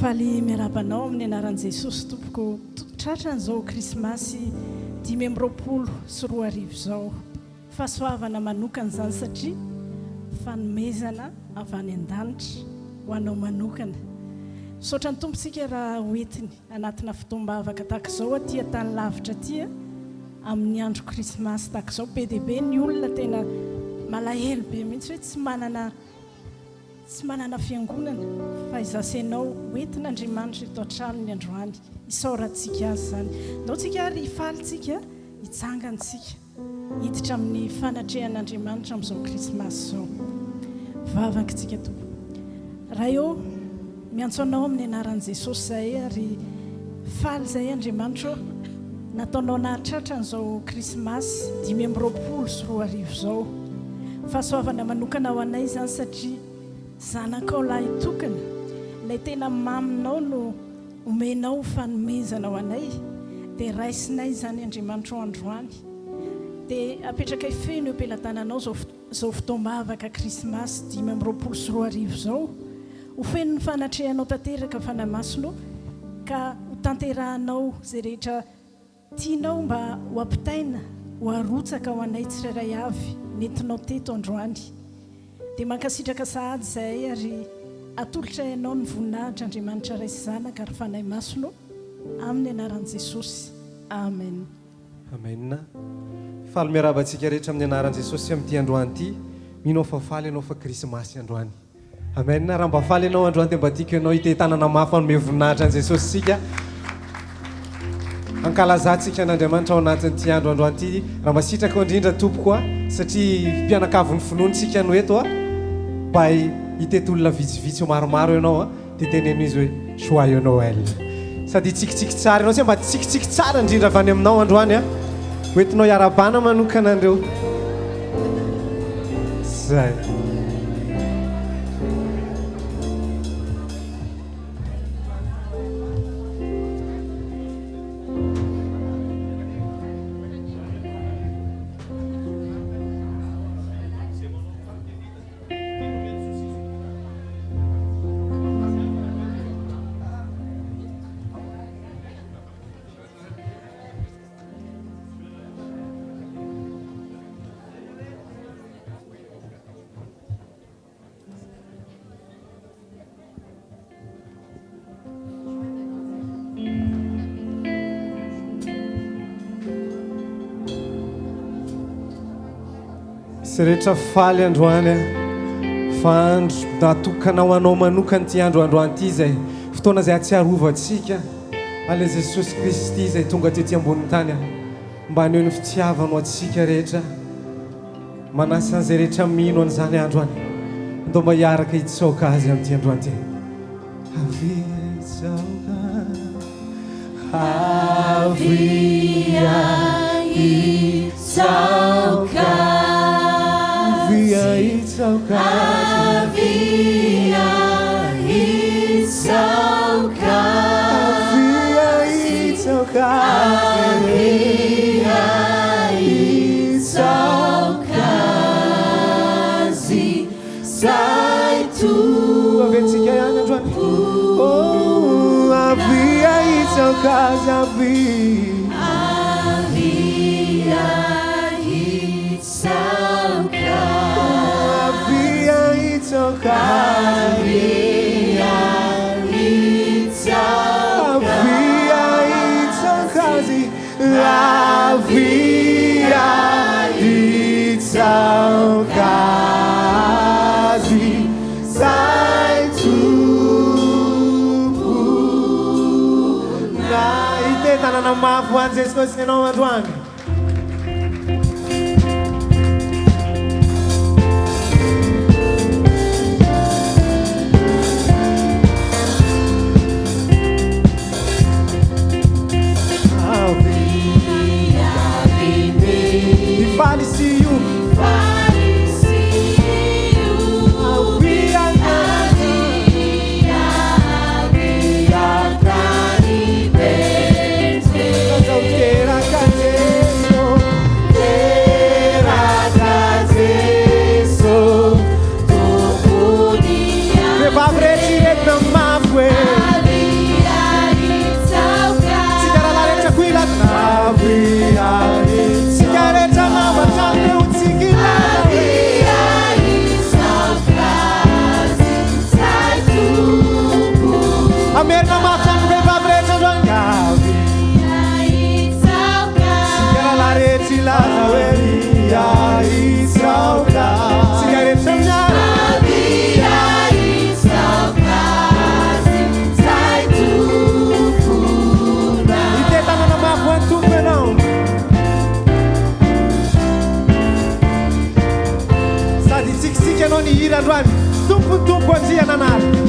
faly miarabanao amin'ny anaran'i Jesosy tompoko tratran'izao krismasy 2024 izao fahasoavana manokana izany satria fanomezana avy any an-danitra ho anao manokana. Misaotra ny tompontsika raha hoentiny anatina fotoam-bavaka tahaka izao aty tany lavitra aty amin'ny andro krismasy tahaka izao. Be dia be ny olona tena malahelo be mihitsy hoe tsy manana fiangonana fa izasenao hoentin'Andriamanitra eto an-trano ny androany isaorantsika azy zany. Ndaontsika ary hifalitsika hitsangantsika hiditra amin'ny fanatrehan'Andriamanitra amin'izao krismasy izao. Vavankitsika tompo. Raha eo miantso anao amin'ny anaran'i Jesosy izay ary faly izay Andriamanitra nataonao nahatratra an'izao krismasy 2024 izao. Fahasoavana manokana ho anay izany satria zanakao lahy tokana ilay tena maminao no omenao fanomezana ho anay dia raisinay izany Andriamanitra androany dia apetraka ifeno ampelantananao zao fotoam-bavaka krismasy 2024 izao ho feno ny fanatrehanao tanteraka fanamasino ka ho tanterahanao izay rehetra tianao mba ho ampitaina ho arotsaka ho anay tsirairay avy nentinao teto androany. Dia mankasitraka sahady izay ary atolotra ianao ny voninahitra Andriamanitra raisy zanaka ary fanahy masino amin'ny anaran'i Jesosy. Amen. Amen. Faly miarabantsika rehetra amin'ny anaran'i Jesosy amin'ity androany ity. Minao fa faly ianao fa krismasy androany. Amen. Raha mba faly ianao androany dia mba tiako ianao hitetanana mafy anome voninahitra an'i Jesosy sika. Ankalazantsika n'Andriamanitra ao anatin'ity andro androany ity. Raha masitraka indrindra tompoko satria mpianakavy ny finoantsika no eto mba hitetolona vitsivitsy maromaro ianao dia teneno izy hoe joyeux Noël. Sady tsikitsiky tsara ianao mba tsikitsiky tsara indrindra avy any aminao androany hoentinao hiarabana manokana andreo zay. Sy rehetra faly androany fa andro natokana ho anao manokana ty androany ity zay fotoana izay atsiarovantsika ale Jesosy Kristy izay tonga tety ambonin'ny tany mba haneo ny fitiavanao atsika rehetra manasa an'izay rehetra mino an'izany androany ndao mba hiaraka hitsaoka azy amin'ity androany ity. Havia hitsaoka Havia hitsaoka Havia hitsaoka Havia hitsaoka Havia hitsaoka Sai tu Aventsika ihany androany Havia hitsaoka Havia hitsaoka Havia hitsaoka Havia hitsaoka Havia hitsaoka Havia hitsaoka Sai tumpo na hitetanana mafy ho an'i Jesosy ianao androany. Fale se you Solteira, cadê? androany tompotompo anjiananary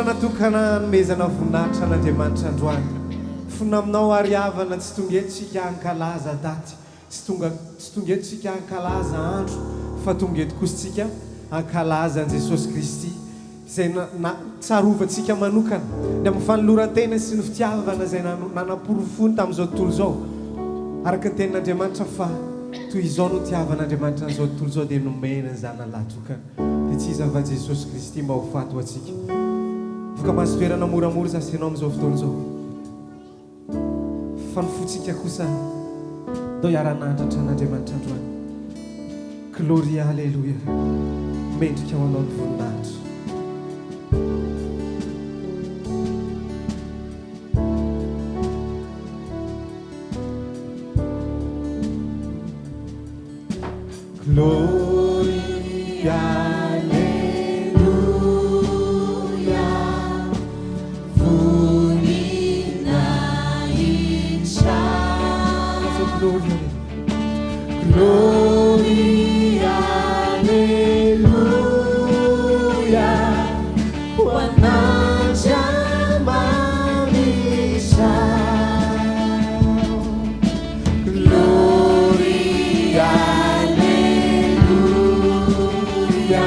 natokana nomezana voninahitra n'Andriamanitra androany fona aminao ariavana tsy tonga eto sika ankalaza daty tsy tonga eto sika ankalaza andro fa tonga eto kosa tsika ankalaza an Jesosy Kristy izay tsarovantsika manokana ny amin'ny fanoloran-tena sy ny fitiavana izay nanam-porofony tamin'izao tontolo izao araka ny tenin'Andriamanitra fa toy izao no tiavan'Andriamanitra n'izao tontolo izao dia nomena ny zanalahy tokana dia tsy iza fa Jesosy Kristy mba ho fato atsika afaka mahazo toerana moramora zasy ianao amin'izao fotoana izao fa ny fotsika kosa dao hiara-nandratra n'Andriamanitra androany gloria alleluia mendrika ho anao ny voninahitra gloria Gloria, alleluia, wanajamanisha. Gloria, alleluia,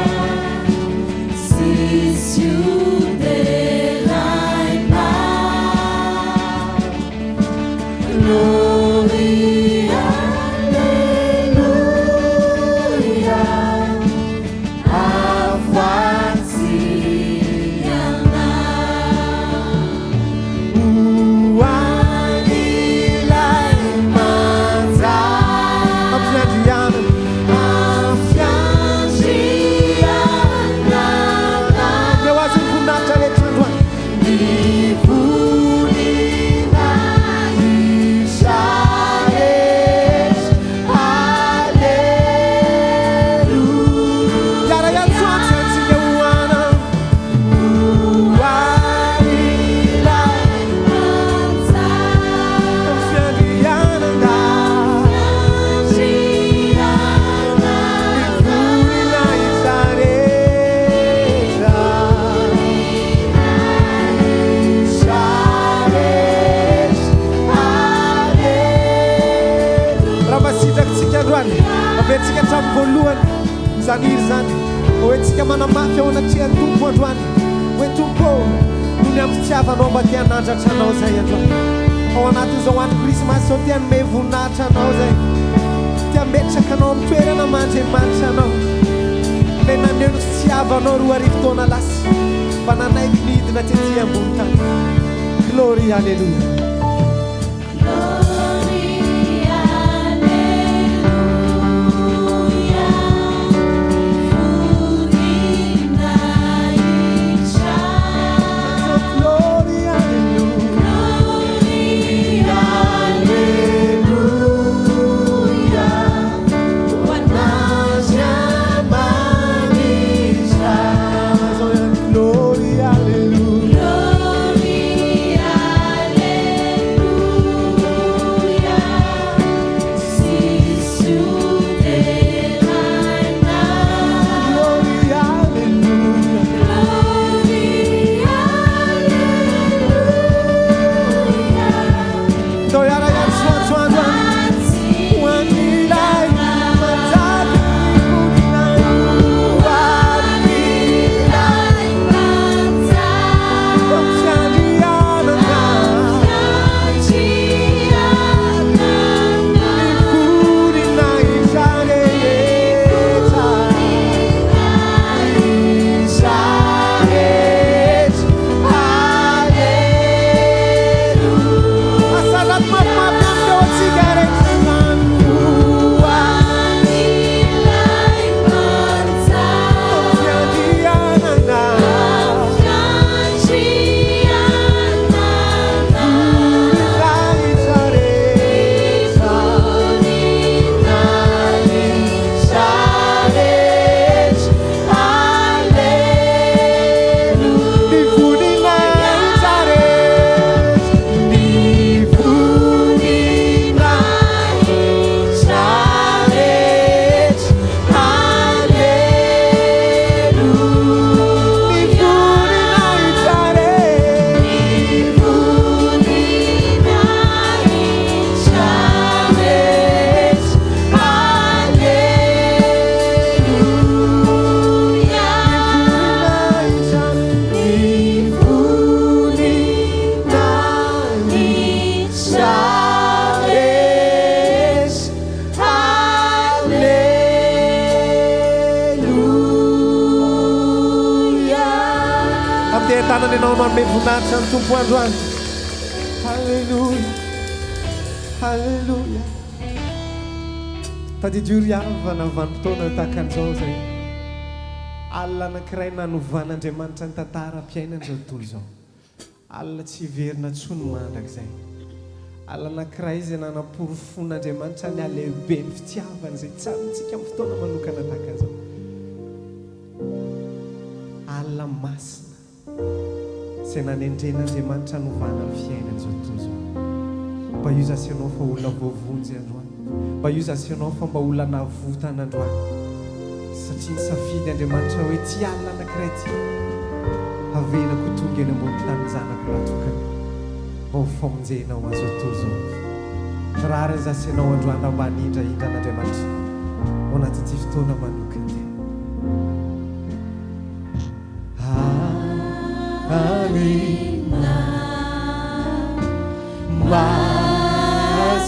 maniry zany hoe tsika manamafy ao anatria tompo androany hoe tompo no ny ampitiavanao mba tia nandratra anao zay androany ao anatin'izao andro krismasy zao tia nome voninahitra anao zay tia metraka anao amin'ny toerana mandriamanitra anao le naneo ny fitiavanao roa arivo taona lasy mba nanaiky nidina tetỳ ambony tany glory alleluia. Tompo androany halleluia halleluia tadidio riavana vanim-potoana tahaka an'izao zay alina anankiray nanovan'Andriamanitra ny tantaram-piainan'izao tontolo izao alina tsy hiverina tsony mandrak'izay alina anankiray izay nanam-porofon'Andriamanitra ny alehibe ny fitiavany zay tsy amintsika amin'ny fotoana manokana tahaka an'izao alina masina zay nanendren'Andriamanitra novana ny fiainan'izao tontolo izao mba io zasianao fa olona voavonjy androany mba io zasianao fa mba olona navotana androany satria ny safidy Andriamanitra hoe ty alina anankiray ty avelako tonga eny ambony tany zanako lahatokany mba ho famonjenao azao tontolo izao raha ny zasianao androany mba hanindrahindra an'Andriamanitra ao anaty ty fotoana manokana Alina masina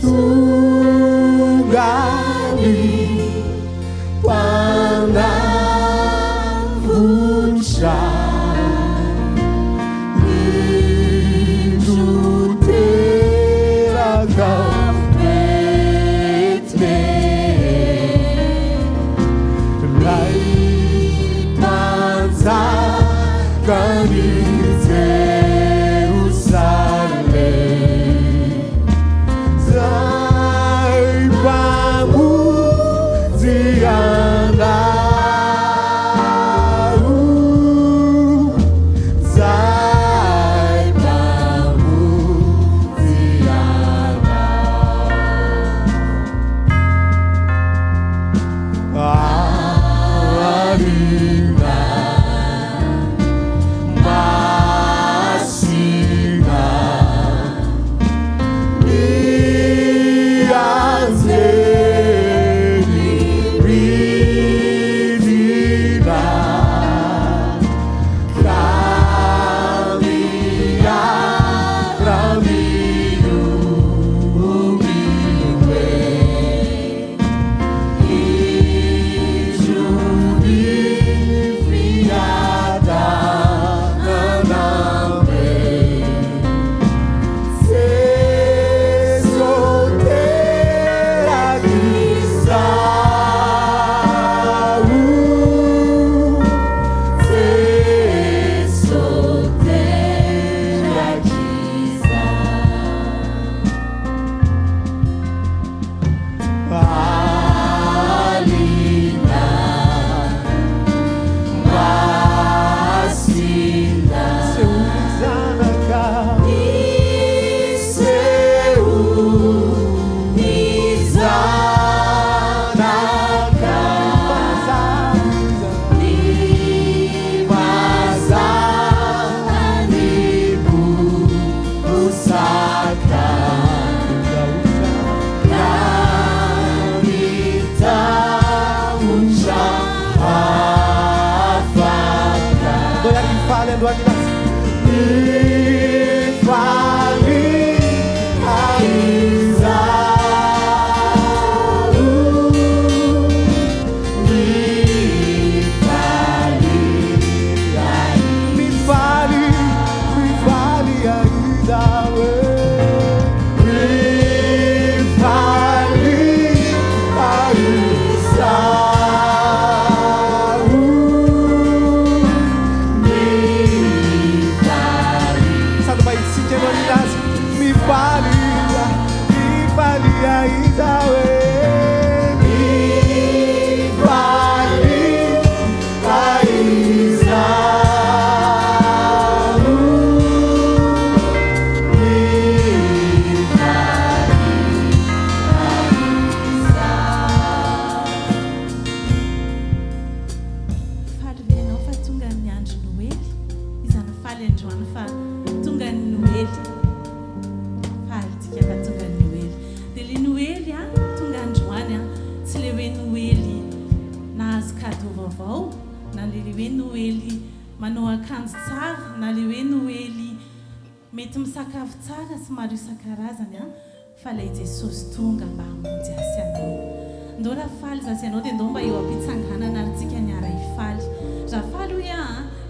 tunggali panavunca lindu teragam androany lazy mifaly aizaho mifaly aizaho mety misakafo tsara sy maro isan-karazany fa ilay Jesosy tonga mba hamonjy asy anao. Ndo raha faly zasy anao dia ndo mba eo am-pitsanganana ary tsika niara hifaly. Raha faly hoe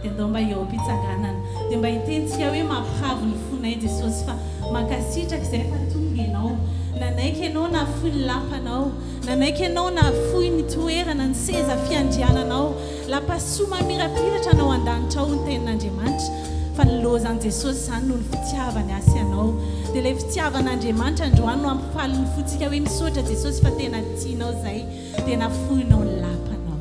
dia ndo mba eo am-pitsanganana dia mba hitentsika hoe mampihavo ny fonay Jesosy fa mankasitraka izay fa tonga ianao. Nanaiky ianao nafoy ny lampanao, nanaiky ianao nafoy ny toerana ny seza fiandriananao, lampasoa mamirapiratra anao an-danitra ao ny tenin'Andriamanitra. Fa nilozan'i Jesosy izany no ny fitiavany asy anao. Dia ilay fitiavan'Andriamanitra androany no ampifaly ny fotsika hoe misaotra Jesosy fa tena tianao izay dia nafoinao ny lampanao.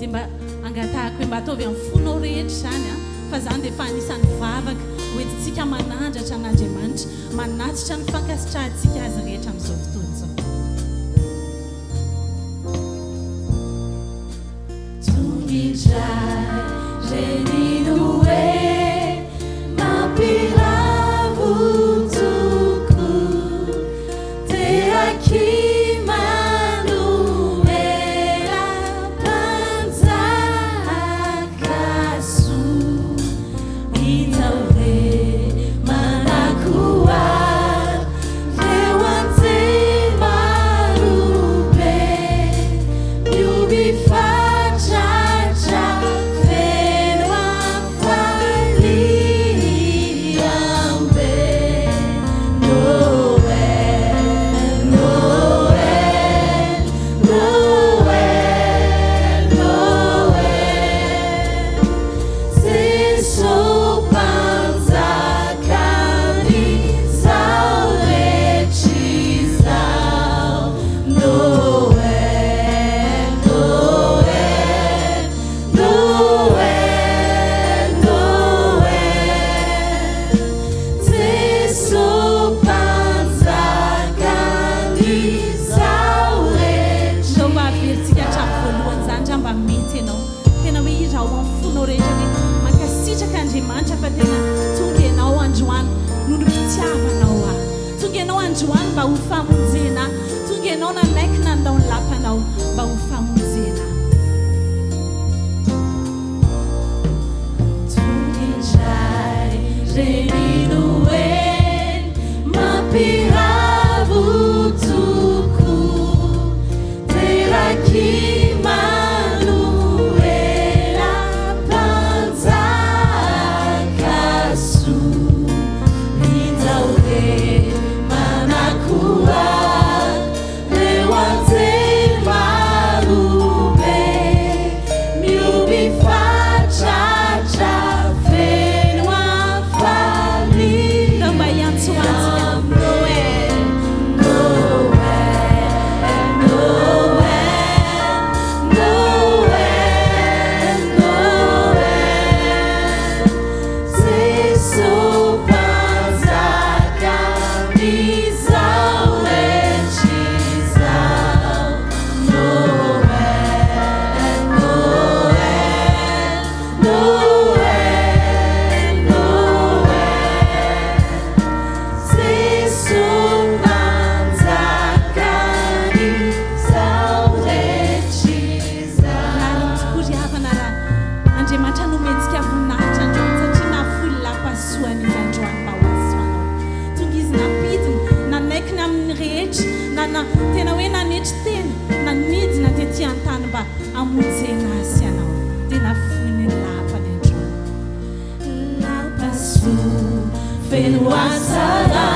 Dia mba angatahako hoe mba ataovy amin'ny fonao rehetra izany fa izany dia efa anisan'ny vavaka hoentintsika manandratra an'Andriamanitra, manatitra ny fankasitrahantsika azy rehetra amin'izao fotoana izao. Feel olona tena hoe nanetry tena nanidina tetỳ an-tany mba amonjena azy ianao dia nafoiny lapany androany lapaso feno asara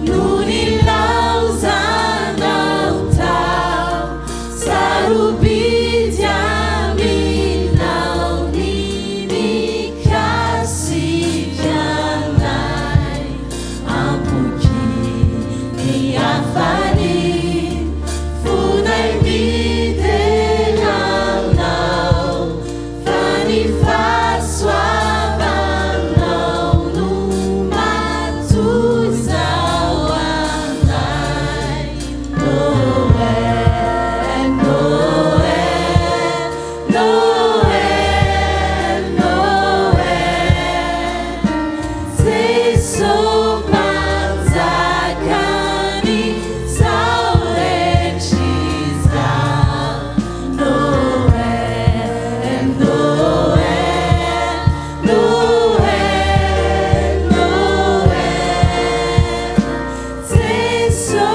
no nilauzanao tao sarobidy aminao ninikasikanay ampoky ny afany fonay midenanao fa ny fahasoavanao no matozao anay Noël, Noël, Noël, Noël Jesu panzakani saurechiza Noël, Noël, Noël, Noël Jesu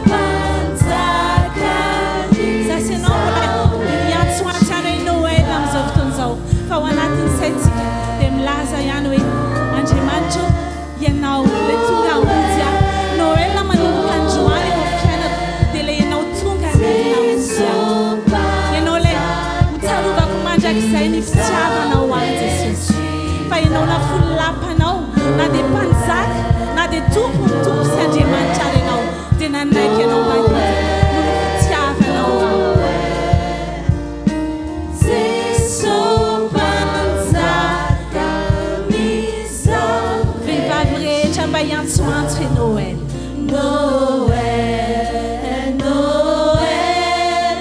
panzakani miantsoantsara i Noël amin'izao fotoan'izao fa ho anatin'izay tsika dia milaza ihany hoe Andriamanitra ianao ilay tonga amonjy ahy Noël manomboka androany efa fiainako dia ilay ianao tonga anidina amonjy ahy ianao ilay mitsarovako mandrakizay ny fitiavanao ho an'i Jesosy fa ianao nafolo lapanao na dia mpanjaka na dia tompo sy Andriamanitra ary ianao dia nanaiky ianao manodina noho ny fitiavanao ao Jesu panzakanizaho vehivavy rehetra mba hiantsoantso e Noël Noël, Noël,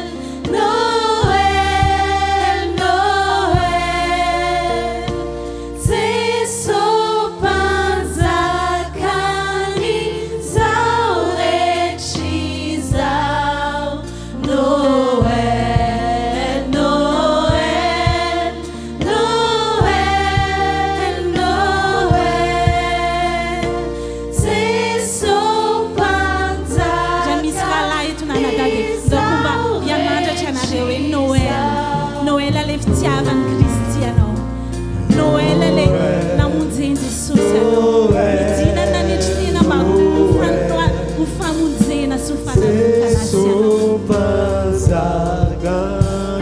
Noël, Noël Jesu panzakanizaho rechizaho Noël, Noël, Noël, Noël Jesu panzakanizaho Zany misy rahalahy eto nanadady ndao mba hianandratra anareo hoe Noël Noël ilay fitiavan'i Kristy ianao Noël ilay namonjeny Jesosy ianao midina nanetry tena mba ho famonjena sy ho fanavokana azy ianao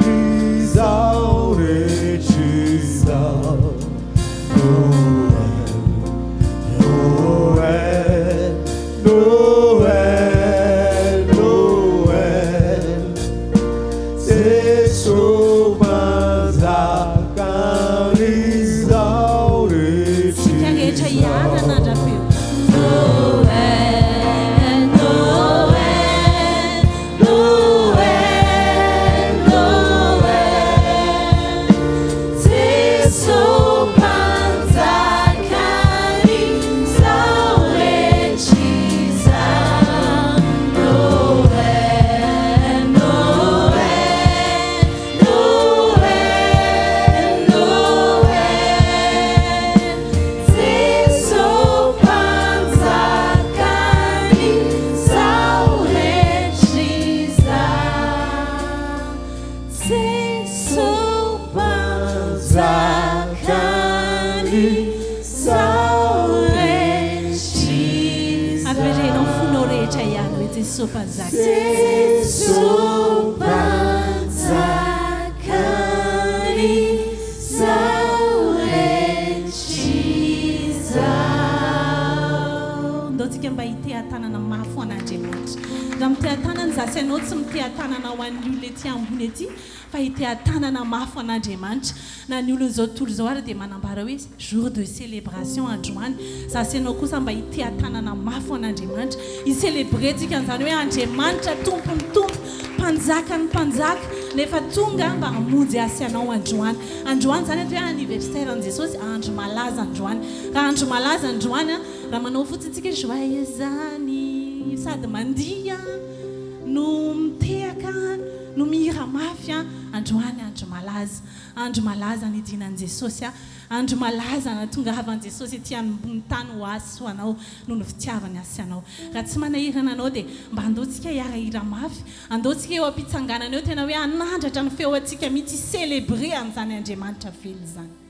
panzakanizaho rechizaho Noël, Noël, Noël Jesu panzakanizaho sika rehetra hianana andrapeo Noël, Noël, Noël, Noël Jesu panzakanizaho rechizaho Noël, Noël, Noël, Noël Jesu panzakanizaho rechizaho Jesu panzakanizaho rechizaho averenao fonao rehetra ihany hoe Jesosy mpanjaka Jesu panzakanizaho rechizaho ndao tsika mba hiteha-tanana mafy ho an'Andriamanitra raha miteha-tanana zasy ianao tsy miteha-tanana ho an'ny olona ety ambony ety fa hiteha-tanana mafy ho an'Andriamanitra na ny olona izao tontolo izao ary dia manambara hoe jour de célébration androany zasy ianao kosa mba hiteha-tanana mafy ho an'Andriamanitra hicelebrentsika an'izany hoe Andriamanitra tompony tompo mpanjaka ny mpanjaka nefa tonga mba hamonjy asy ianao androany androany zany hoe anniversaire an Jesosy andro malaza androany raha andro malaza androany raha manao fotsitsika joyeux anniversaire sady mandia no mitehaka no mihira mafy androany andro malaza ny dinan Jesosy andro malaza na tonga havan Jesosy ety ambony tany ho asy ho anao no ny fitiavany asy anao raha tsy manahirana anao dia mba andaotsika hiarahira mafy andaotsika eo am-pitsanganana eo tena hoe anandratra ny feo atsika mihitsy célébrer an'izany Andriamanitra velo zany.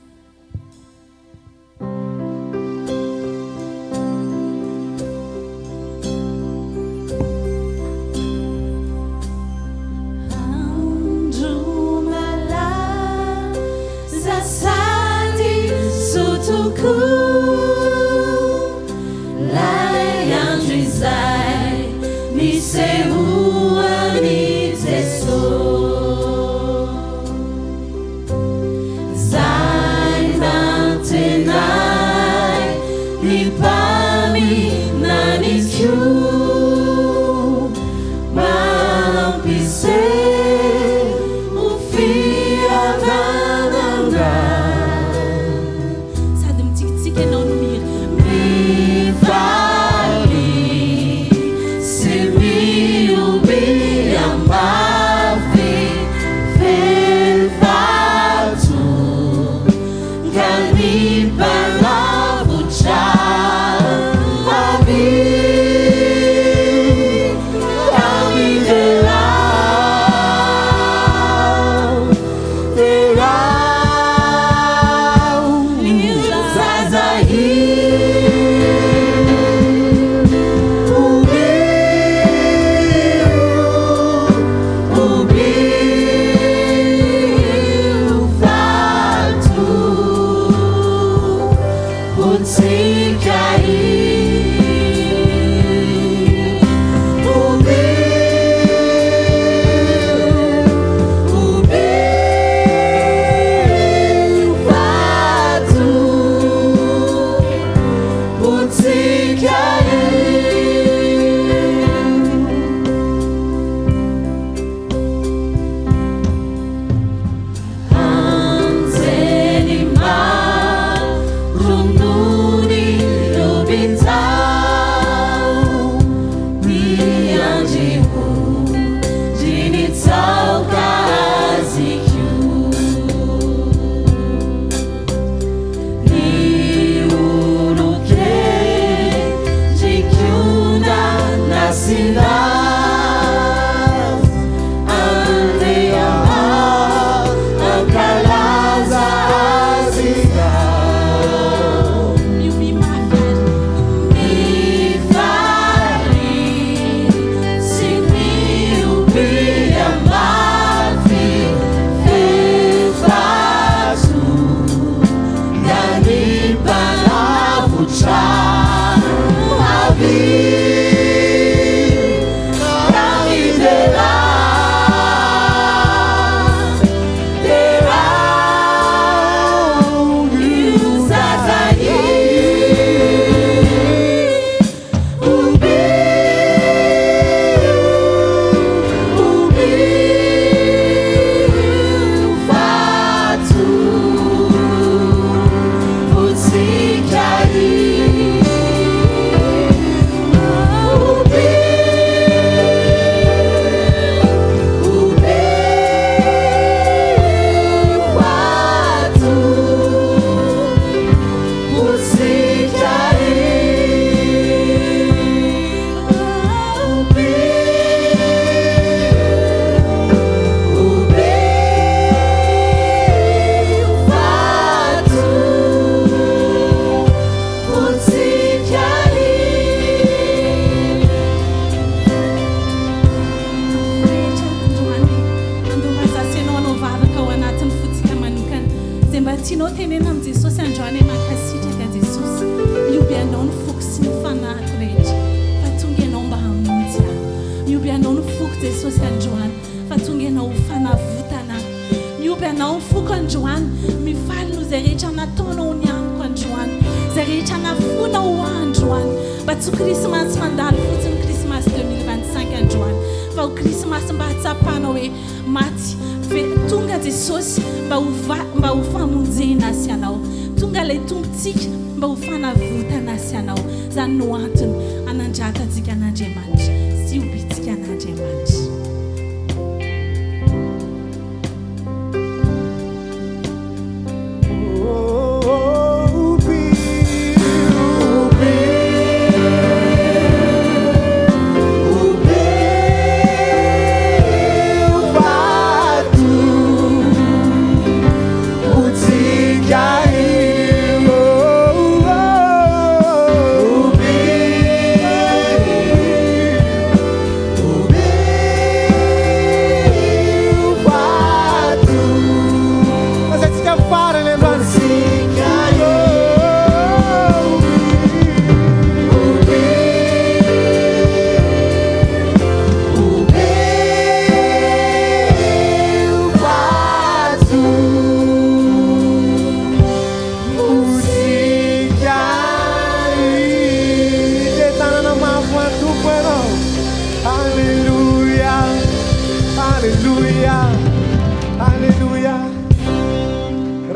Zany no antony anandraka antsika an'Andriamanitra sy obitsika an'Andriamanitra. Andriamanitra.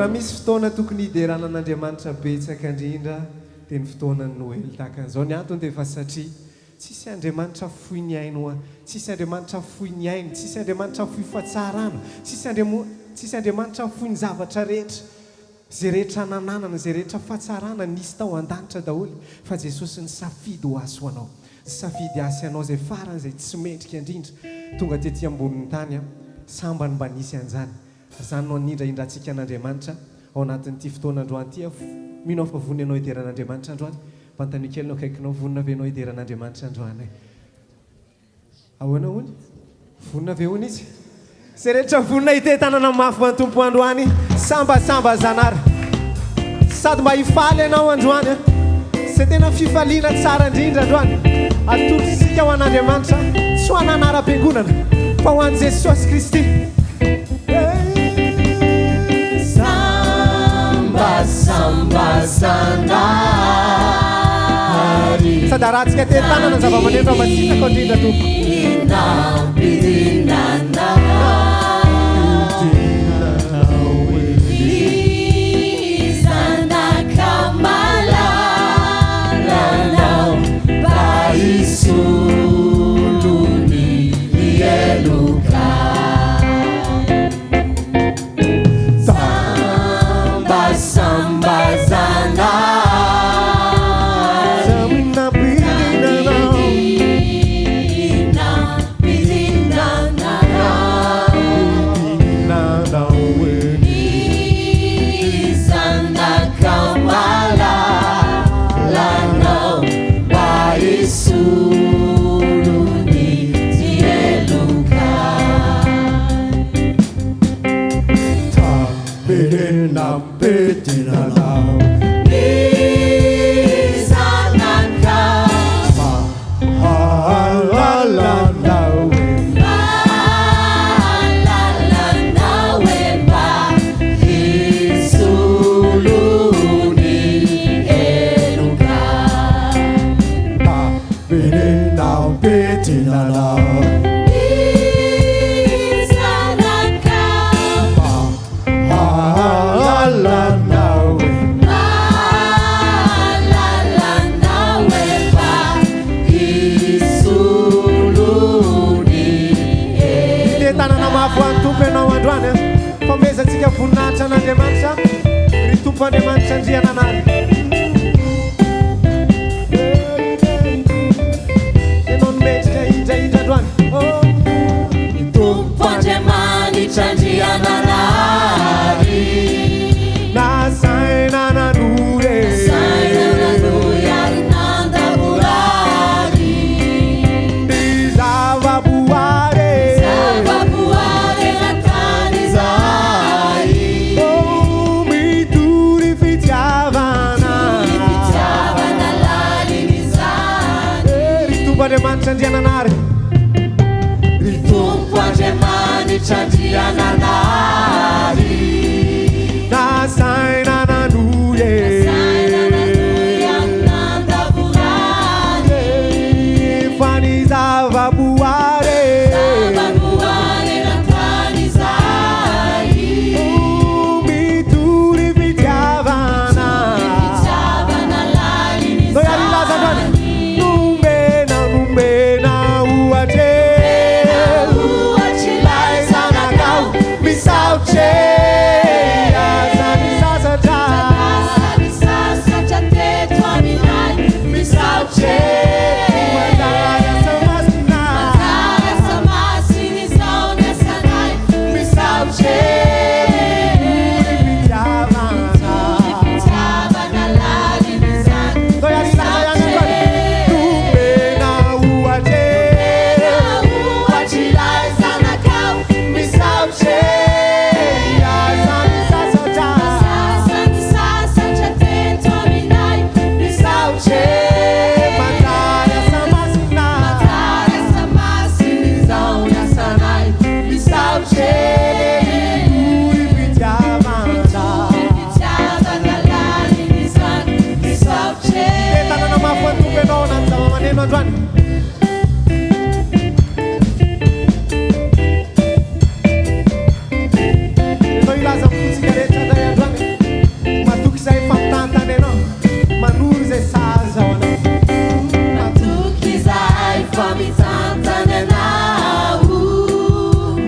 Misy fotoana tokony hiderana n'Andriamanitra betsaka indrindra dia ny fotoanany Noely tahaka an'izao. Ny antony dia fa satria tsisy Andriamanitra fohy ny aino, tsisy Andriamanitra fohy ny aino, tsisy Andriamanitra fohy fahatsarana, tsisy Andriamanitra fohy ny zavatra rehetra. Zay rehetra nananana, zay rehetra fahatsarana nisy tao an-danitra daholo, fa Jesosy ny safidy ho aso ho anao, safidy asy anao zay farany zay tsy metrika indrindra tonga tetỳ ambonin'ny tany sambany mba nisy an'izany. Zany no nindraindrantsika an'Andriamanitra ao anatin'ity fotoana androany ity. Mino afa vonona ianao hideran'Andriamanitra androany, mpanontany kely nao akaikinao, vonona ve ianao hideran'Andriamanitra androany? Ahoana hony? Vonona ve hony izy? Zay rehetra vonona hite tanana mafy mantompo androany, sambasamba zanary sady mba hifaly ianao androany. Zay tena fifaliana tsara indrindra androany. Atolosika ho an'Andriamanitra, tsy ho an'anara-piangonana fa ho an'i Jesosy Kristy. Samba zanahary sady aratsika te tanana zava-maneno masitaka indrindra tompo. Zanakamalanao baisoluni ieluka samba zanahary Zamina bidinanao Zanakamalanao baisuluni ieluka Tabirina betinanao Famezantsika voninahitra an'Andriamanitra, ry tompo Andriamanitra andriana anary. Ianao nomendrika indraindra androany. Tompo Andriamanitra andriana anary Nasaina nanure ary nandavorary zavaboary zavaboary natany zay mitory fitiavana lalin'izany ry tompo Andriamanitra andriana anary. Ry tompo Andriamanitra andriana anary Nasaina nanure fany zavaboary mitory fitiavana no iarilaza androany. Nombena ohatre fa mitantany anao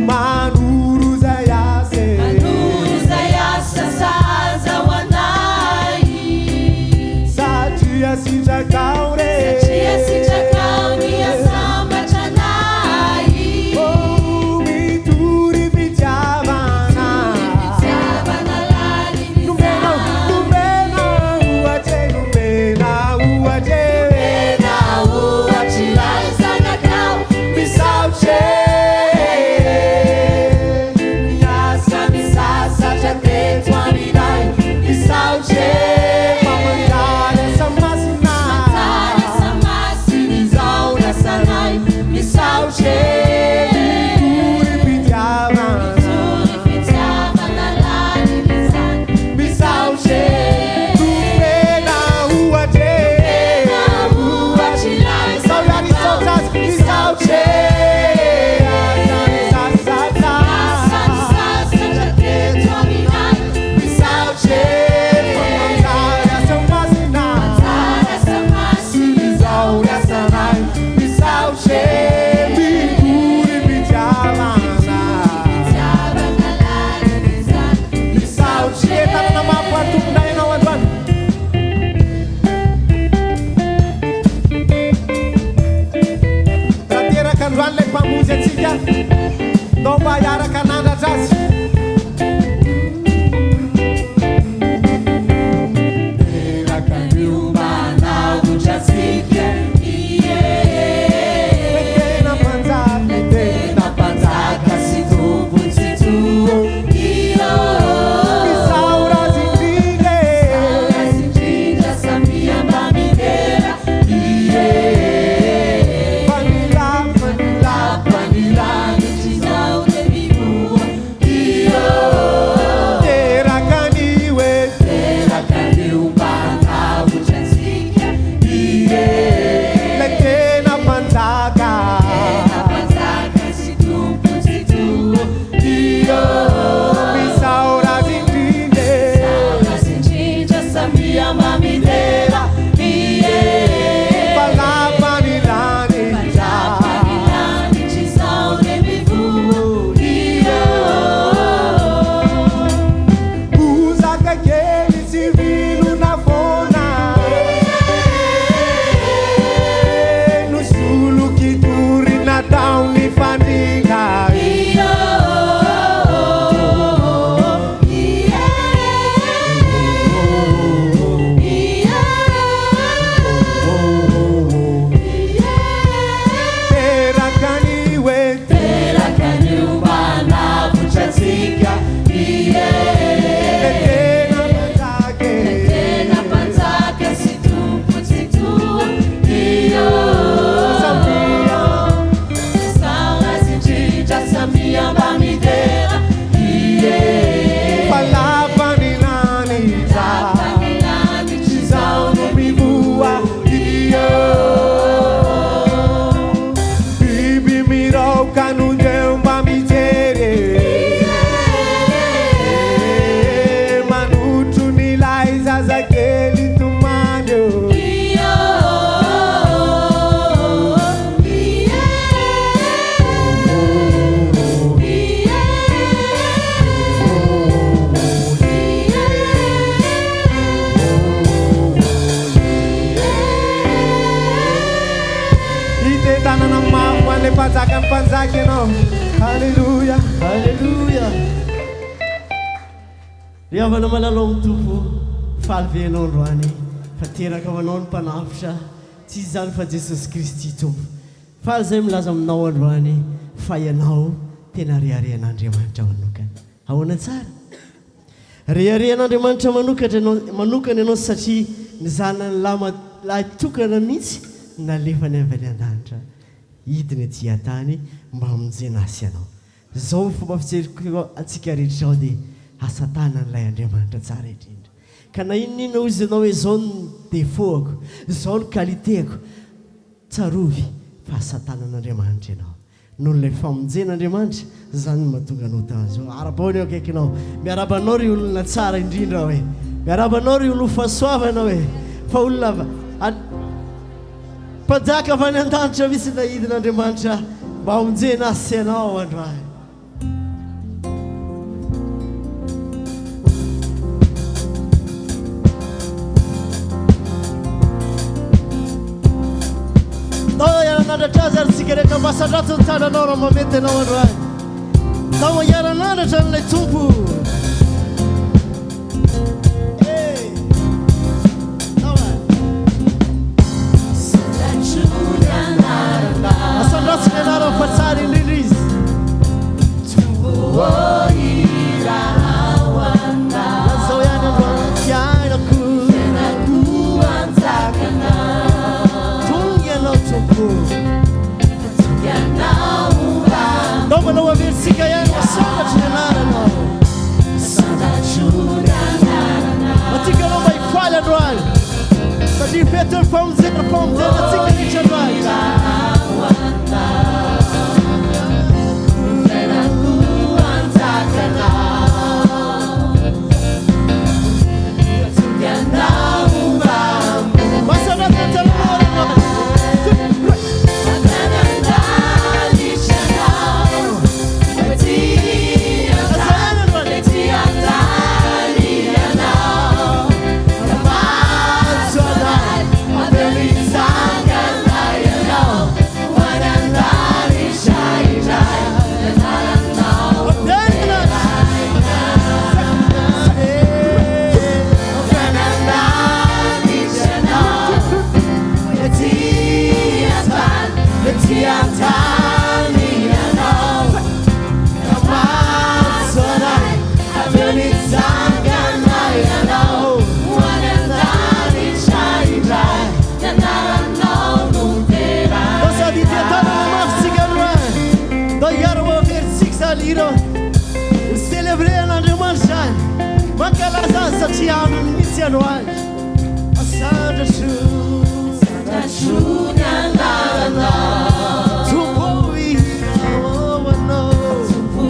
manoro zay asa manoro zay asa saza ho anay satria sitrakao re satria sitrakao miasambatra anay mitory fitiavana fitiavana lalinizany numena uache numena uache numena uache laizanakao misaotre miasa misasatra teto aminay misaotre mamantara samasina matara samasiny izao nasanay misaotre mitory fitiavana mitory fitiavana lalinizany misaotre numena uache numena uache laizanakao misaotre sasatra teto aminay misaotre matara samasiny izao nasanay misaotre fitiavana lalinizany misaotre tanana mampatombonay anao androany raha teraka androany lay mpamonjy atsika ndao mba hiaraka nandratra azy teraka miombanavotratsika tena mpanjaka tena mpanjaka sy tompontsitoa iyo misaora zindrine azindrindra samiamba mitera iye fanila panilangitry zao le mivoa iyo teraka niwe teraka miombanavotratsika iye lay tena mpanjaka mpanjaka sy tompontsitoa iyo misaora zindrine azindrindra samiamba mitera iye palapanilany Panilangitry zao le mivoa iyo bozaka kely tsy vilona foana nosoloky tory natao ny fandringa iyo iye teraka niwe teraka niombanavotratsika iye tena manjake tena mpanjaka sy tompontsitoa iyo samia azindrindra samiamba mitera iye palapanilany Panilangitry zao le mivoa iyo biby miroka nondeo mba mijery manotro nilay zazakely tomandro iyo iye ite tanana mafo an'le mpanjaka ny mpanjaka ianao halleluja Halleluja. Ry havana malalao mitompo faly be anao androany fa teraka avanao ny mpanafitra tsy izy zany fa Jesosy Kristy tompo faly zay milaza aminao androany fa ianao tena reharehan'Andriamanitra manokana ahoana tsara reharehan'Andriamanitra manokana ianao satria ny zanany lahy tokana mihitsy nalefany avy any an-danitra hidiny aty an-tany mba hamonjena asy ianao zao ny fomba fijeriko atsika rehetra zao dia asa tanan'ilay Andriamanitra tsara indrindra ka na inona ozy ianao hoe zao ny defautako zao ny qualitéako tsarovy fa asa tanan'Andriamanitra ianao noho n'ilay famonjen'Andriamanitra zany no mahatonga anao tazao arabanao eo akaikinao miarabanao ry olona tsara indrindra hoe miarabanao ry olo fahasoavana hoe fa olona mpanjaka avy any an-danitra misy nahidin'Andriamanitra mba hamonjena asy anao androany. Tao iaran'andratra azy ary tsika rehetra mba sadrato ny tananao raha mamety anao androany. Tao iaran'andratra n'ilay tompo. Asandratsika ianarany fa tsara indrindra izy. Lazao ihany androany fiainako. Tonga ianao tompo. Ndao manao averisika ihany masandratra ny anaranao. Atika anao mba hifaly androany. Satria fetiny famonjena atsika rehetra androany. Satria andro mihitsy androany. Asandratra ny anaranao. Tompo irao anao. Tompo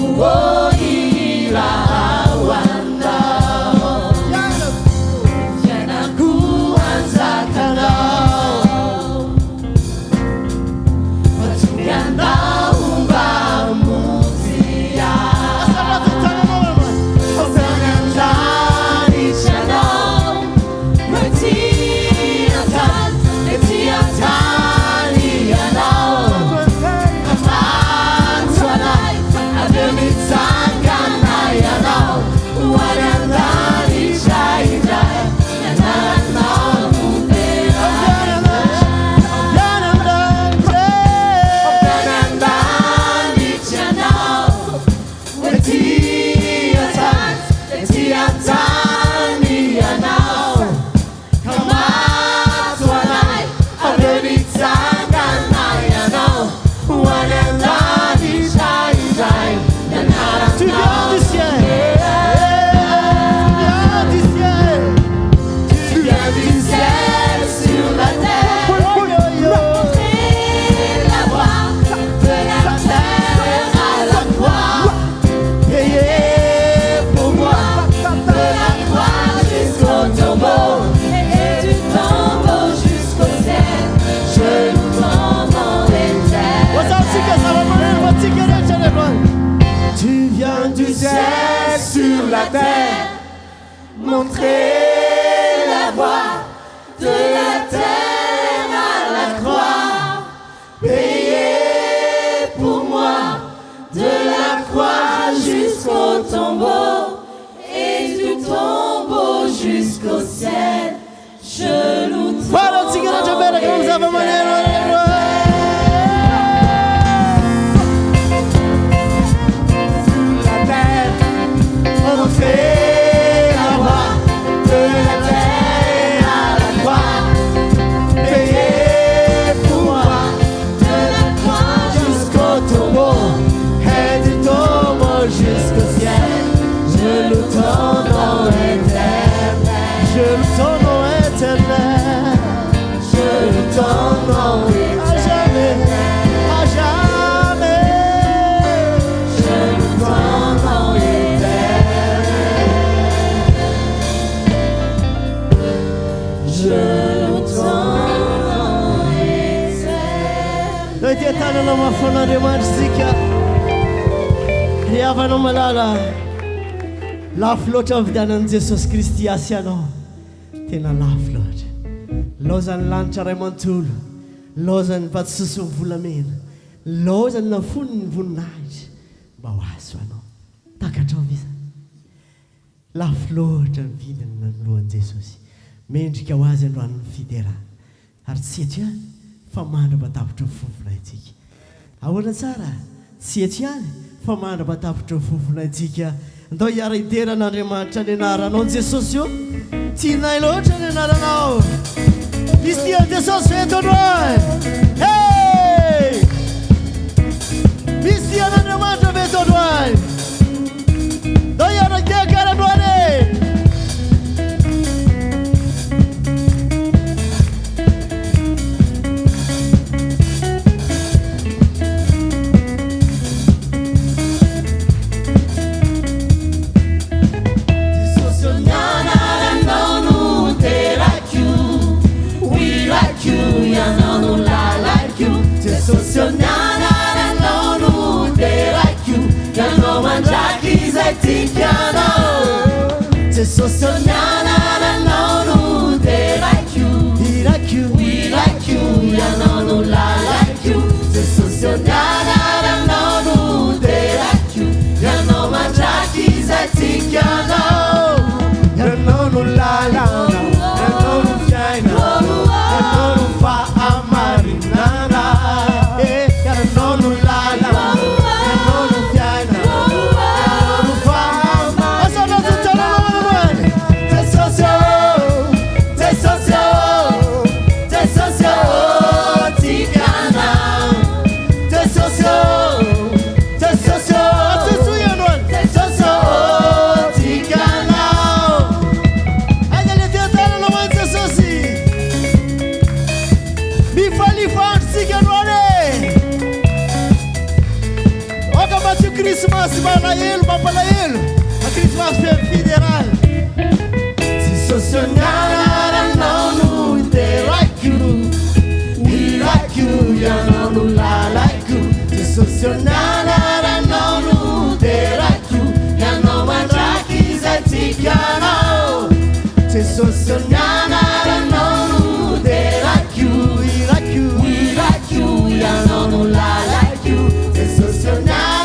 irao anao. Fiainako anjakanao. Mahatonga anao mba hamonjy ahy. Asandratra ny tananao androany. Montrer la voie de la terre à la croix, payer pour moi de la croix jusqu'au tombeau et du tombeau jusqu'au ciel. Je loue ton montrer la voie de tanana mafon'andriamanitra tsika ry havanao malala lafo loatra avidianan'i Jesosy Kristy asy ianao tena lafo loatra lozany lanitra ray mantolo lozany vatsoso ny volamena lozany nafony ny voninahitra mba ho azo anao takatrao visa lafo loatra ny vidiny nanoloan'i Jesosy mendrika ho azy androan'ny fiderana ary tsy eto ihany fa mandra-batapitra fofona itsika ahoana tsara tsy eto ihany fa mandra-batapitra fofona itsika ndao hiara ideran'Andriamanitra ny anaranao Jesosy io tianay loatra ny anaranao misy tian'i Jesosy eto androany hey misy tian'Andriamanitra veto androany ndao hiara idekara androany Jesus, you're not no, they like you. He like you. We like you. You're not no lie like you. Jesus, you're not no, they like you. You're no my jackies, I think you know. You're no lie, you're no China, you're no far Marinana. You're no lie, you're no China, you're no far Marinana. Christmas Balael, Babalael, a Christmas Federal. Jesus, you're not no, they like you. We like you, you're not no lie like you. Jesus, you're not no, they like you. You're no my jackies, I think you know. Jesus, you're not no, they like you. We like you, we like you, you're not no lie like you. Jesus, you're not.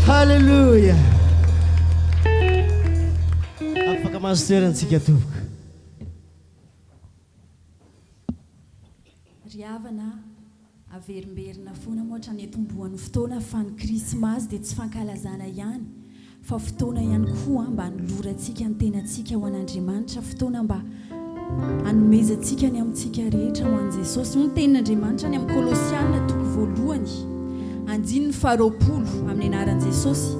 Hallelujah. Afaka mazotoerantsika tovoka. Riavana averimberina foana moatra ny tombohan'ny fotoana fa ny Krismasy dia tsy fankalazana ihany fa fotoana ihany koa mba nolorantsika ny tenantsika ho an'Andriamanitra, fotoana mba hanomezantsika ny amintsika rehetra ho an'i Jesosy. Ny tenin'Andriamanitra ny amin'ny Kolosiana toko voalohany andininy faharoapolo amin'ny anaran'i Jesosy,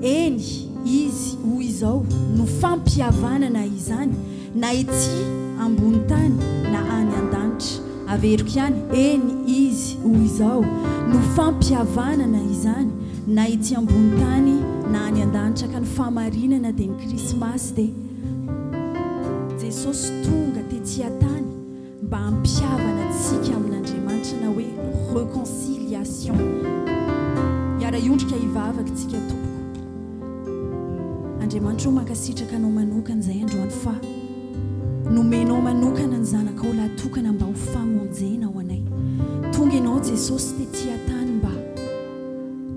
eny izy hoy izao no fampihavanana izany na ety ambony tany na any an-danitra averiko ihany eny izy hoy izao no fampihavanana izany na ety ambony tany na any an-danitra ka ny famarinana dia ny krismasy dia jesosy tonga tetỳ tany mba hampihavana antsika amin'Andriamanitra na hoe réconciliation iara-iondrika hivavaka tsika tompoko Andriamanitra mankasitraka anao manokana izay androany fa nomenao manokana ny zanakao lahatokana mba ho famonjena ho anay tonga ianao jesosy tetỳ tany mba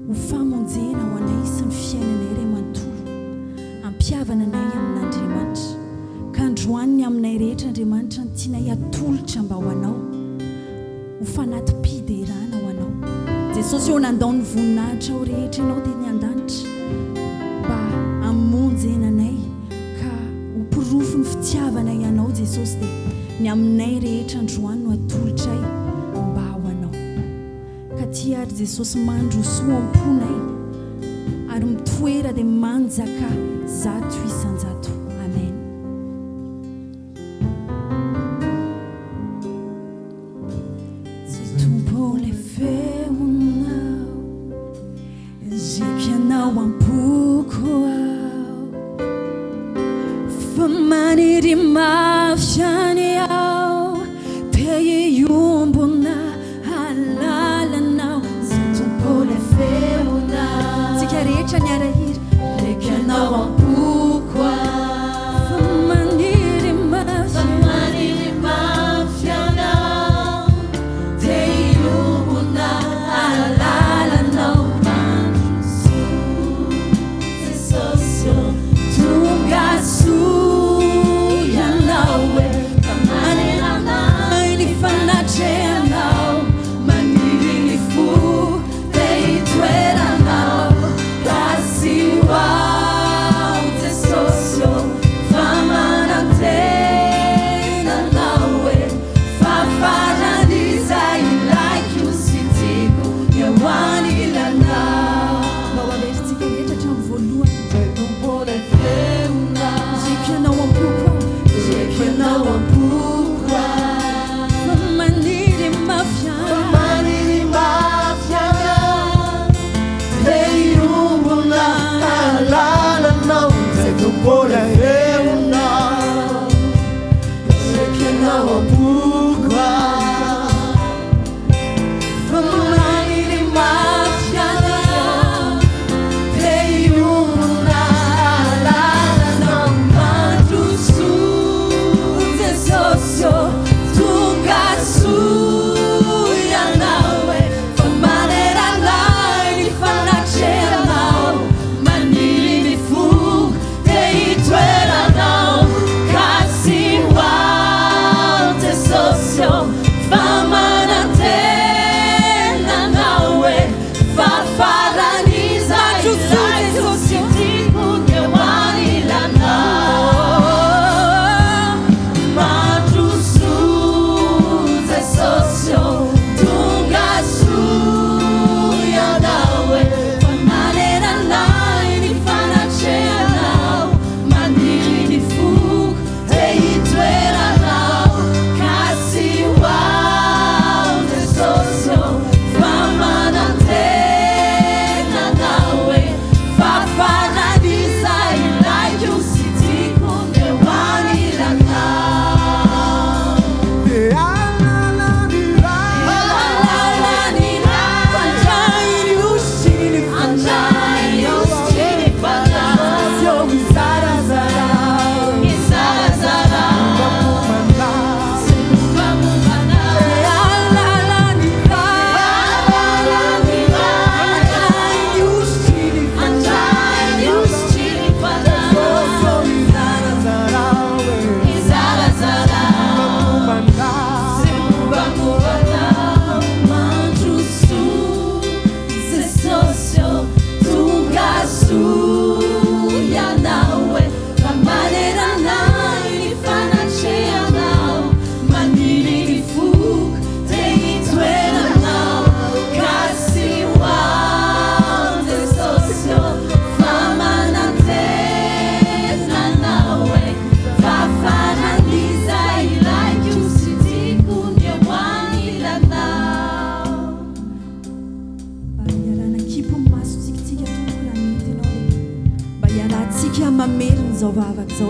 ho famonjena ho anay sy ny fiainanay iray manontolo hampihavana anay amin'Andriamanitra ka androaniny aminay rehetra Andriamanitra ny tianay atolotra mba ho anao ho fanatim-piderana ho anao jesosy eo nandao ny voninahitra ao rehetra ianao dia ny an-danitra mba hamonjena anay ka ho pirofo ny fitiavana ianao jesosy dia ny aminay rehetra androany no atolotray mba ho anao ka ty ary jesosy mandro soam-ponay ary mitoera dia manjaka zato isan-jato amen tsy tompo le feonao zikanao am-poko ao fa maniry mafiany ao dia iombona halalanao tsy tompo le feonao tsika rehetra ny arahira rekanao am-poko ao fa maniry mafianao dia iombona halalanao See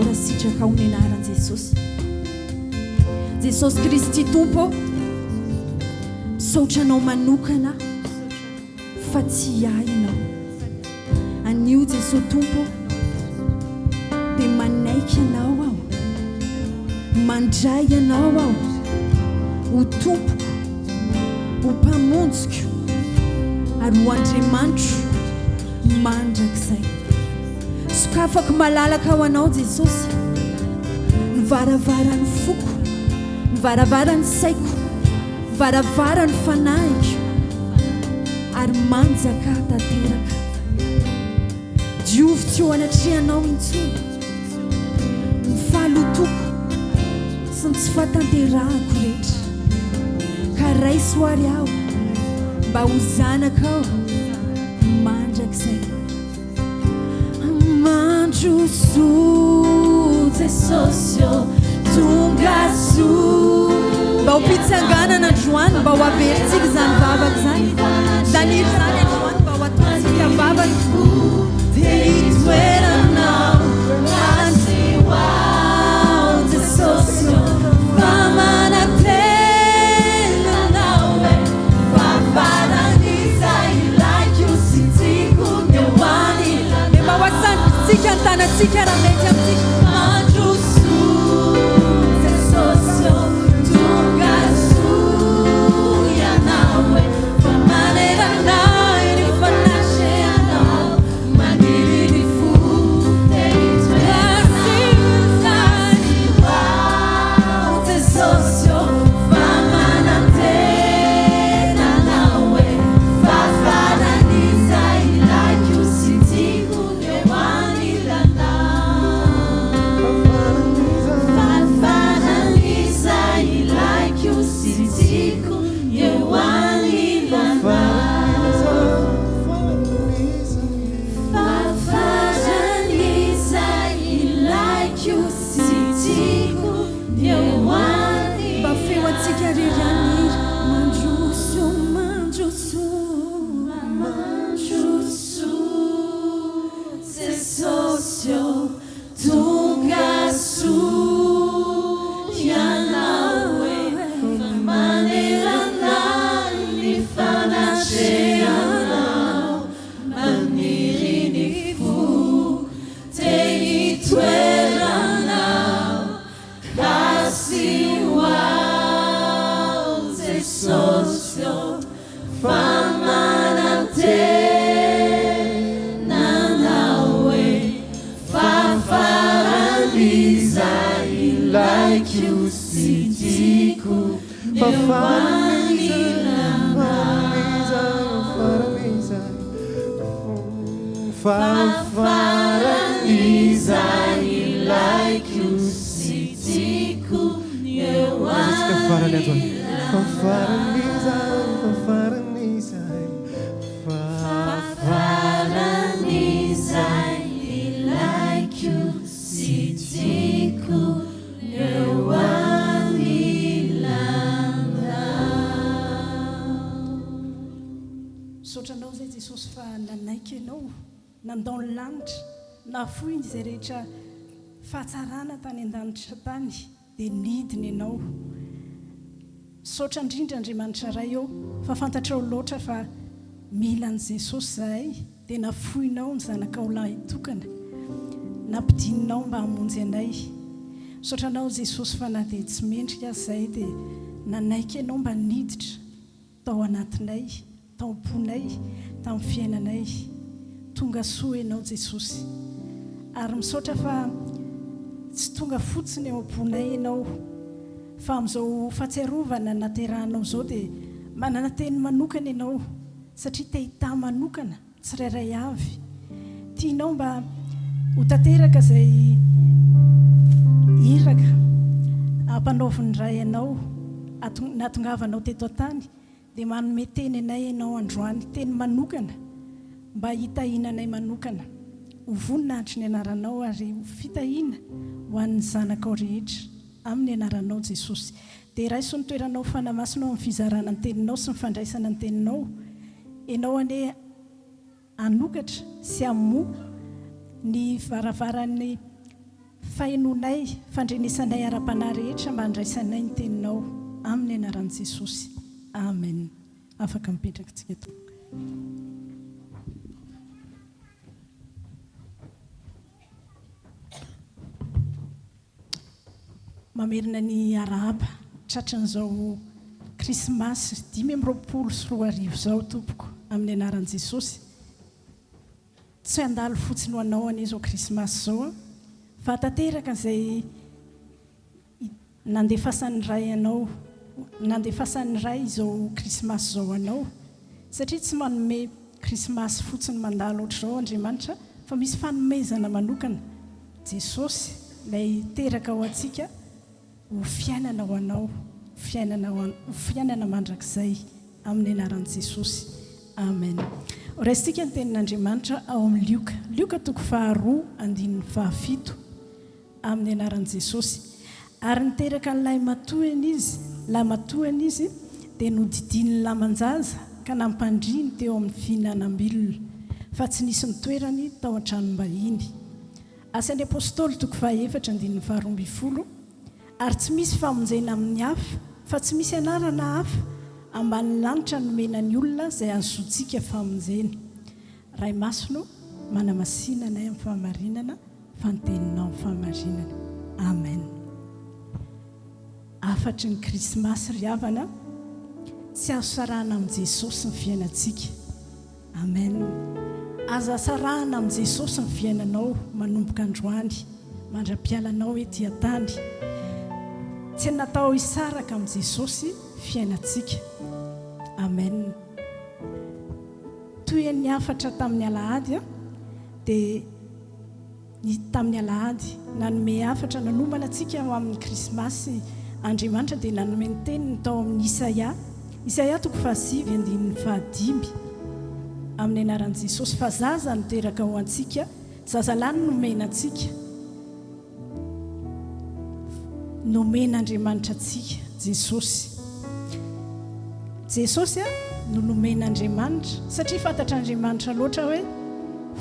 andao raha sitraka ao ny anaran Jesosy. Jesosy Kristy tompo, misaotranao manokana fa tsy ahy ianao. Anio Jesosy tompo dia manaiky ianao aho, mandray ianao aho ho tompoko, ho mpamonjiko ary ho Andriamanitro mandrakizay. Sokafako malalaka ho anao Jesosy, ny varavarany foko, ny varavarany saiko, ny varavarany fanahiko ary manjaka tanteraka. Diovy tsy ho anatrehanao intsony ny fahalotoko sy ny tsy fahatanterahako rehetra, ka raisy ho ary aho mba ho zanakao mandrakizay. Mandroso Jesosy tonga soa, mba ho pitsanganana androany, mba ho averintsika izany vavaka zany, zany iry zany androany, mba ho ataontsika vavaka dia hitoeranao azy hoao Jesosy fa manantenanao e fafaran'izay ilaiky ho sitiko eo anilana. Dia mba ho asanitsika ny tanantsika raha mety amintsika. Mandroso Jesosy tonga soa ianao e fa maneranay ny fanasehana maniry ny fo dia hitoeranay hoao Jesosy fa manantenanao e fafaran'izay ilaiky ho sitiko eo anilana. Fafaran'izay ilaiky ho sitiko eo anilana. Fafaran'izay ilaiky ho sitiko eo anilana. Mba feo antsika riraniry. Mandroso, mandroso, mandroso Jesosy tonga soa ianao e fa maneranay ny fanatrehanao maniry ny fo dia hitoeranao kasy hoao Jesosy fa manantenanao e fafaran'izay ilaiky ho sitiko eo anilana. Fafaran'izay ilaiky ho sitiko eo anilana. Fafaran'izay ilaiky ho sitiko eo anilana. Misaotranao zay Jesosy fa nanaiky ianao, nandao ny lanitra, nafoy izay rehetra fahatsarana tany an-danitra tany dia nidiny ianao. Misaotra indrindra Andriamanitra ray eo fa fantatrao loatra fa mila an' Jesosy zahay dia nafoinao ny zanakao lahy tokana, nampidininao mba hamonjy anay. Misaotranao Jesosy fa na dia tsy mendrika azy zahay dia nanaiky ianao mba niditra tao anatinay, tao am-ponay, tamin'ny fiainanay. Tonga soa ianao Jesosy, ary misaotra fa tsy tonga fotsiny eo am-ponay ianao fa amin'izao fahatsiarovana naterahanao zao dia manana teny manokana ianao, satria te hita manokana tsirairay avy. Tianao mba ho tanteraka izay iraka ampanaoviny ray ianao, nahatongavanao teto an-tany dia manome teny anay ianao androany, teny manokana mba hitahinanay manokana. Ho voninahitry ny anaranao ary ho fitahiana ho an'ny zanakao rehetra amin'ny anaranao Jesosy. Dia raiso ny toeranao fanamasinao amin'ny fizarana ny teninao sy ny fandraisana ny teninao. Ianao ane anokatra sy amoa ny varavaran'ny fainonay fandrenisanay ara-panahy rehetra mba handraisanay ny teninao amin'ny anaran'i Jesosy. Amen. Afaka mipetraka tsika eto. Mamerina ny arahaba tratran'izao krismasy 2024 zao tompoko amin'ny anaran'i Jesosy. Tsy handalo fotsiny ho anao anie izao krismasy zao fa tanteraka izay nandefasan'ny ray anao, nandefasan'ny ray izao krismasy zao anao, satria tsy manome krismasy fotsiny mandalo ohatr'izao Andriamanitra fa misy fanomezana manokana. Jesosy ilay teraka ho antsika ho fiainana ho anao, fiainana mandrakizay amin'ny anaran'i Jesosy. Amen. Raisitsika ny tenin'Andriamanitra ao amin'ny Lioka 2:2-7 amin'ny anaran'i Jesosy. Ary niteraka n'ilay matohana izy, la matohana izy dia nodidiny lamanjaza ka nampandriny teo amin'ny fihinanam-bilona fa tsy nisy nitoerany tao an-tranom-bahiny. Asan'ny apôstôly 2:4-12. Ary tsy misy famonjena amin'ny hafa fa tsy misy anarana hafa ambany lanitra nomenany olona izay azotsika famonjena. Ray Masino manamasinanay amin'ny fahamarinana fa ny teninao amin'ny fahamarinana. Amen. Afatry ny krismasy ry havana, tsy azo sarahana amin'ny Jesosy ny fiainantsika. Amen. Aza sarahana amin'ny Jesosy ny fiainanao manomboka androany mandra-pialanao ety an-tany. Tsy natao hisaraka amin'ny Jesosy fiainantsika. Amen. Toy ny afatra tamin'ny alahady dia tamin'ny alahady nanome afatra nanomana antsika amin'ny krismasy. Andriamanitra dia nanome ny teniny tao amin'ny Isaia 5:5 amin'ny anaran'i Jesosy. Fa zaza niteraka ho antsika, zazalahy nomena antsika, nomen'Andriamanitra antsika Jesosy. Jesosy no nomen'Andriamanitra satria fantatr'Andriamanitra loatra hoe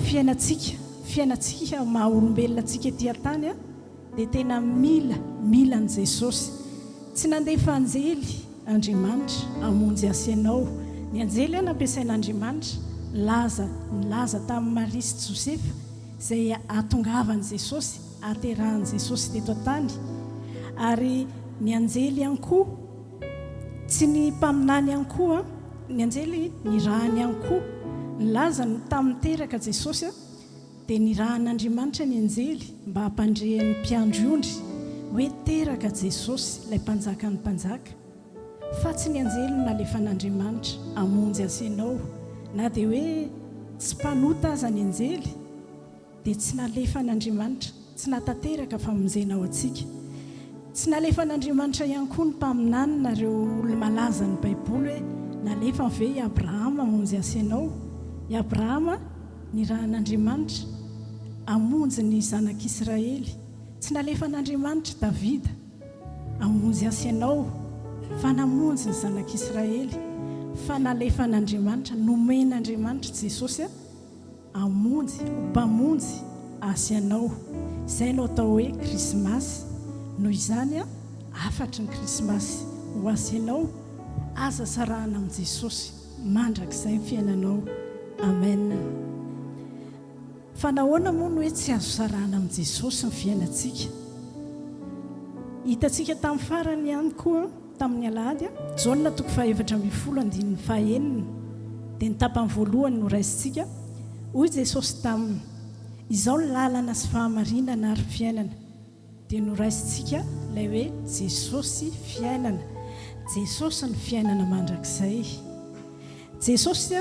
fiainantsika maha olombelona antsika ety an-tany dia tena mila an' Jesosy. Tsy nandefa anjely Andriamanitra hamonjy asianao. Ny anjely nampiasain'Andriamanitra nilaza tamin'ny Maria sy Josefa izay ahatongavan'i Jesosy, ahaterahan'i Jesosy teto an-tany. Ary ny anjely ihany koa tsy ny mpaminany ihany koa, ny anjely nirahany ihany koa nilaza tamin'ny teraka Jesosy dia nirahan'Andriamanitra ny anjely mba hampandrehan'ny mpiandry-ondry hoe teraka Jesosy ilay mpanjaka ny mpanjaka. Fa tsy ny anjely nalefan'Andriamanitra hamonjy asianao, na dia hoe tsy mpanota aza ny anjely dia tsy nalefan'Andriamanitra, tsy natateraka famonjena ao antsika. Tsy nalefan'Andriamanitra ihany koa ny mpaminany nareo olona malaza ny Baiboly hoe nalefa ve i Abrahama hamonjy asianao. I Abrahama nirahan'Andriamanitra hamonjy ny zanak'Israely. Tsy nalefan'Andriamanitra Davida hamonjy asianao fa namonjy ny zanak'Israely. Fa nalefan'Andriamanitra, nomen'Andriamanitra Jesosy hamonjy, mpamonjy asianao. Izay no atao hoe krismasy. Noho izany afatry ny krismasy ho asianao, aza sarahana amin'ny Jesosy mandrakizay ny fiainanao. Amen. Fa nahoana moa no hoe tsy azo sarahana amin'ny Jesosy ny fiainantsika? Hitantsika tamin'ny farany ihany koa tamin'ny alahady Jaona 4:19 dia ny tapany voalohany no raisintsika. Hoy Jesosy taminy, izao ny lalana sy fahamarinana ary fiainana. Dia no raisintsika ilay hoe Jesosy fiainana, Jesosy ny fiainana mandrakizay. Jesosy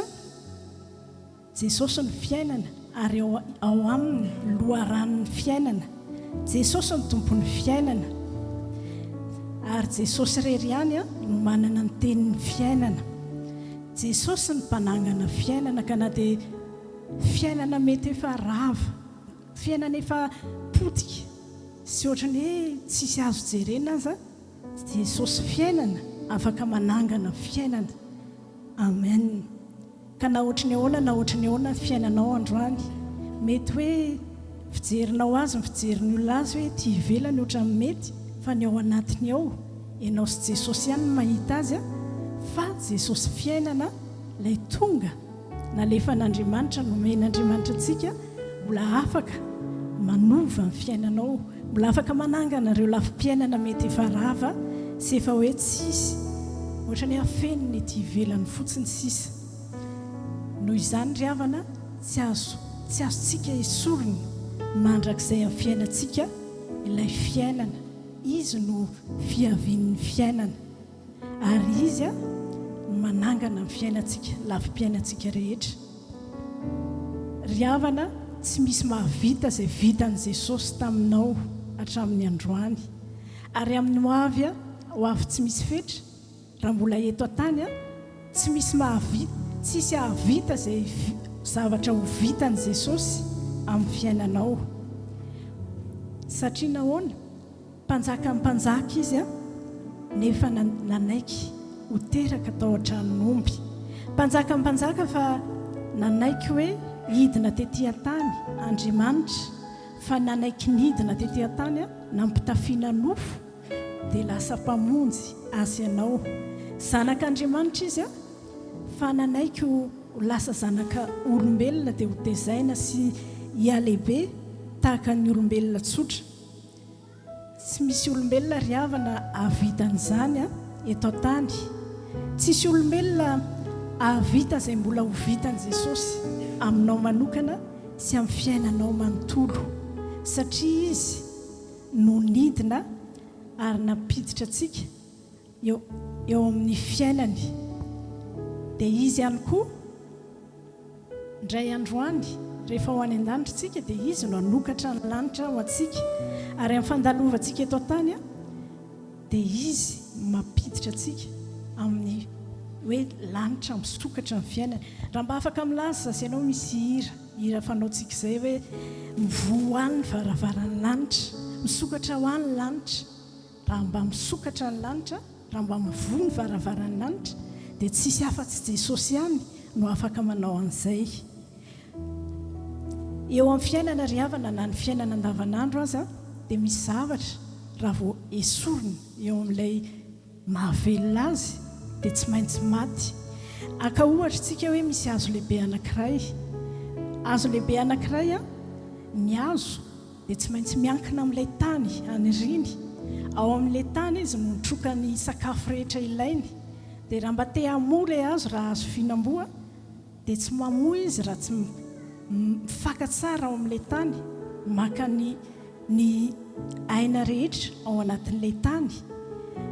ny fiainana ary ao aminy loharan'ny fiainana. Jesosy ny tompon'ny fiainana ary Jesosy rery ihany no manana ny tenin'ny fiainana. Jesosy ny mpanangana fiainana, ka na dia fiainana mety efa rava, fiainana efa potika sy ohatrany hoe tsisy azo jerena aza, Jesosy fiainana afaka manangana fiainana. Amen. Ka na ohatrany ahoana fiainanao androany, mety hoe fijerinao azy ny fijerin'ny olona azy hoe ty ivelany ohatra mety fa ny ao anatiny ao ianao sy Jesosy ihany mahita azy a fa Jesosy fiainana ilay tonga nalefa n'Andriamanitra nomen'Andriamanitra antsika mbola afaka manova ny fiainanao, mbola afaka manangana ireo lafim-piainana mety efa rava sy efa hoe tsisy ohatra ny afeniny ety ivelany fotsiny sisa. Noho izany ry havana tsy azontsika esoriny mandrakizay amin'ny fiainantsika ilay fiainana, izy no fiavian'ny fiainana ary izy a manangana ny fiainantsika lafim-piainantsika rehetra. Ry havana tsy misy mahavita zay vitan' Jesosy taminao hatramin'ny androany ary amin'ny hoavy a ho avy tsy misy fetra raha mbola eto an-tany a tsy misy mahavita, tsisy hahavita zay zavatra ho vitan' Jesosy amin'ny fiainanao satria nahoana mpanjaka ny mpanjaka izy a nefa nanaiky ho teraka tao an-tranon'omby, mpanjaka ny mpanjaka fa nanaiky hoe hidina tetỳ an-tany Andriamanitra fa nanaiky nidina tetỳ an-tany a nampitafiana nofo dia lasa mpamonjy azy ianao zanak'Andriamanitra izy a fa nanaiky ho lasa zanaka olombelona dia ho tezaina sy hialehibe tahaka ny olombelona tsotra. Tsy misy olombelona ry havana ahavitan'izany a eto an-tany, tsisy olombelona ahavita zay mbola ho vitan' Jesosy aminao manokana sy amin'ny fiainanao manontolo satria izy no nidina ary nampiditra antsika eo amin'ny fiainany dia izy ihany koa indray androany rehefa ho any an-danitra tsika dia izy no hanokatra ny lanitra ho antsika ary amin'ny fandalovantsika eto an-tany a dia izy mampiditra antsika amin'ny hoe lanitra misokatra ny fiainana. Raha mba afaka milaza sy ianao misy hira fanaontsika izay hoe mivoha ho any varavaran'ny lanitra, misokatra ho any lanitra. Raha mba misokatra ny lanitra, raha mba mivoha ny varavaran'ny lanitra dia tsisy afa-tsy Jesosy ihany no afaka manao an'izay. Eo amin'ny fiainana ry havana na ny fiainana andavanandro aza dia misy zavatra raha vao esoriny eo amin'ilay mahavelona azy dia tsy maintsy maty. Aka ohatra tsika hoe misy hazo lehibe anankiray, hazo lehibe anankiray a ny hazo dia tsy maintsy miankina amin'ilay tany aniriny, ao amin'ilay tany izy no mitroka ny sakafo rehetra ilainy dia raha mba te hamoa ilay hazo raha hazo fihinam-boa dia tsy mamoa izy raha tsy mifaka tsara ao amin'ilay tany, maka ny aina rehetra ao anatin'ilay tany.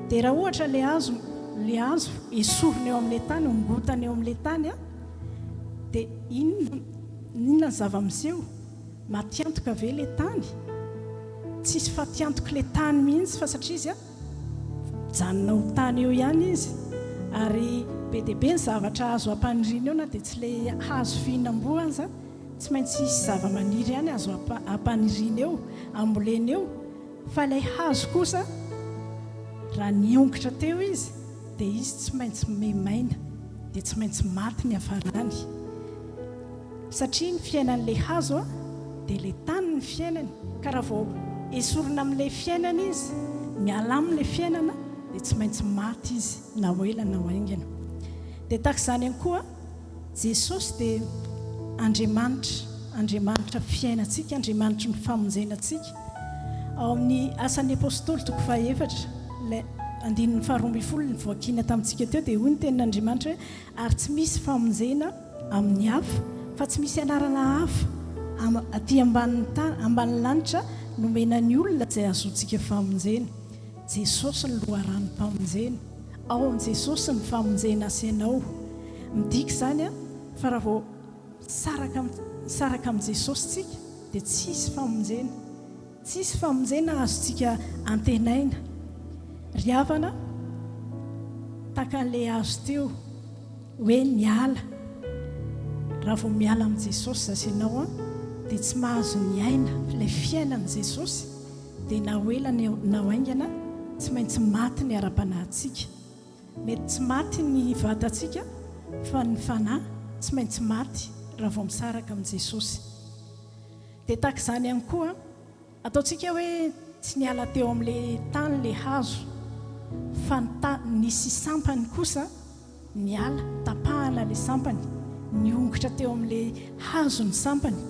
Dia raha ohatra ilay hazo esoriny eo amin'ilay tany, ongotany eo amin'ilay tany a dia inona ny zava-miseho? Matiantoka ve ilay tany? Tsisy fatiantoka ilay tany mihitsy fa satria izy a mijanona ho tany eo ihany izy ary be dia be ny zavatra azo ampaniriny eo na dia tsy ilay hazo fihinam-boa aza, tsy maintsy isy zava-maniry ihany azo ampaniriny eo, ambolena eo, fa ilay hazo kosa raha niongotra teo izy dia izy tsy maintsy memaina dia tsy maintsy maty ny hafarany satria ny fiainan'ilay hazo a dia ilay tany ny fiainany. Ka raha vao esorina amin'ilay fiainana izy, miala amin'ilay fiainana dia tsy maintsy maty izy na ho ela na ho aingana. Dia tahaka izany ihany koa Jesosy dia Andriamanitra fiainantsika, Andriamanitra ny famonjenantsika. Ao amin'ny asan'ny apôstôly 2:4 andininy 12 ny voakina tamintsika teo dia hoy ny tenin'Andriamanitra hoe ary tsy misy famonjena amin'ny hafa fa tsy misy anarana hafa aty ambany lanitra nomenany olona izay azontsika famonjena. Jesosy ny loharan'ny mpamonjena, ao amin'ny Jesosy ny famonjena asianao. Midika izany a fa raha vao saraka amin'ny Jesosy tsika dia tsisy famonjena azontsika antenaina. Ry havana tahaka an'ilay azo teo hoe miala, raha vao miala amin'ny Jesosy asianao a dia tsy mahazo ny aina ilay fiainan'i Jesosy dia na ho ela na ho aingana tsy maintsy maty ny ara-panahintsika. Mety tsy maty ny vatantsika fa ny fanahy tsy maintsy maty raha vao misaraka amin'ny Jesosy. dia tahaka izany ihany koa ataontsika hoe tsy niala teo amin'ilay tany le hazo fa nisy sampany kosa niala tapahana le sampany niongotra teo amin'ilay hazo ny sampany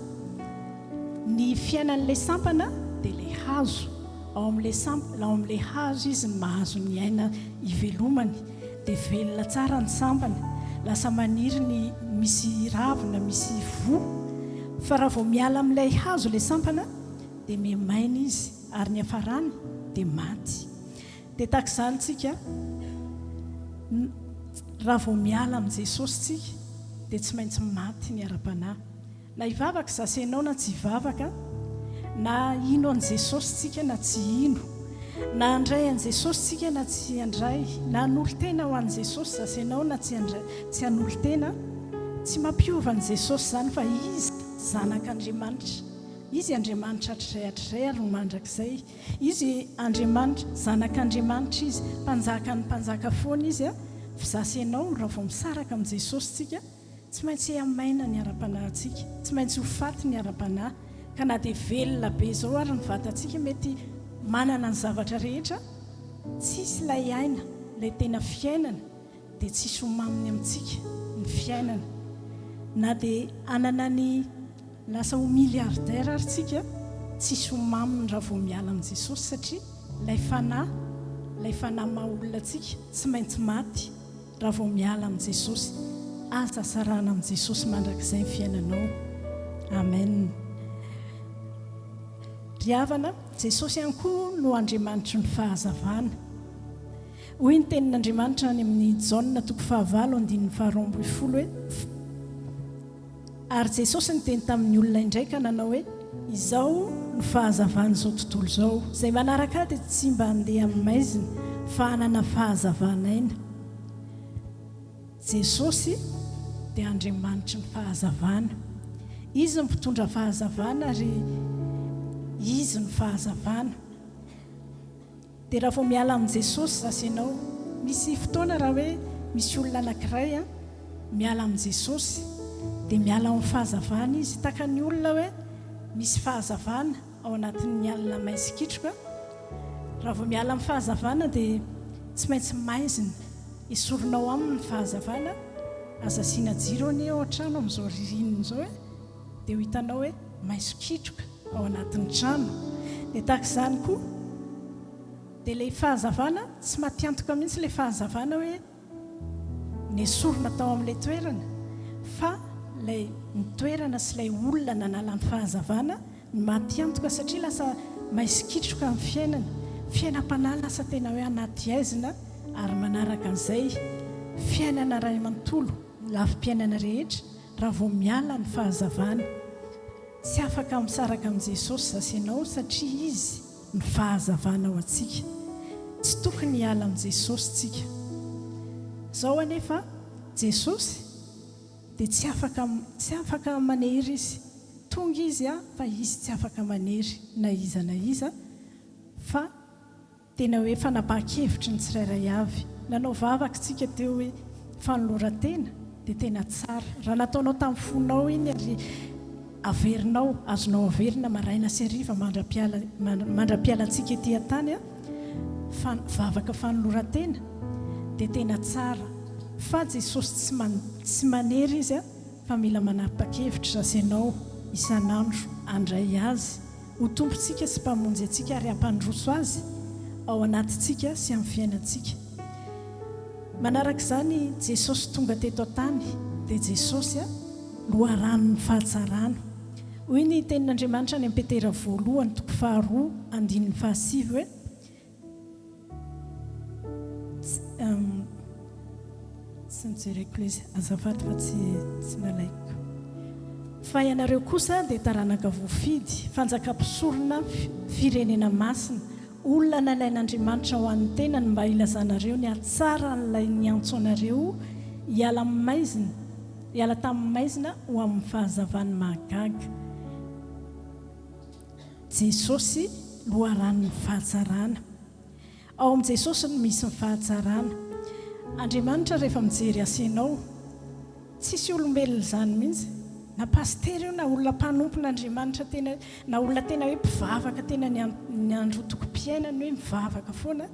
ny fiainan'ilay sampana dia le hazo ao amin'ilay hazo izy mahazo ny aina ivelomany dia velona tsara ny sampana lasa maniry ny misy ravina misy vo fa raha vao miala amin'ilay hazo le sampana dia miamaina izy ary ny hafarany dia maty dia tahaka izany tsika raha vao miala amin'i Jesosy tsika dia tsy maintsy maty ny ara-panahy na hivavaka zasenao na tsy hivavaka na ino an' Jesosy tsika na tsy ino na andray an' Jesosy tsika na tsy andray na an'olo-tena ho an' Jesosy zasenao na tsy an'olo-tena tsy mampiova an' Jesosy zany fa izy zanak'Andriamanitra izy Andriamanitra atr'izay ary ho mandrakizay izy Andriamanitra zanak'Andriamanitra izy mpanjaka ny mpanjaka foana izy fizasenao raha vao misaraka amin'i Jesosy tsika tsy maintsy hamaina ny ara-panahintsika tsy maintsy ho faty ny ara-panahy ka na dia velona be izao ary ny vatantsika mety manana ny zavatra rehetra tsisy ilay aina ilay tena fiainana dia tsisy homaminy amintsika ny fiainana na dia anana ny lasa ho miliardaire ary tsika tsisy homaminy raha vao miala amin'i Jesosy satria ilay fanahy maha-olona tsika tsy maintsy maty raha vao miala amin'i Jesosy asa sarana amin'i Jesosy mandrakizay ny fiainanao amen ry havana Jesosy ihany koa no Andriamanitry ny fahazavana hoy ny tenin'Andriamanitra any amin'ny Jaona 4:12 hoe ary Jesosy ny teny tamin'ny olona indraika nanao hoe izao no fahazavana izao tontolo izao izay manaraka dia tsy mba handeha amin'ny maizina fa hanana fahazavana aina Jesosy dia Andriamanitry ny fahazavana izy ny mpitondra fahazavana ary izy ny fahazavana dia raha vao miala amin'i Jesosy zasenao misy fotoana raha hoe misy olona anankiray miala amin'i Jesosy dia miala amin'ny fahazavana izy taka ny olona hoe misy fahazavana ao anatin'ny alina maizikitroka raha vao miala amin'ny fahazavana dia tsy maintsy maizina esoronao amin'ny fahazavana azasiana jiro ny ao an-trano amin'izao ririnina izao dia ho hitanao hoe maizikitroka ao anatin'ny trano dia tahaka izany koa dia ilay fahazavana tsy matiantoka mihitsy ilay fahazavana hoe nesorona tao amin'ilay toerana fa ilay nitoerana sy ilay olona nanala ny fahazavana ny matiantoka satria lasa maizikitroka amin'ny fiainam-panahy lasa tena hoe anaty aizina ary manaraka an'izay fiainana ray amanontolo lafim-piainana rehetra raha vao miala ny fahazavana tsy afaka misaraka amin'i Jesosy zasenao satria izy ny fahazavana ao antsika tsy tokony hiala amin'i Jesosy tsika izao anefa Jesosy dia tsy afaka manery izy tonga izy fa izy tsy afaka manery na iza fa tena hoe fanapahan-kevitra ny tsirairay avy nanao vavaka tsika teo hoe fanoloran-tena dia tena tsara raha nataonao tamin'ny fonao iny ary averinao azonao averina maraina sy hariva mandra-pialantsika etỳ an-tany vavaka fanoloran-tena dia tena tsara fa Jesosy tsy manery izy fa mila manapa-kevitra zasenao isan'andro andray azy ho tompontsika sy mpamonjy antsika ary hampandroso azy ao anatintsika sy amin'ny fiainantsika manaraka izany Jesosy tonga teto an-tany dia Jesosy loharanon'ny fahatsarana hoy ny tenin'Andriamanitra any Petera 2:2-7 hoe sy nijereko izy azafady fa tsy nalaiko fa ianareo kosa dia taranaka voafidy fanjakam-pisorona firenena masina olona nalain'Andriamanitra ho an'ny tenany mba ilazanareo ny atsara n'ilay niantso anareo hiala tamin'ny maizina ho amin'ny fahazavany mahagaga Jesosy loharanon'ny fahatsarana ao amin'i Jesosy no misy ny fahatsarana Andriamanitra rehefa mijery asenao tsisy olombelona izany mihitsy na paster io na olona mpanompon'andriamanitra tena na olona tena hoe mpivavaka tena ny androtoko-piainany hoe mivavaka foana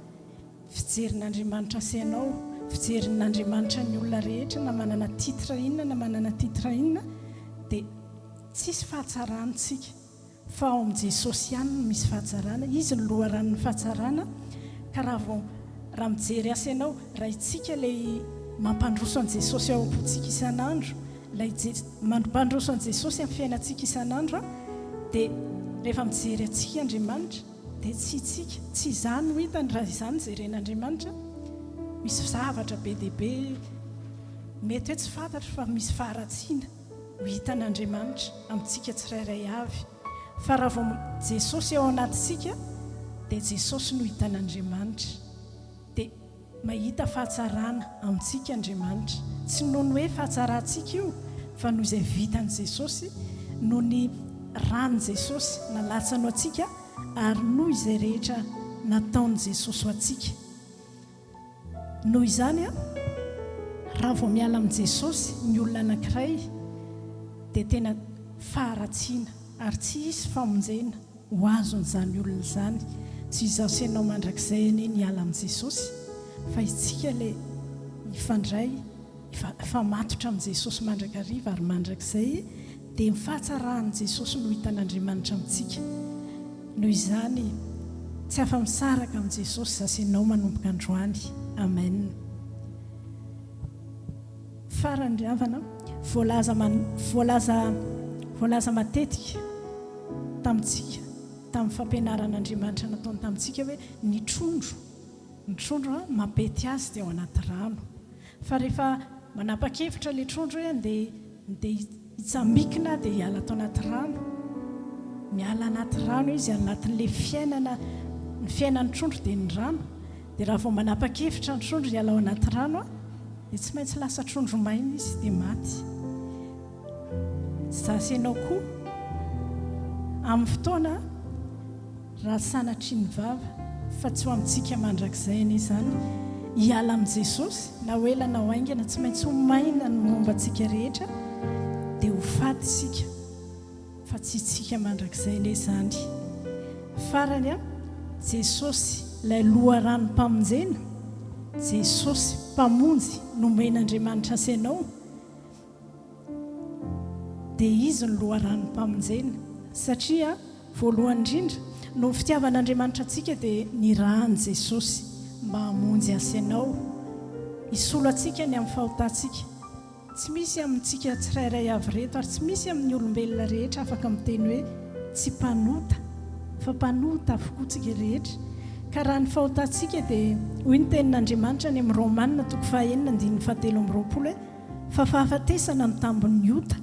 fijerin'andriamanitra asianao fijerin'andriamanitra ny olona rehetra na manana titra inona na manana titra inona dia tsisy fahatsarantsika fa ao amin'i Jesosy ihany no misy fahatsarana izy ny loharan'ny fahatsarana ka raha mijery asa ianao raha itsika ilay mampandroso an' Jesosy ao am-pontsika isan'andro ilay mampandroso an' Jesosy amin'ny fiainantsika isan'andro dia rehefa mijery atsika Andriamanitra dia tsy itsika tsy izany ho hitany raha izany jeren'Andriamanitra misy zavatra be diaibe mety hoe tsy fantatra fa misy faharatsiana ho hitan'Andriamanitra amintsika tsirairay avy fa raha vao Jesosy ao anatintsika dia Jesosy no hitan'Andriamanitra dia mahita fahatsarana amintsika Andriamanitra tsy noho ny hoe fahatsarantsika io fa noho izay vitan'i Jesosy noho ny ran'ny Jesosy nalatsany atsika ary noho izay rehetra nataon'i Jesosy ho atsika noho izany raha vao miala amin'i Jesosy ny olona anankiray dia tena faharatsiana ary tsy hisy famonjena ho azon'izany olona izany tsy izaho sy ianao mandrakizay anie niala amin'i Jesosy fa itsika ilay ifandray famatotra amin'i Jesosy mandrakariva ary mandrakizay dia ny fahatsarahan'i Jesosy no hitan'Andriamanitra amintsika noho izany tsy afa-misaraka amin'i Jesosy izaho sy ianao manomboka androany amen farany havana voalaza matetika tamintsika tamin'ny fampianaran'Andriamanitra nataony tamintsika hoe ny trondro mapety azy dia ao anaty rano fa rehefa manapa-kevitra ilay trondro hoe andeha hitsamikina dia hiala atao anaty rano miala anaty rano izy anatin'ilay ny fiainan'ny trondro dia ny rano dia raha vao manapa-kevitra ny trondro hiala ao anaty rano dia tsy maintsy lasa trondro maina izy dia maty zasy ianao koa amin'ny fotoana raha sanatry ny vava fa tsy ho amintsika mandrakizay anie izany hiala amin'i Jesosy na ho ela na ho aingana tsy maintsy ho maina ny momba antsika rehetra dia ho faty isika fa tsy itsika mandrakizay anie izany farany Jesosy ilay loharanom-pamonjena Jesosy mpamonjy nomen'Andriamanitra asianao dia izy ny loharanom-pamonjena satria voalohany indrindra no fitiavan'Andriamanitra antsika dia ny rahany Jesosy mba hamonjy asianao hisolo atsika ny amin'ny fahotantsika tsy misy amintsika tsirairay avy reto ary tsy misy amin'ny olombelona rehetra afaka miteny hoe tsy mpanota fa mpanota avokoa tsika rehetra ka raha ny fahotantsika dia hoy ny tenin'Andriamanitra ny amin'ny Romanina 9:7 fa fahafatesana ny tambon'ny ota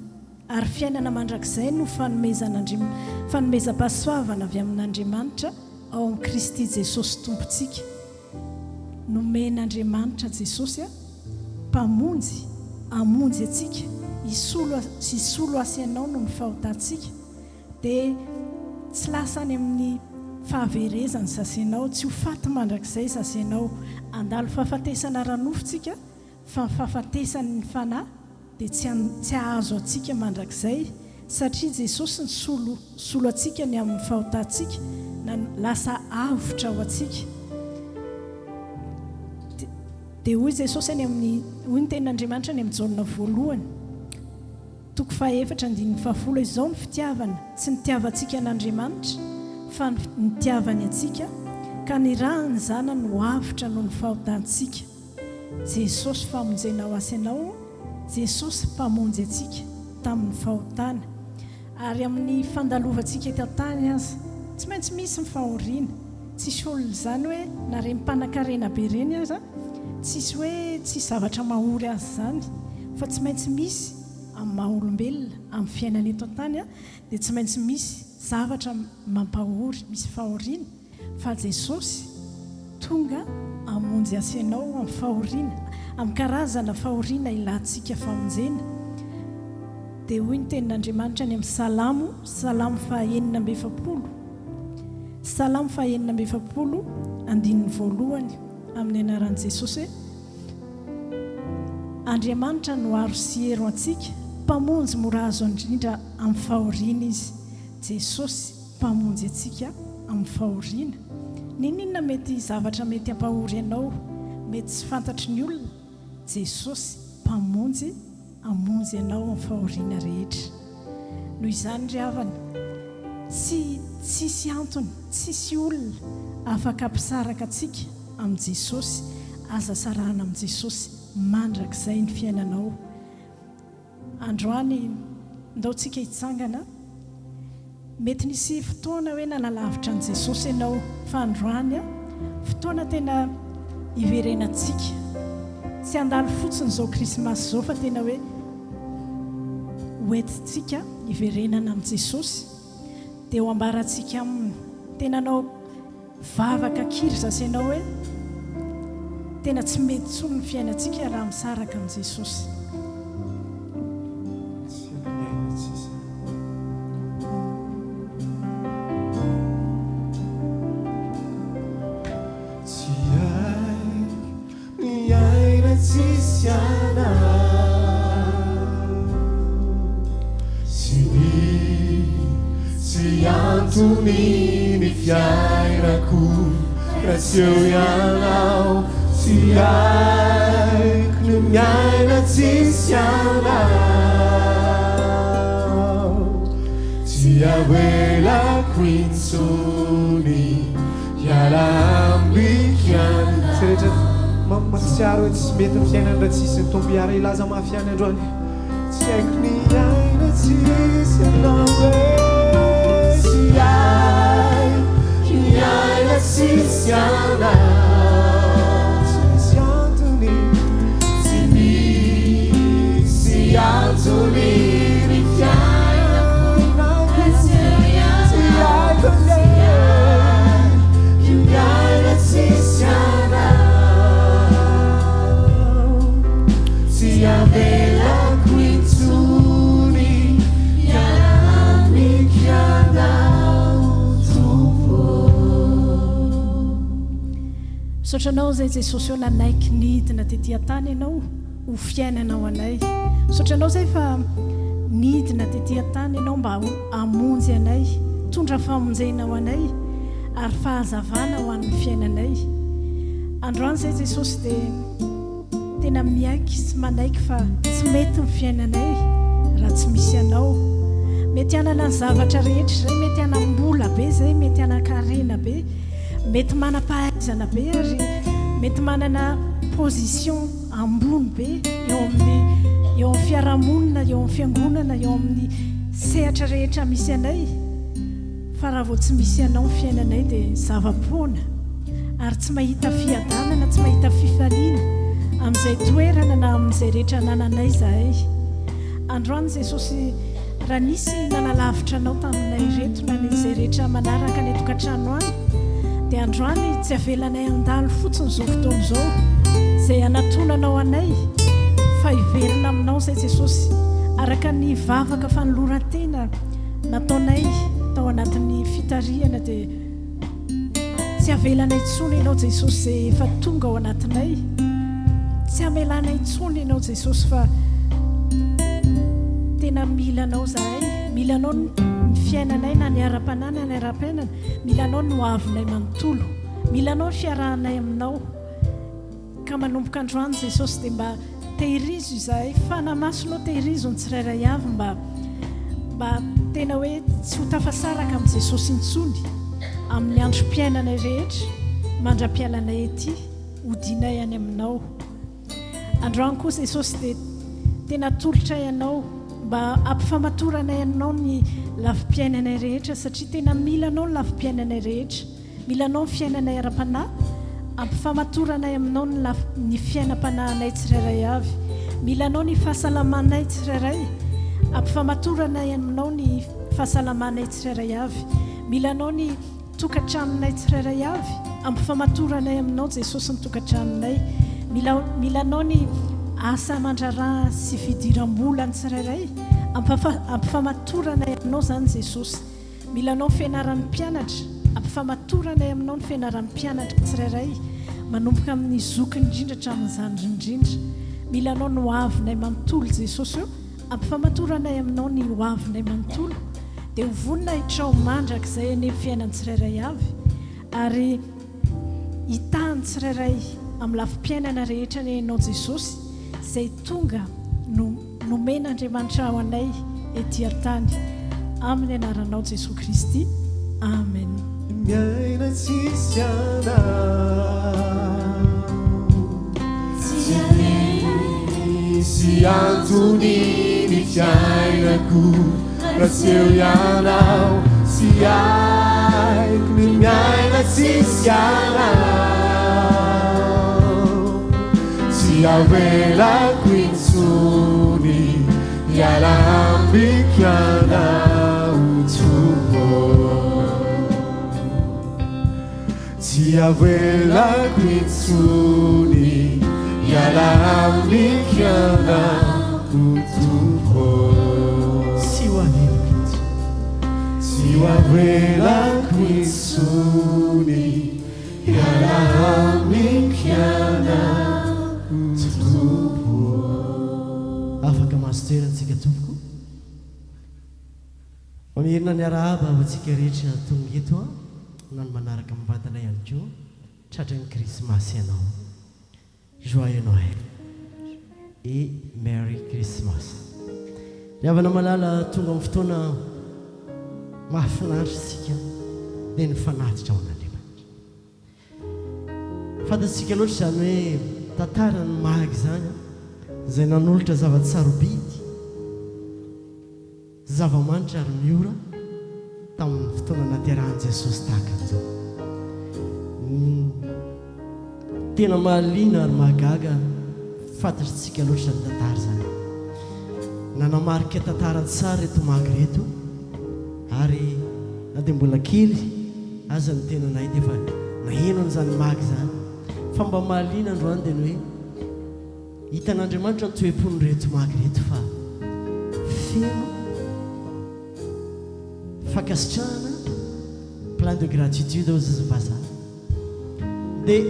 ary fiainana mandrakizay no fanomezam-pahasoavana avy amin'Andriamanitra ao amin'ny Kristy Jesosy tompontsika nomen'Andriamanitra Jesosy mpamonjy hamonjy atsika hisolo asianao no ny fahotantsika dia tsy lasa any amin'ny fahaverezany sasianao tsy ho faty mandrakizay sasianao andalo fahafatesana ranofontsika fa fahafatesany fanahy dia tsy ahazo atsika mandrakizay satria Jesosy ny solo atsika ny amin'ny fahotantsika na lasa avotra ho atsika dia hoy Jesosy any amin'ny hoy ny tenin'Andriamanitra ny amin'ny jaonina voalohany 4:7 izao ny fitiavana tsy nitiavantsika an'Andriamanitra fa nitiavany atsika ka ny rahany zanany ho avotra noho ny fahotantsika Jesosy famonjenao asianao Jesosy mpamonjy atsika tamin'ny fahotana ary amin'ny fandalovantsika eto tany aza tsy maintsy misy ny fahoriana tsisy olona izany hoe na reny mpanan-karena be reny aza tsisy hoe tsy zavatra mahory azy izany fa tsy maintsy misy amin'ny maha-olombelona amin'ny fiainana eto tany dia tsy maintsy misy zavatra mampahory misy fahoriana fa Jesosy tonga hamonjy asianao amin'ny fahoriana amin'ny karazana fahoriana ilantsika famonjena dia hoy ny tenin'Andriamanitra ny amin'ny Salamo 4:7 Salamo 4:7 andininy voalohany amin'ny anaran'i Jesosy Andriamanitra no aro sy hero antsika mpamonjy mora azo indrindra amin'ny fahoriana izy Jesosy mpamonjy atsika amin'ny fahoriana ninona mety zavatra mety hampahory ianao mety tsy fantatry ny olona Jesosy mpamonjy amonjy ianao amin'ny fahoriana rehetra noho izany ry havana tsisy antony tsisy olona afaka ampisaraka atsika amin'ny Jesosy aza sarahana amin'ny Jesosy mandrakizay ny fiainanao androany ndao tsika hitsangana mety nisy fotoana hoe nanalavitra an' Jesosy ianao fa androany fotoana tena iverenantsika tsy andalo fotsiny zao krismasy zao fa tena hoe hoentintsika iverenana amin'ny Jesosy dia ho ambarantsika aminy tena anao vavaka kiry zasy ianao hoe tena tsy mety tsony ny fiainantsika raha misaraka amin'ny Jesosy Ni fiainako rasio ianao tsy aiko ny miaina tsisy anao tsy awelako intsony hiala ambikiana seretra matsiaro hoe tsy mety ny fiainana raha tsisy ny tombo iara ilaza mafiany androany tsy haiko ny aina tsisy anao Sisi anao Sisi antony Tsy misy antony ny fiainako Tsy haiko ny miaina sisi anao Tsy avelako intsony hiala amiko anao Sotranao zay Jesosy nanaiky nidina tetỳ tany ianao ho fiainanao anay sotranao zay fa nidina tetỳ tany ianao mba amonjy anay tondra famonjenao anay ary fahazavana ho an'ny fiainanay androany zay Jesosy dia tena miaiky sy manaiky fa tsy mety ny fiainanay raha tsy misy anao mety hanana ny zavatra rehetra zay mety hanambola be zay mety hanakarena be mety manam-pahaizana be ary mety manana position ambony be eo amin'ny fiarahamonina eo amin'ny fiangonana eo amin'ny sehatra rehetra misy anay fa raha vao tsy misy anao ny fiainanay dia zava-poana ary tsy mahita fiadanana tsy mahita fifaliana amin'izay toerana na amin'izay rehetra nananay zahay androany Jesosy raha nisy nanalavitra anao taminay reto na izay rehetra manaraka ny tokantrano any dia androany tsy avelanay andalo fotsiny zao fotoana zao izay anatonanao anay fa iverina aminao zay Jesosy araka ny vavaka fanoloran-tena nataonay tao anatin'ny fitariana dia tsy avelanay tsony ianao Jesosy zay efa tonga ao anatinay tsy amelanay tsony ianao Jesosy fa tena milanao zahay milanao ny fiainanay na ny ara-panana ny ara-piainana milanao ny hoavinay manontolo milanao ny fiarahanay aminao ka manomboka androany Jesosy dia mba tehirizo izahay fanamasonao tehirizo ny tsirairay avy mba tena hoe tsy ho tafasaraka amin'ny Jesosy intsony amin'ny androm-piainanay rehetra mandra-pialanay ety hodinay any aminao androany koa Jesosy dia tena tolotra ianao mba ampifamatoranay anao ny lafi-piainanay rehetra satria tena milanao ny lafi-piainanay rehetra milanao ny fiainanay ara-panahy ampifamatoranay aminao ny fiainam-panahinay tsirairay avy milanao ny fahasalamanay tsirairay ampifamatoranay aminao ny fahasalamanay tsirairay avy milanao ny tokantranonay tsirairay avy ampifamatoranay aminao Jesosy ny tokantranonay milanao ny asa mandraraha sy fidiram-bola ny tsirairay ampifamatoranay aminao zany Jesosy milanao fianaran'ny mpianatra ampifamatoranay aminao ny fianaran'ny mpianatra tsirairay manomboka amin'ny zokiny indrindra hatramin'izany indrindra milanao no avinay manontolo Jesosy io ampifamatoranay aminao ny hoavinay manontolo dia ho vonina hitrao mandraka izay ny fiainany tsirairay avy ary hitany tsirairay amin'ny lafim-piainana rehetra ny ainao Jesosy izay tonga nomen'Andriamanitra ao anay ety an-tany amin'ny anaranao Jesosy Kristy amen. Miaina tsisy anao sy antony ny fiainako raha tsy eo ianao sy aiko ny miaina tsisy anao tsy avelako intsony hiala ambiko anao tompo tsy avelako intsony hiala ambiko anao tompo tsy avelako intsony hiala ambiko anao tompo. Afaka mahazo toerantsika tompoko mamerina ny arahaba ho antsika rehetra tonga eto a na ny manaraka mivantana ihany koa tratran'ny krismasy ianao. Joyeux Noël et Merry Christmas. Riavana malala tonga amin'ny fotoana mahafinaritra isika dia ny fanatitra ao an'Andriamanitra. Fantatsika loatra izany hoe tantara ny mahagy izany izay nanolotra zavatsarobidy zavamanitra ary miora tamin'ny fotoana naterahany Jesosy tahaka an'izao. Tena mahaliana ary mahagaga fantatritsika loatra ny tantara izany. Nanamarika tantara tsara reto mahagy reto ary na dia mbola kely aza ny tena nahita efa naheno an'izany mahagy izany fa mba mahaliana androany dia ny hoe hitan'Andriamanitra ny toe-pony reto mahagy reto fa feno fankasitrahana plein de gratitude aux vazaha dia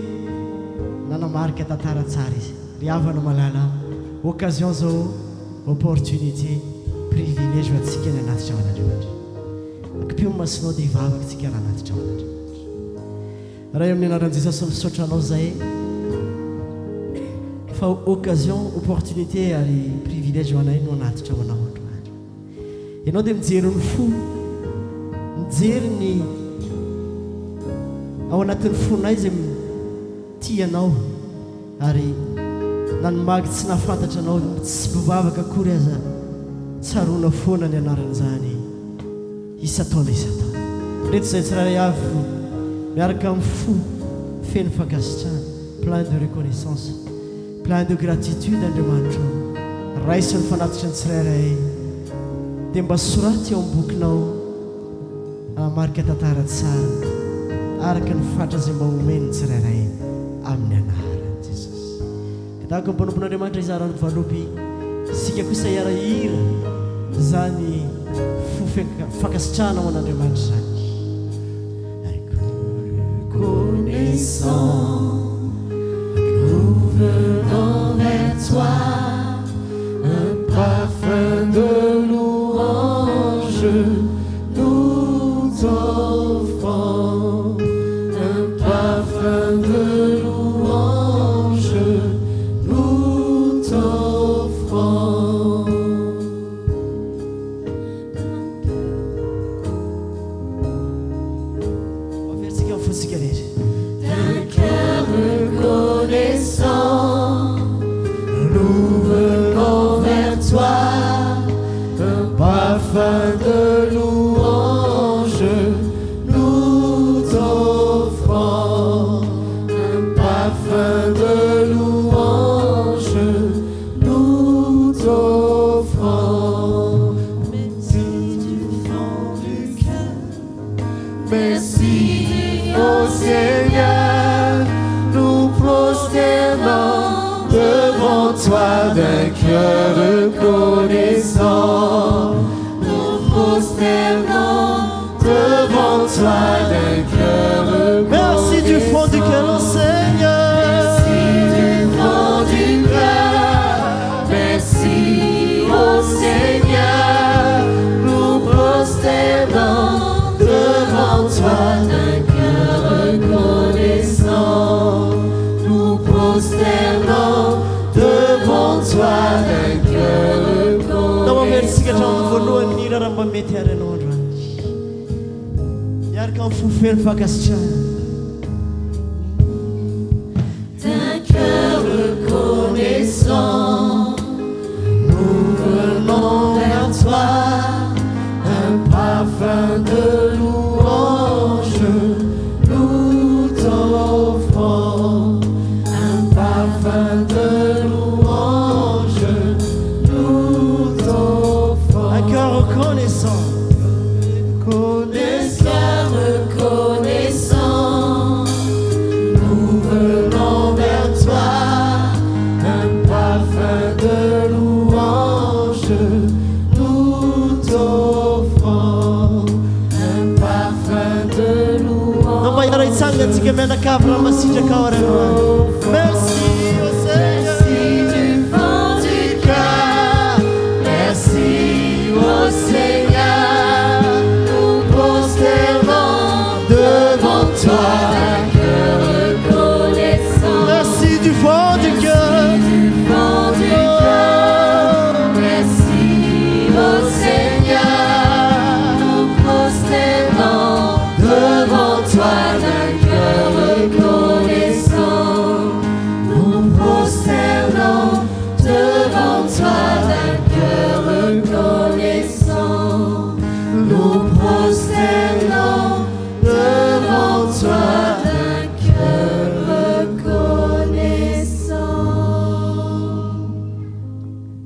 nanamarika tantara tsara izy. Ry havana malala occasion zao opportunité privilège atsika ny anatitra ao an'Andriamanitra akipio masinao dia hivavaka tsika raha anatitra ao an'Andriamanitra. Raha eo amin'ny anaran'i Jesosy misotranao zay fa occasion opportunité ary privilège ho anay no anatitra ho anao androany. Ianao dia mijery ny fo mijery ny ao anatin'ny fonay izay tianao ary na ny magy tsy nahafantatra anao tsy bivavaka akory aza tsaroana foana ny anaran'izany isataona isataona reto izay tsiraray avy miaraka amin'ny fo feno fankasitrahana plein de reconnaissance plein de gratitude Andriamanitra raiso ny fanatitra ny tsirairay dia mba soraty eo am-bokinao anamarika tantara tsara araka ny fatra izay mba homeny ny tsirairay amin'ny anaran'i Jesosy. Tahaka ny mpanompon'Andriamanitra izarany valopy sika kosa hiarahira zany fo fankasitrahana ho an'Andriamanitra zany. Reconnaissant, nous venons vers toi, un parfum de louange, nous t'offrons, un parfum de louange, nous t'offrons. On va faire ce qu'il faut se galer. D'un cœur reconnaissant, nous venons vers toi, un parfum de louange, nous t'offrons, un parfum de louange, nous t'offrons. Merci du fond du cœur, merci au Seigneur, nous prosternons devant toi d'un cœur reconnaissant. Nous prosternons devant toi d'un cœur reconnaissant. Merci du fond du cœur, oh Seigneur. Merci du fond du cœur, merci au Seigneur. mety aranao androany miaraka amin'ny fofeny fakasitrahana d'un cœur reconnaissant, nous venons vers toi, un parfum de louange, nous t'offrons, un parfum de louange, nous t'offrons. un cœur reconnaissant, reconnaissant, nous venons vers toi, un parfum de louange, nous t'offrons, un parfum de louange. namba iara itsangatsika mianakavy raha masitraka ao aranoany. Merci au Seigneur. Merci du fond du cœur, merci au Seigneur, nous prosternons devant toi, un cœur reconnaissant. Merci du fond du cœur. Du fond du cœur, merci au Seigneur, nous prosternons devant toi d'un cœur reconnaissant. Nous prosternons devant toi d'un cœur reconnaissant. Nous prosternons devant toi d'un cœur reconnaissant.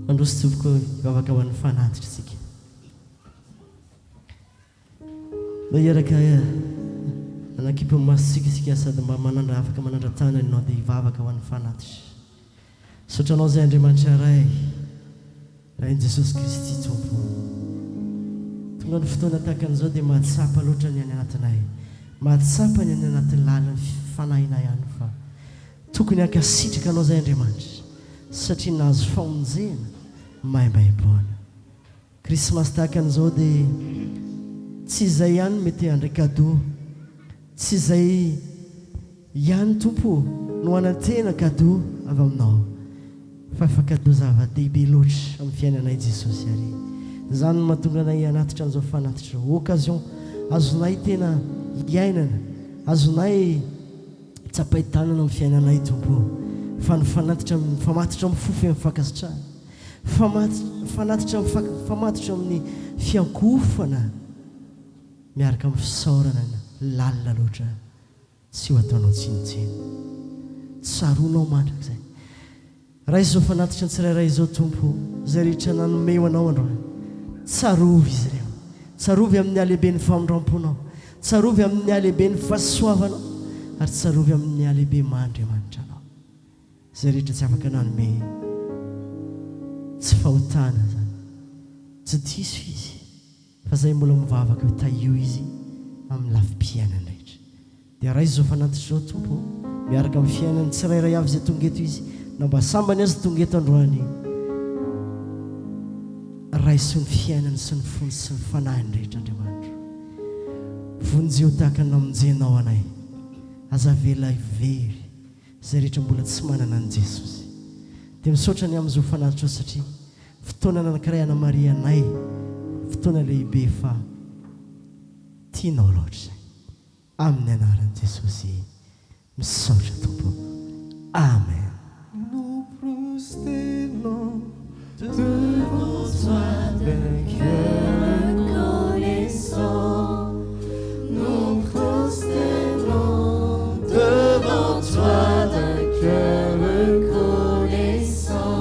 Androzy tompoko ivavaka ho an'ny fanatitra isika mba iaraka anakipa masitsika isika sady mba manandra afaka manandra-tany anao dia hivavaka ho an'ny fanatitra saotra anao izay Andriamanitra ray rain' Jesosy Kristy tompo tonga ny fotoana tahaka an'izao dia mahatsapa loatra ny any anatinay mahatsapa ny any anatin'ny lalany fanahina ihany fa tokony hankasitraka anao izay Andriamanitra satria nahazo famonjena maimbaim-poana krismasy tahaka an'izao dia tsy izay ihany mety handray kado tsy izay ihany tompo no anantena kado avy aminao fa efa kado zava-dehibe loatra amin'ny fiainanay Jesosy ary izany no mahatonga anay anatitra an'izao fanatitra occasion azonay tena hiainana azonay tsapaitanana amin'ny fiainanay tompo fa ny famatitra amin'ny fofeny fakasitrahana famatitra amin'ny fiankofana miaraka amin'ny fisaorana lalina loatra tsy ho ataonao tsinitsiny tsaronao mandraka izay raha izao fanatitra ny tsirairay izao tompo izay rehetra nanomeo anao androany tsarovy izy ireo tsarovy amin'ny alehibe ny famondram-ponao tsarovy amin'ny alehibe ny fahasoavanao ary tsarovy amin'ny alehibe Andriamanitra anao izay rehetra tsy afaka nanome tsy fahotana zany tsy diso izy fa izay mbola mivavaka ho taio izy amin'ny lafi-piainany rehetra dia raha izy zao fanatitra izao tompo miaraka amin'ny fiainany tsirairay avy izay tonga eto izy na mba sambany azy tonga eto androany raiso ny fiainany sy ny fony sy ny fanahiny rehetra Andriamanitra vonjeo tahaka ny namonjenao anay azavela ivery izay rehetra mbola tsy manana an Jesosy dia misaotra ny amin'izao fanatitra ao satria fotoana nanankiray ana Maria anay fotoana lehibe fa tianao loatra izay amin'ny anaran'i Jesosy misaotra tompo amen. Nous prosternons devant toi d'un cœur reconnaissant. Nous prosternons devant toi d'un cœur reconnaissant.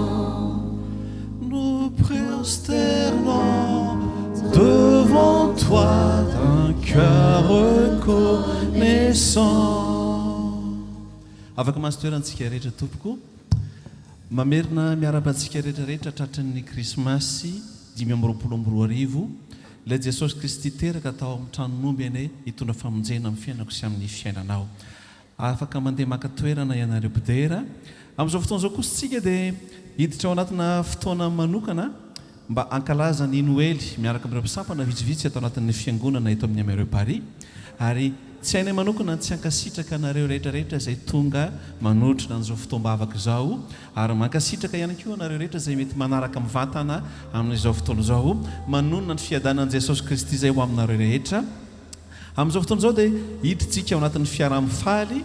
Nous prosternons devant toi d'un cœur reconnaissant. Afaka mahasotoerantsika rehetra tompoko mamerina miara-bantsika rehetrarehetra tratran'ny krismasy 5 ilay Jesosy Kristy teraka atao amin'ny tranomby anay hitondra famonjena amin'ny fiainako sy amin'ny fiainanao afaka mandeha maka toerana ianareo mpidera amin'izao fotoana izao kosa tsika dia hiditra ao anatina fotoana manokana mba ankalaza ny Noely miaraka amin'ireo mpisampana vitsivitsy atao anatin'ny fiangonana eto amin'ny Améro Paris ary tsy hainay manokana tsy hankasitraka anareo rehetrarehetra izay tonga manotrona an'izao fotoam-bavaka izao ary mankasitraka ihany koa anareo rehetra izay mety manaraka mivantana amin'izao fotoana izao manonona ny fiadanan'i Jesosy Kristy izay ho aminareo rehetra amin'izao fotoana izao dia hiditsika ao anatin'ny fiaraha-mifaly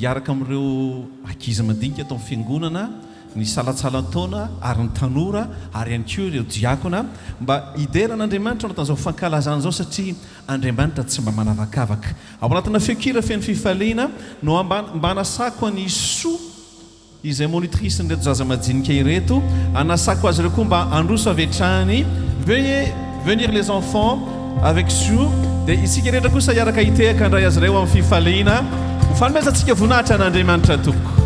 hiaraka amin'ireo ankizy madinika atao amin'ny fiangonana ny salatsalan-taona ary ny tanora ary ihany koa ireo diakona mba hideran'Andriamanitra ao anatin'izao fankalazana izao satria Andriamanitra tsy mba manavakavaka ao anatina feokira feno fifaliana no mba anasako any soa izay monitrice nyreto zaza majinika ireto anasako azy ireo koa mba androso avy hatrany veuillez venir les enfants avec sourd dia isika rehetra kosa hiaraka hitehaka andray azy ireo amin'ny fifaliana ho fanomezantsika voninahitra an'Andriamanitra tompoko.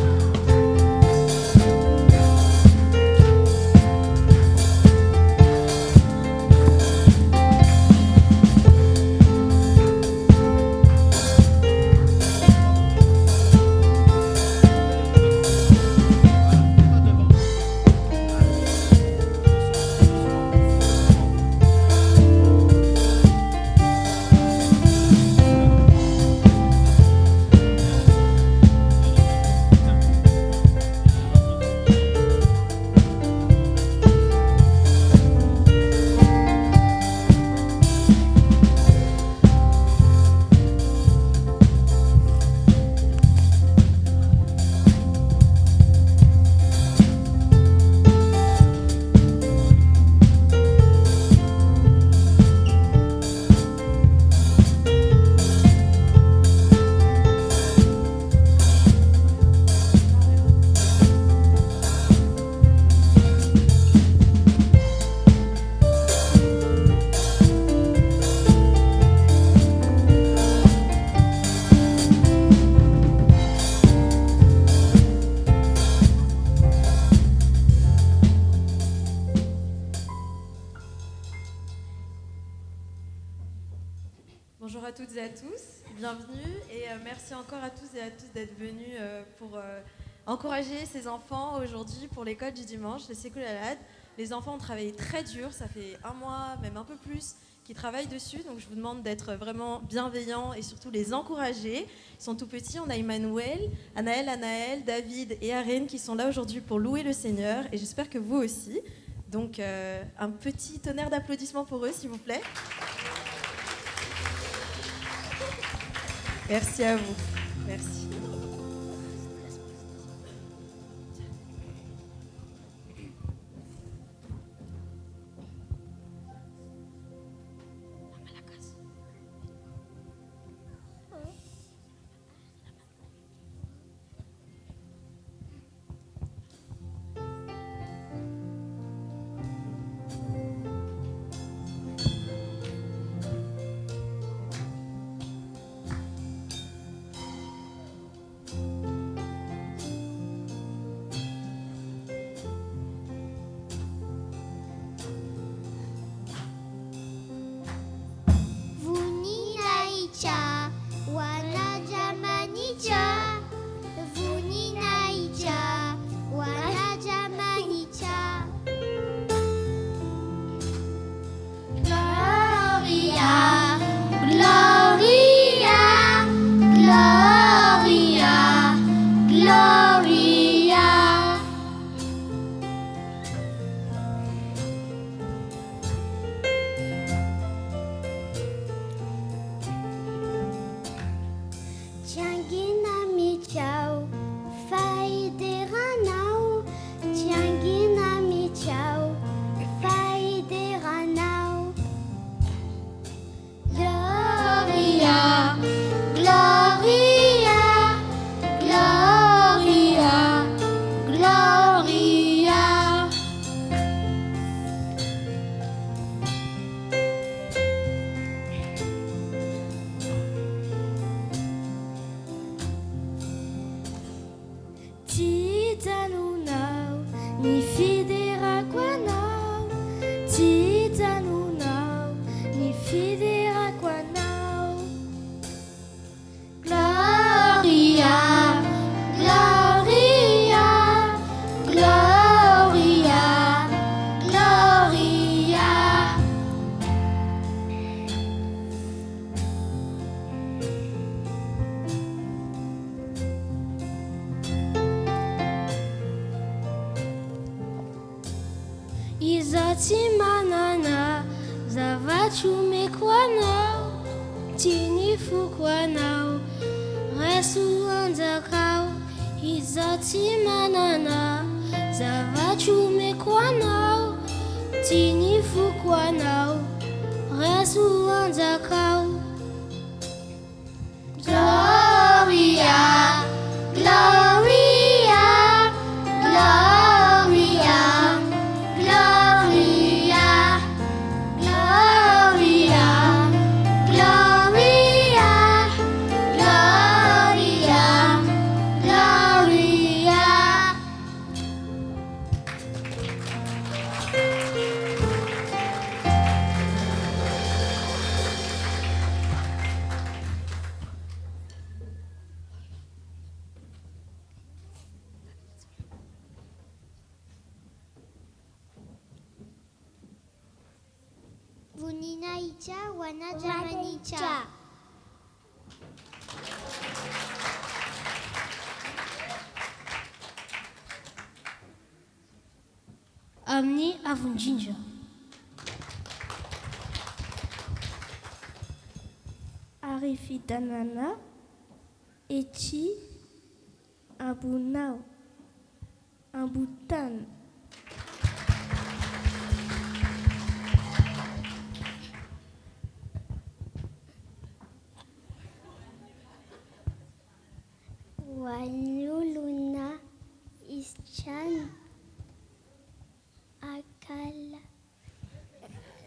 Bonjour à toutes et à tous, bienvenue et merci encore à tous et à tous d'être venus pour encourager ces enfants aujourd'hui pour l'école du dimanche, le Sekoul Alad. Les enfants ont travaillé très dur, ça fait 1 mois, même un peu plus, qu'ils travaillent dessus, donc je vous demande d'être vraiment bienveillants et surtout les encourager. Ils sont tout petits, on a Emmanuel, Anaël, David et Arène qui sont là aujourd'hui pour louer le Seigneur et j'espère que vous aussi. Donc un petit tonnerre d'applaudissements pour eux s'il vous plaît. Merci à vous. Merci. izoty manana zavatry omeko anao tiany foko anao raiso anjakao izoty manana zavatry omeko anao tiany foko anao raiso anjakao Gloria, Gloria, Gloria, Gloria, Gloria, Gloria, Gloria, Gloria. Vuninaicha wanajamanicha. Amin'ny avondrindra. Ary fidanana ety ambonao ambotany. Waluluna ischan akala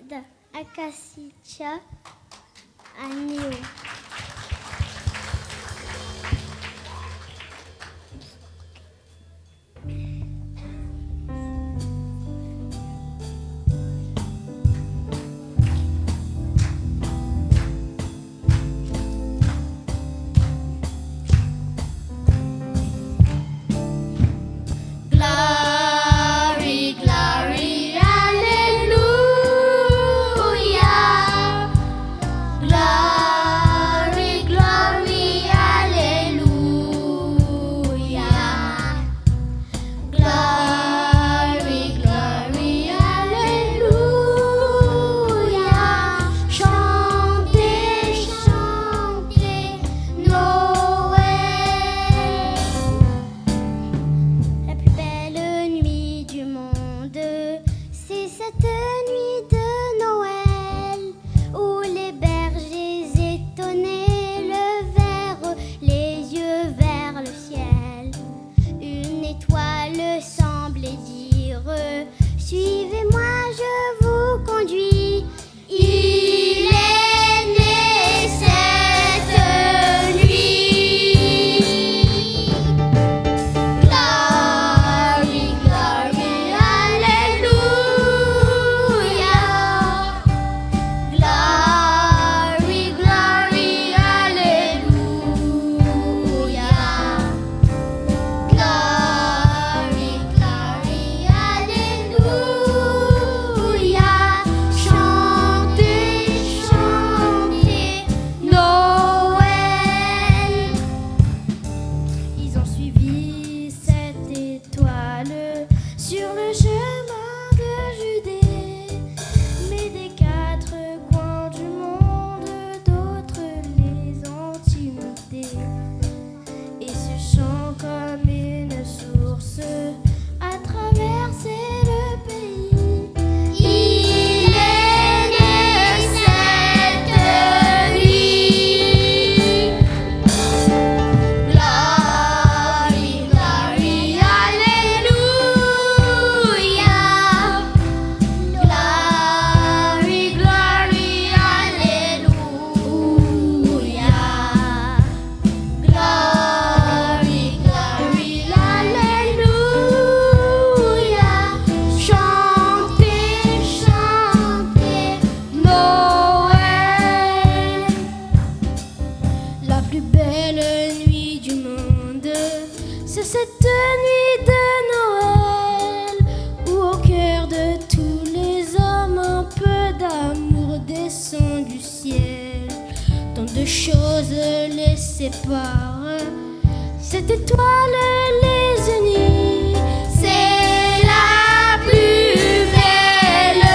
da akasicha anio. Glory, glory, hallelujah. Glory, glory, hallelujah. Glory, glory, hallelujah. Chantez, chantez Noël. La plus belle nuit du monde, c'est cette nuit de Noël où les bergers étonnés levèrent les yeux vers le ciel. Une étoile semblait dire suivez-moi, je vous conduis. Il est né cette nuit. Glory, glory, hallelujah. Glory, glory, hallelujah. Glory, glory, hallelujah. Chantez, chantez Noël. Ils ont suivi cette étoile sur le chemin de Judée, mais des quatre coins du monde, d'autres les ont imités. Et ce chant comme une source a traversé le pays. Il est né cette nuit. Glory, glory, hallelujah. Glory, glory, hallelujah. Glory, glory, hallelujah. Chantez, chantez Noël. La plus belle nuit du monde, c'est cette nuit de Noël où au cœur de tous les hommes un peu d'amour descend du ciel. Tant de choses les séparent, cette étoile les unit. C'est la plus belle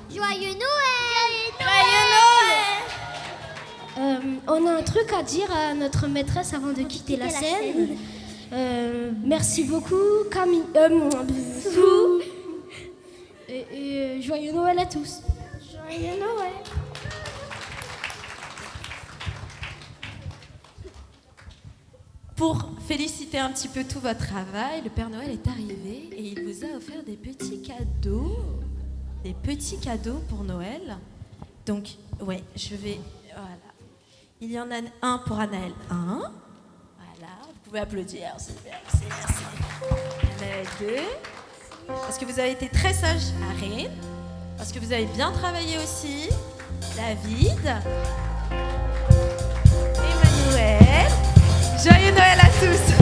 Joyeux Noël! Joyeux Noël! On a un truc à dire à notre maîtresse avant de quitter la scène. Merci beaucoup, Camille. Et joyeux Noël à tous. Joyeux Noël. Pour féliciter un petit peu tout votre travail, le Père Noël est arrivé et il vous a offert des petits cadeaux. Des petits cadeaux pour Noël. Donc, ouais, je vais... Voilà. Il y en a un pour Anaël 1. Voilà, vous pouvez applaudir. Super, merci. Anaël 2. Parce que vous avez été très sage, Arine. Parce que vous avez bien travaillé aussi. David. Emmanuel. Joyeux Noël à tous.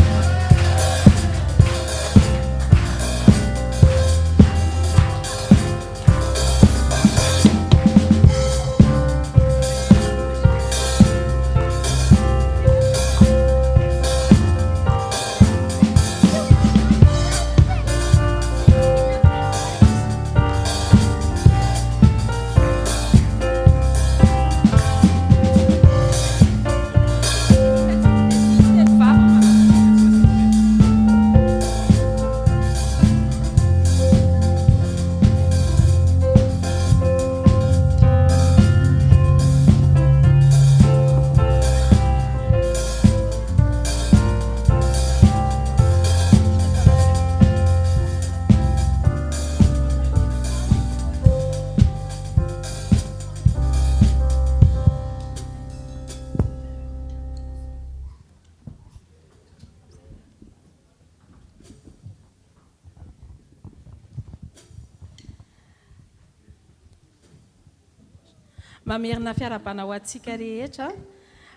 Mamerina fiarabana ho antsika rehetra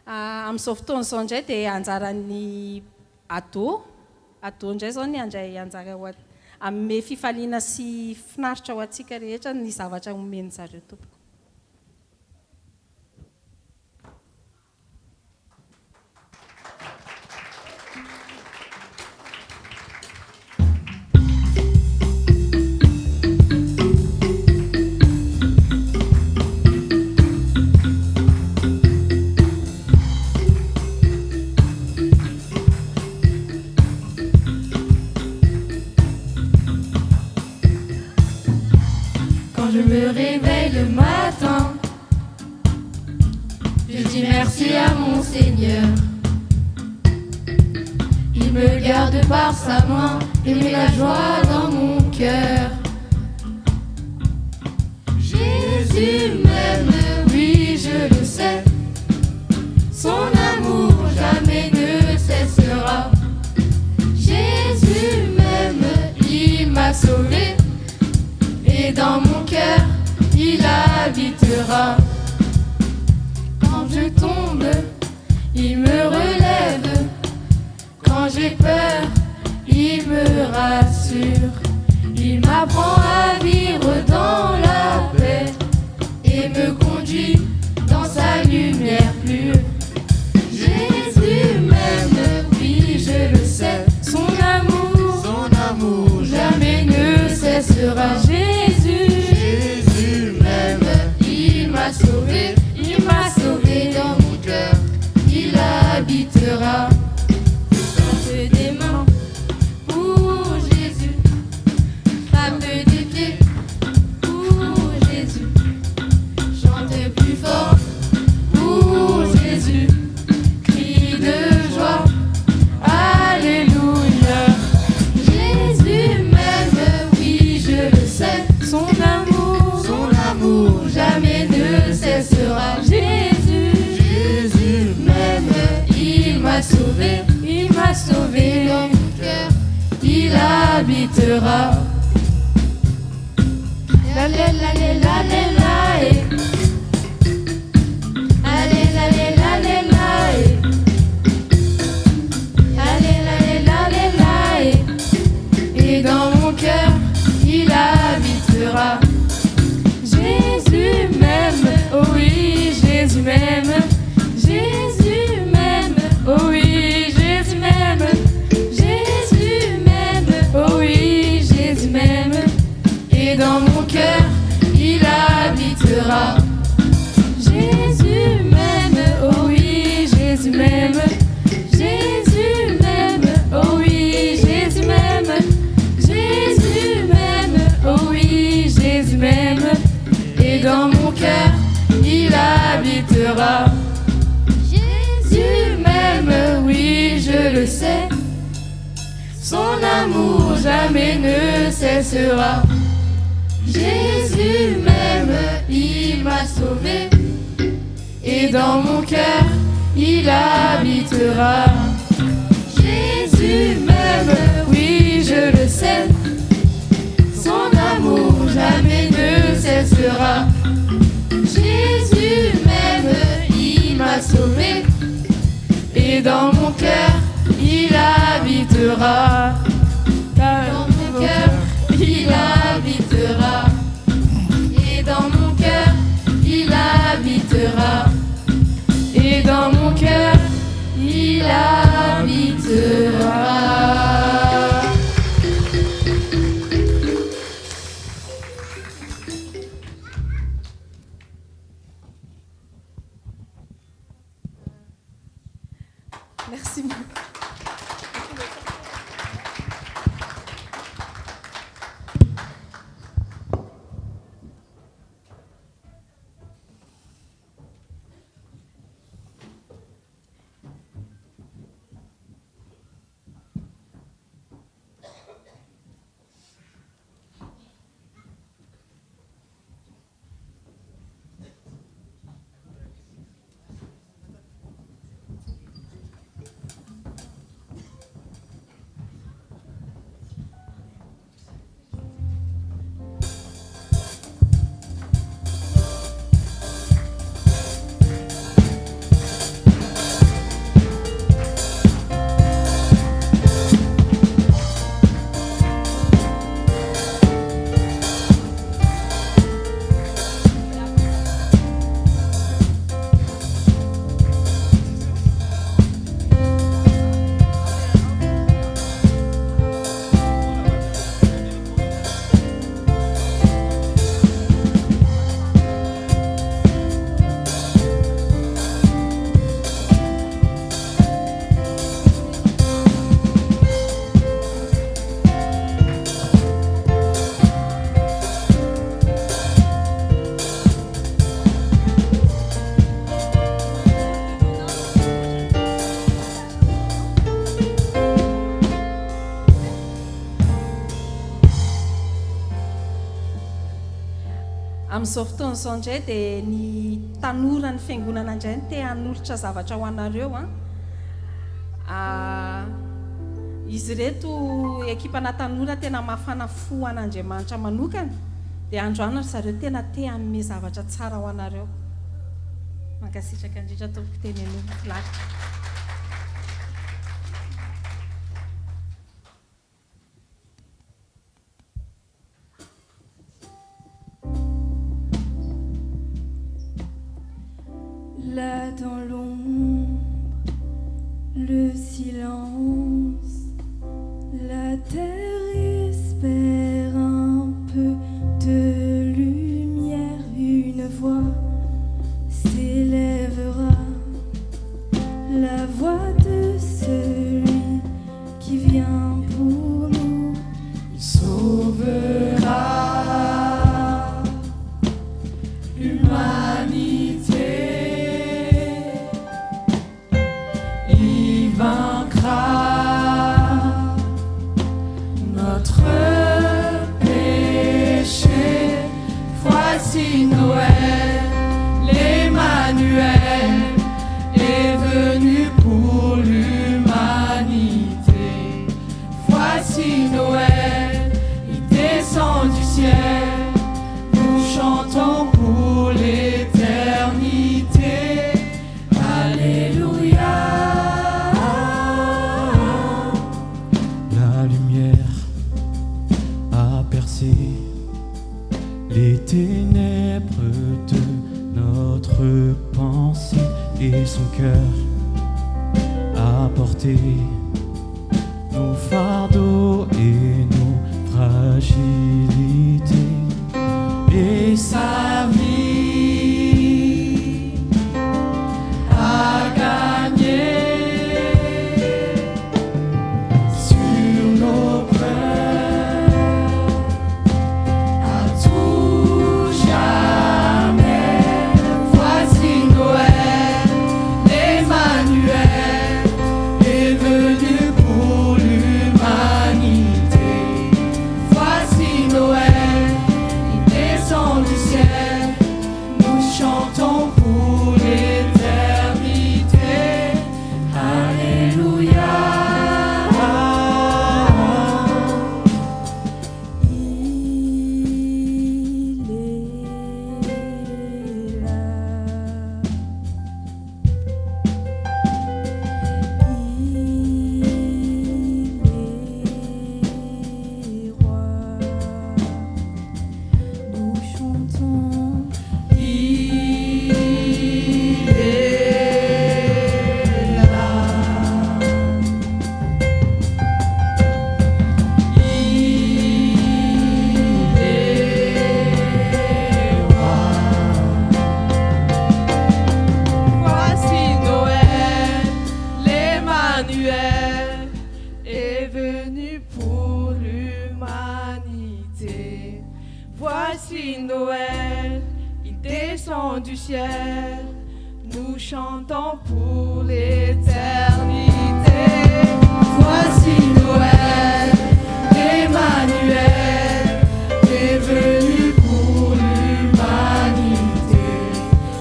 amin'izao fotoana izao indray dia anjaran'ny ado indray zao ny andray anjara amin'ny fifaliana sy finaritra ho antsika rehetra ny zavatra omeny zareo tompoko. Je me réveille le matin, je dis merci à mon Seigneur. Il me garde par sa main et met la joie dans mon cœur. Jésus m'aime, oui je le sais, son amour jamais ne cessera. Jésus m'aime, il m'a sauvé. Et dans mon cœur, il habitera. Quand je tombe, il me relève. Quand j'ai peur, il me rassure. Il m'apprend à vivre dans la paix et me conduit dans sa lumière pure. Jésus m'aime, oui je le sais. Son amour jamais ne cessera. Jésus m'aime, il m'a sauvé dans mon cœur, il habitera. Frappe des mains pour Jésus, frappe des pieds pour Jésus, chante plus fort pour Jésus, crie de joie, alléluia. Jésus m'aime, oui je le sais. Son amour jamais ne cessera. Jésus m'aime, il m'a sauvé dans mon cœur, il habitera. La la la la la la la eh. Allez la la la la la eh. Allez la la la la eh. Et dans mon cœur, il habitera. Jésus m'aime, oh oui, Jésus m'aime. Jésus m'aime, oh oui, Jésus m'aime. Jésus m'aime, oh oui, Jésus m'aime. Et dans mon cœur, il son amour jamais ne cessera. Jésus m'aime, il m'a sauvé, et dans mon cœur il habitera. Jésus m'aime, oui je le sais, son amour jamais ne cessera. Jésus m'aime, il m'a sauvé, et dans mon cœur il habitera. Dans mon cœur il habitera, et dans mon cœur il habitera, et dans mon cœur il habitera. Merci beaucoup. Amin'izao fotoana izao indray dia ny tanora ny fiangonana indray ny te hanolotra zavatra ho anareo izy reto ekipana tanora tena mafana fo an'Andriamanitra manokana dia androany zareo tena te hanome zavatra tsara ho anareo. Mankasitraka indrindra tompoko tenen'ny filaka. Là dans l'ombre, le silence, la terre espère un peu de lumière, une voix s'élèvera, la voix de celui qui vient pour nous, il sauvera l'humanité. Vaincra notre péché. Voici Noël, l'Emmanuel est venu pour l'humanité. Voici Noël, il descend du ciel, nous chantons pour l'éternité. Alléluia. Les ténèbres de notre pensée et son cœur a porté nos fardeaux et nos fragilités et sa vie a gagné sur nos peurs. Voici Noël, l'Emmanuel est venu. descend du ciel, nous chantons pour l'éternité. Voici Noël, Emmanuel, est venu pour l'humanité.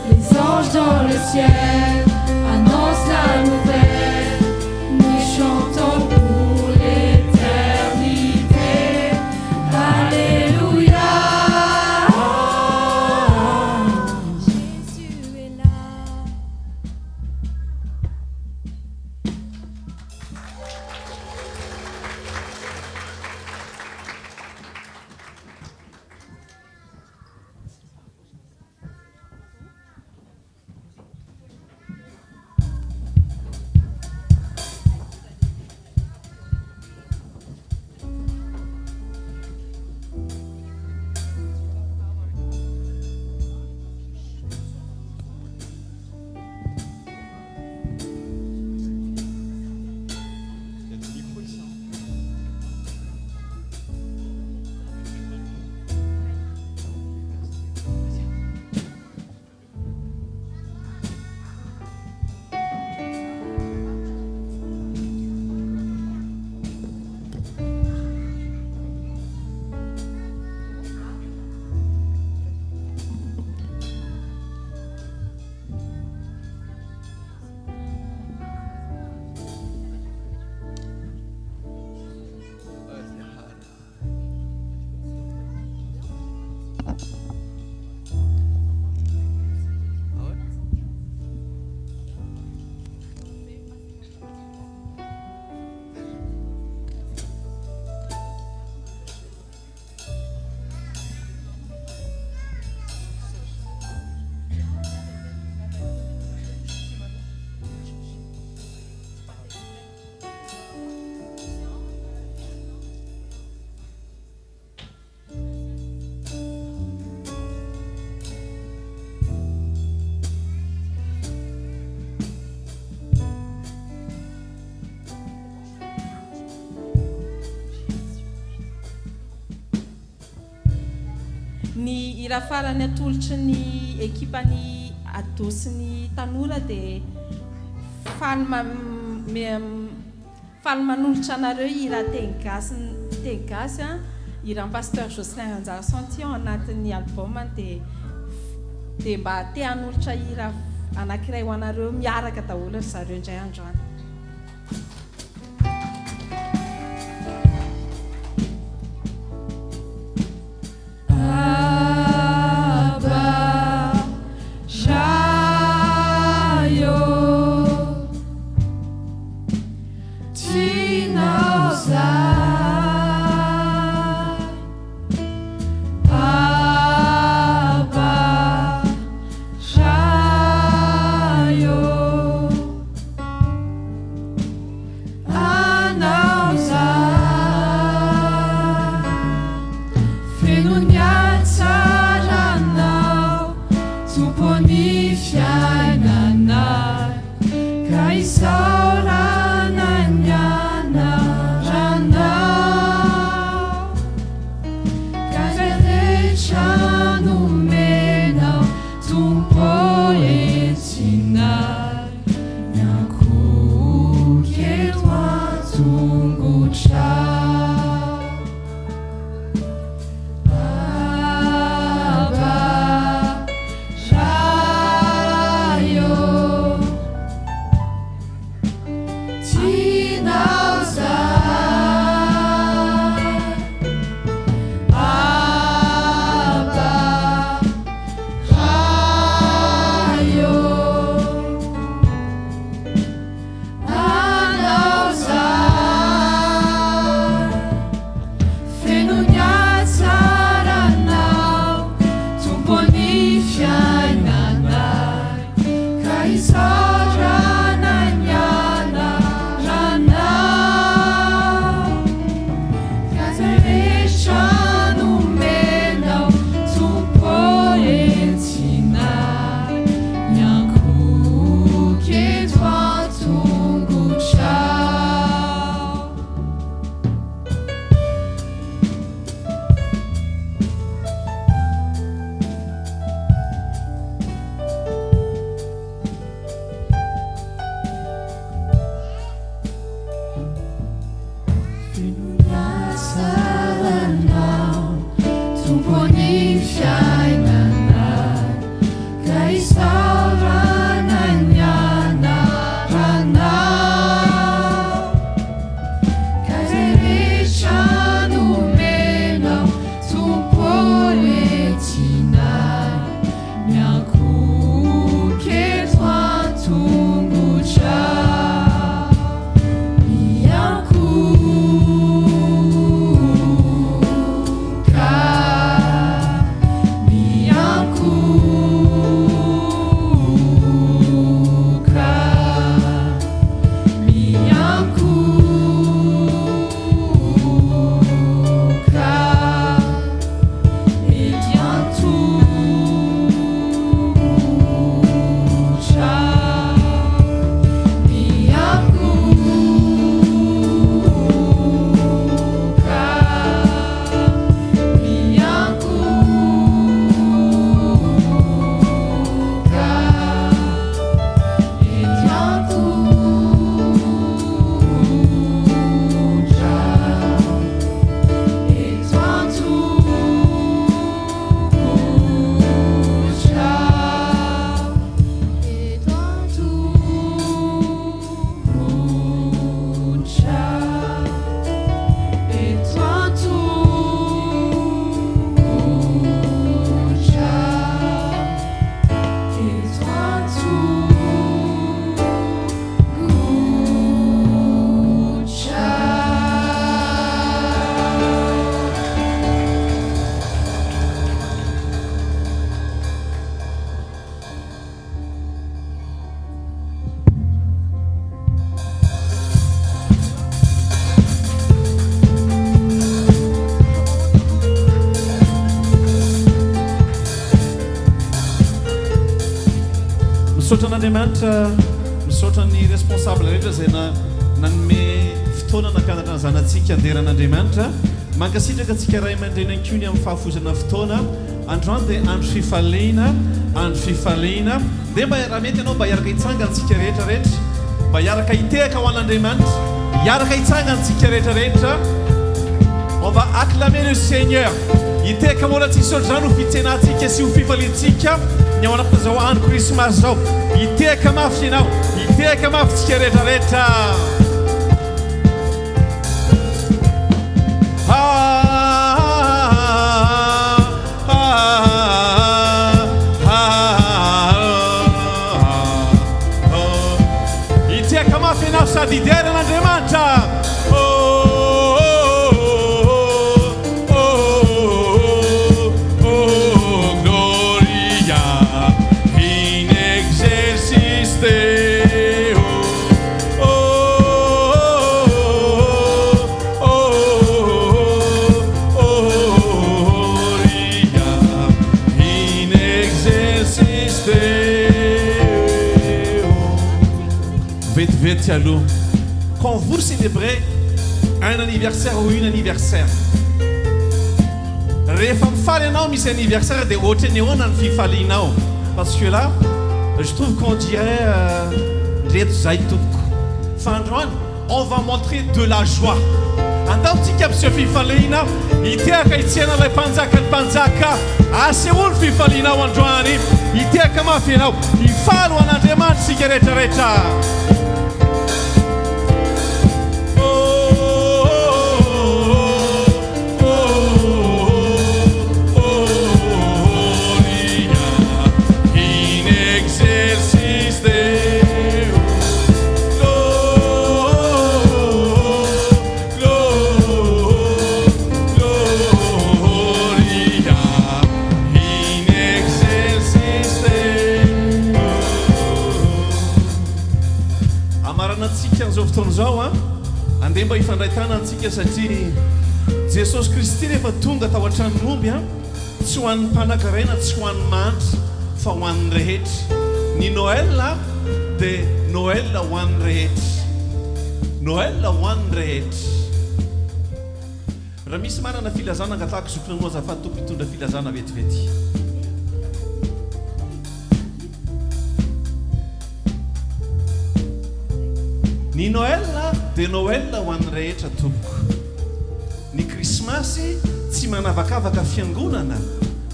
Les anges dans le ciel annoncent la nouvelle, nous chantons pour l'éternité. Alléluia. Ny ira farany atolotry ny ekipany adosiny tanora dia faly manolotra anareo ira teny gasy iran'ny pasteur Jocelyn Anjara Santillon anatin'ny albumany dia mba te hanolotra ira anankiray ho anareo miaraka daholo ry zareo indray androany. misaotra an'andriamanitra misaotra ny responsable rehetra zay nanome fotoana nakanatra ny zanantsika anderan'andriamanitra mankasitraka atsika ray aman-dreny ankony amin'ny fahafozana fotoana androany dia andro fifaliana dia raha mety ianao mba hiaraka hitsangantsika rehetrarehetra mba hiaraka hitehaka ho an'andriamanitra hiaraka hitsangantsika rehetrarehetra on va acclamer le Seigneur hitehaka mola tsisy ohatr'izany ho fitsenantsika sy ho fifaliantsika ny ao anatina zao andro krismasy zao hitehaka mafy ianao hitehaka mafy tsika rehetrarehetra hitehaka mafy ianao sady hideran'andriamanitra quand vous célébrez un anniversaire ou une anniversaire rehefa mifaly ianao misy anniversaire dia ohatrany ahoana ny fifalianao parce que là je trouve qu'on dirait reto zay tompoko fa androany on va montrer de la joie andaotsika aby sy fifaliana hitehaka hitsena ilay mpanjaka ny mpanjaka asehoany fifalianao androany hitehaka mafy ianao hifaly ho an'andriamanitra sika rehetrarehetra zao andeha mba hifandraitana antsika satria Jesosy Kristy rehefa tonga tao an-tranon'omby tsy ho an'ny mpanankarena tsy ho an'ny manitra fa ho an'ny rehetra ny Noël dia Noël ho an'ny rehetra Noël ho an'ny rehetra raha misy manana filazana angatahako zokona anao azafady tompo hitondra filazana vetivety ny Noël dia Noël ho an'ny rehetra tompoko ny krismasy tsy manavakavaka fiangonana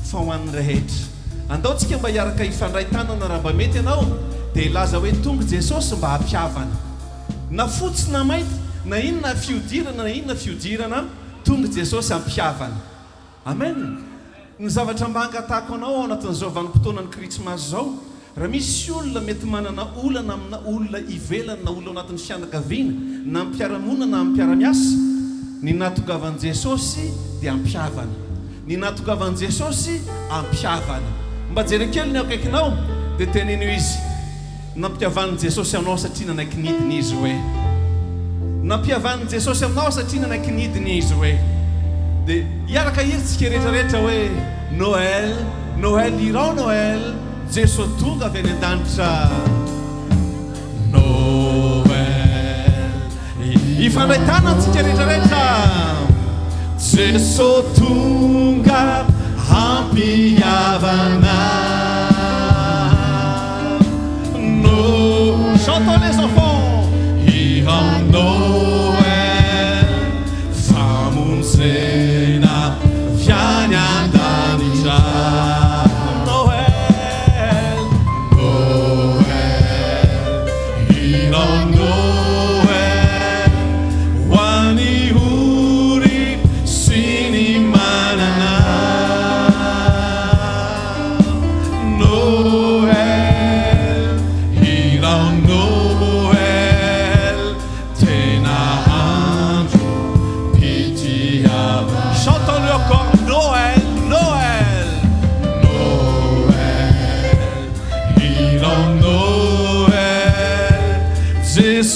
fa ho an'ny rehetra andaotsika mba hiaraka hifandray tanana raha mba mety ianao dia ilaza hoe tonga Jesosy mba hampiavana na fotsy na mainty na inona fiodirana tonga Jesosy hampiavana amen ny zavatra mba angatahako anao ao anatin'izao vanim-potoanany krismasy zao raha misy olona mety manana olana amina olona ivelany na olona anatin'ny fianakaviana na mpiaramonina na mpiaramiasa ny natogavan'i Jesosy dia ampiavana ny natogavan'i Jesosy ampiavana mba jerekely ny akaikinao dia tenenio izy nampiavan'i Jesosy aminao satria nanaiky nidiny izy hoe nampiavan'i Jesosy aminao satria nanaiky nidiny izy hoe dia hiaraka hiritsika rehetrarehetra hoe Noël Noël irao Noël Jesosy tonga avy any an-danitra Noël ifandraitana antsika rehetrarehetra Jesosy tonga hampiavana chantons les enfants irao Noël famonjena viany an-danitra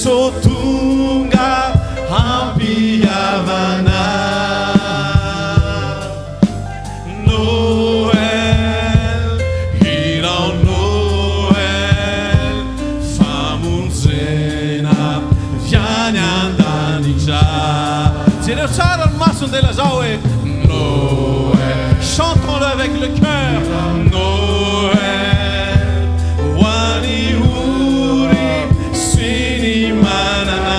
Sotunga hampiavana Noël irao Noël Allez, tsara ny maso andeha lazao hoe Noël. Chantons-le avec le cœur. Noël, wani uri sini manana.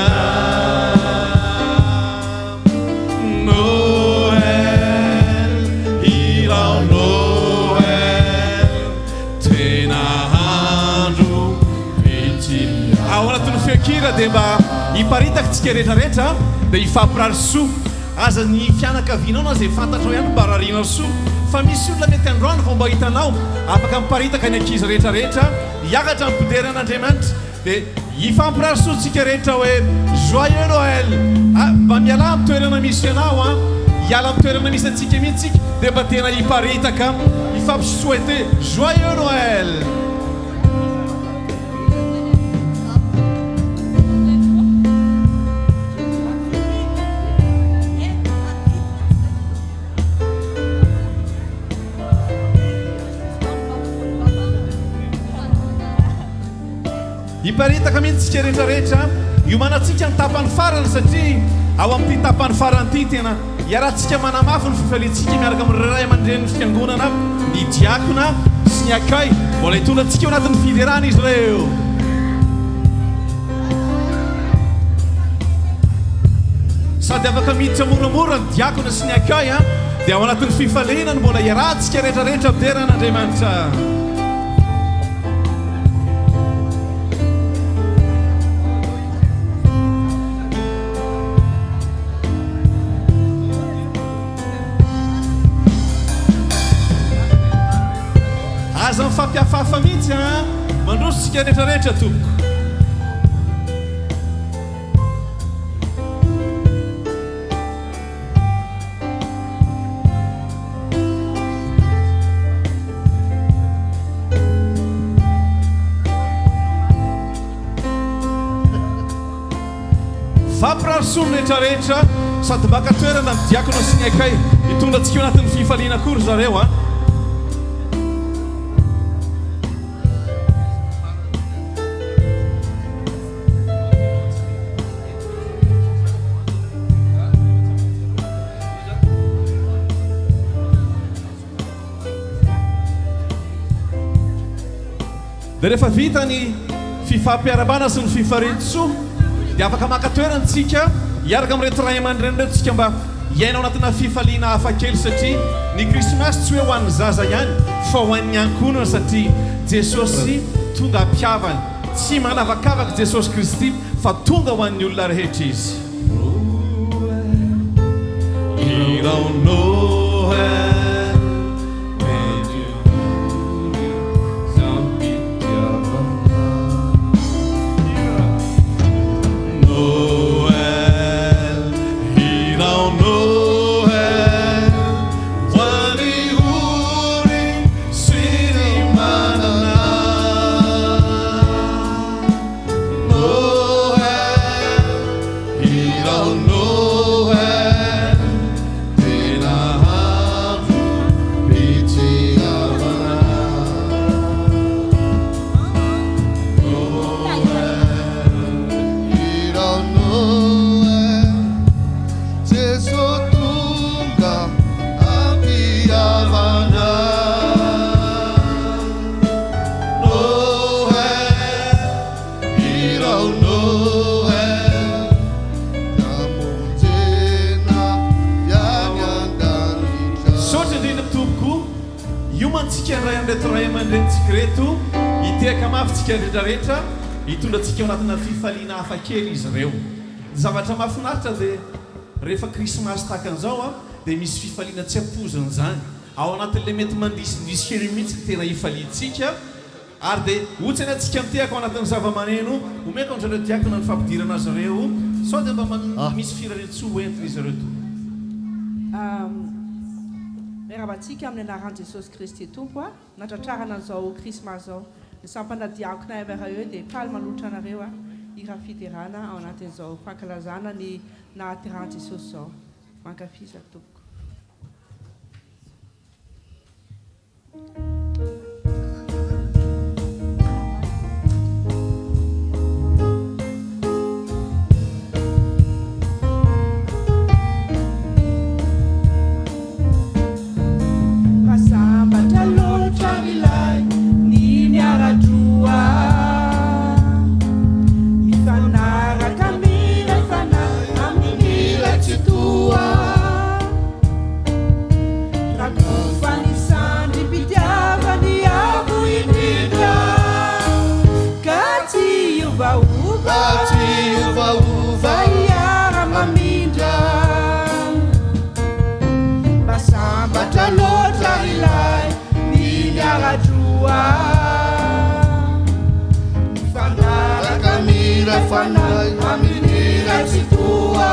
Noël, irao Noël, tena andro pitilia. Ao anatin'ny feokira dia mba hiparitaka tsika rehetrarehetra dia hifampirary soa. Aza ny fianakavianao na zay fantatrao ihany mba rarianao soa. Fa misy olona mety androany vao mba hitanao afaka miparitaka ny ankizy rehetrarehetra hiakatra ny poderan'Andriamanitra dia hifampirary soa tsika rehetra hoe joyeux Noël. Mba miala amin'ny toerana misy ianao a hiala amin'ny toerana misy antsika mihitsika dia mba tena hiparitaka hifampisouhaiter joyeux Noël. Hiparitaka mihitsy tsika rehetrarehetra iomanantsika ny tapany farany satria ao amin'ity tapany farany ity tena iarahantsika manamafy ny fifaliantsika miaraka amin'ny ray aman-dreny ny fiangonana ny diakona sy ny akay mbola hitondra antsika eo anatin'ny fiderana izy ireo. Sady afaka miditra moramora ny diakona sy ny akay dia ao anatin'ny fifaliana ny mbola iarahantsika rehetrarehetra fideran'Andriamanitra. Aza mifampiafafa mihitsy mandrositsika rehetrarehetra tompoko. Fampirary soa ny rehetrarehetra sady baka toerana ny diakona sy ny akay hitondra antsika eo anatin'ny fifaliana akory zareo dia rehefa vita ny fifampiarabana sy ny fifaritsoa dia afaka maka toerantsika hiaraka amin'reto ray aman-dreny reto tsika mba hiainao anatina fifaliana hafakely satria ny krismasy tsy hoe ho an'ny zaza ihany fa ho an'ny ankonana satria Jesosy tonga hampiavany tsy manavakavaka Jesosy Kristy fa tonga ho an'ny olona rehetra izy. Irao Noël rehetrarehetra hitondra antsika anatina fifaliana hafakely izy ireo. Zavatra mahafinaritra dia rehefa krismasy tahaka an'izao dia misy fifaliana tsy ampozana izany ao anatin'ilay mety mandisindisy kely mihitsy tena hifaliantsika ary dia ohatsy any antsika mitehaka ao anatin'ny zava-maneno omeko an'izareo diakona ny fampidirana azy ireo sao dia mba misy firarentsoa hoentina izy ireo to. Miarabantsika amin'ny anaran'i Jesosy Kristy Tompo natratrarana an'izao krismasy zao ny sampanadiakona avy eo dia faly manotra anareo ira fiderana ao anatin'izao fankalazana ny nahaterahany Jesosy zao. Mankafy zaky tompoko. tua fanaraka mira fanay amin'iratsy toa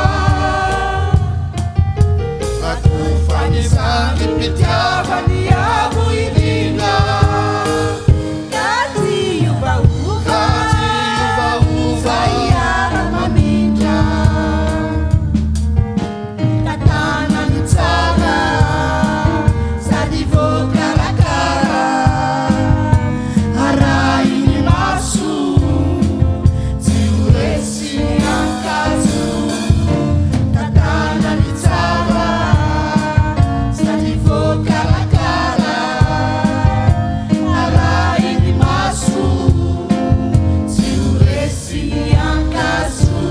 atufanizangy mpitiavany avo indrindra Kati iovaova iara mamindra Katana ny tsara sady voakarakara arahiny maso tsy ho resy ankajo katana ny tsara sady voakarakara arahiny maso tsy ho resy ankajo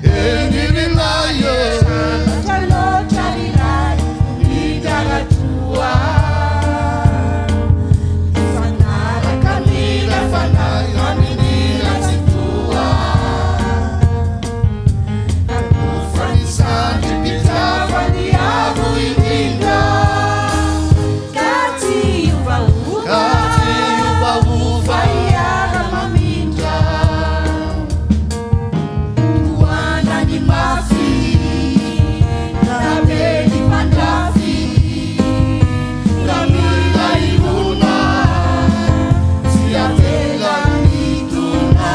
enirilaye Lotra rilay igaratua fanaraka mira fanay amin'iratsy toa afanisany mpitiavany avo indrindra Kati iovaova iara mamindra toanany mafy rabeny mandrafy ramila irona tsy avelany dona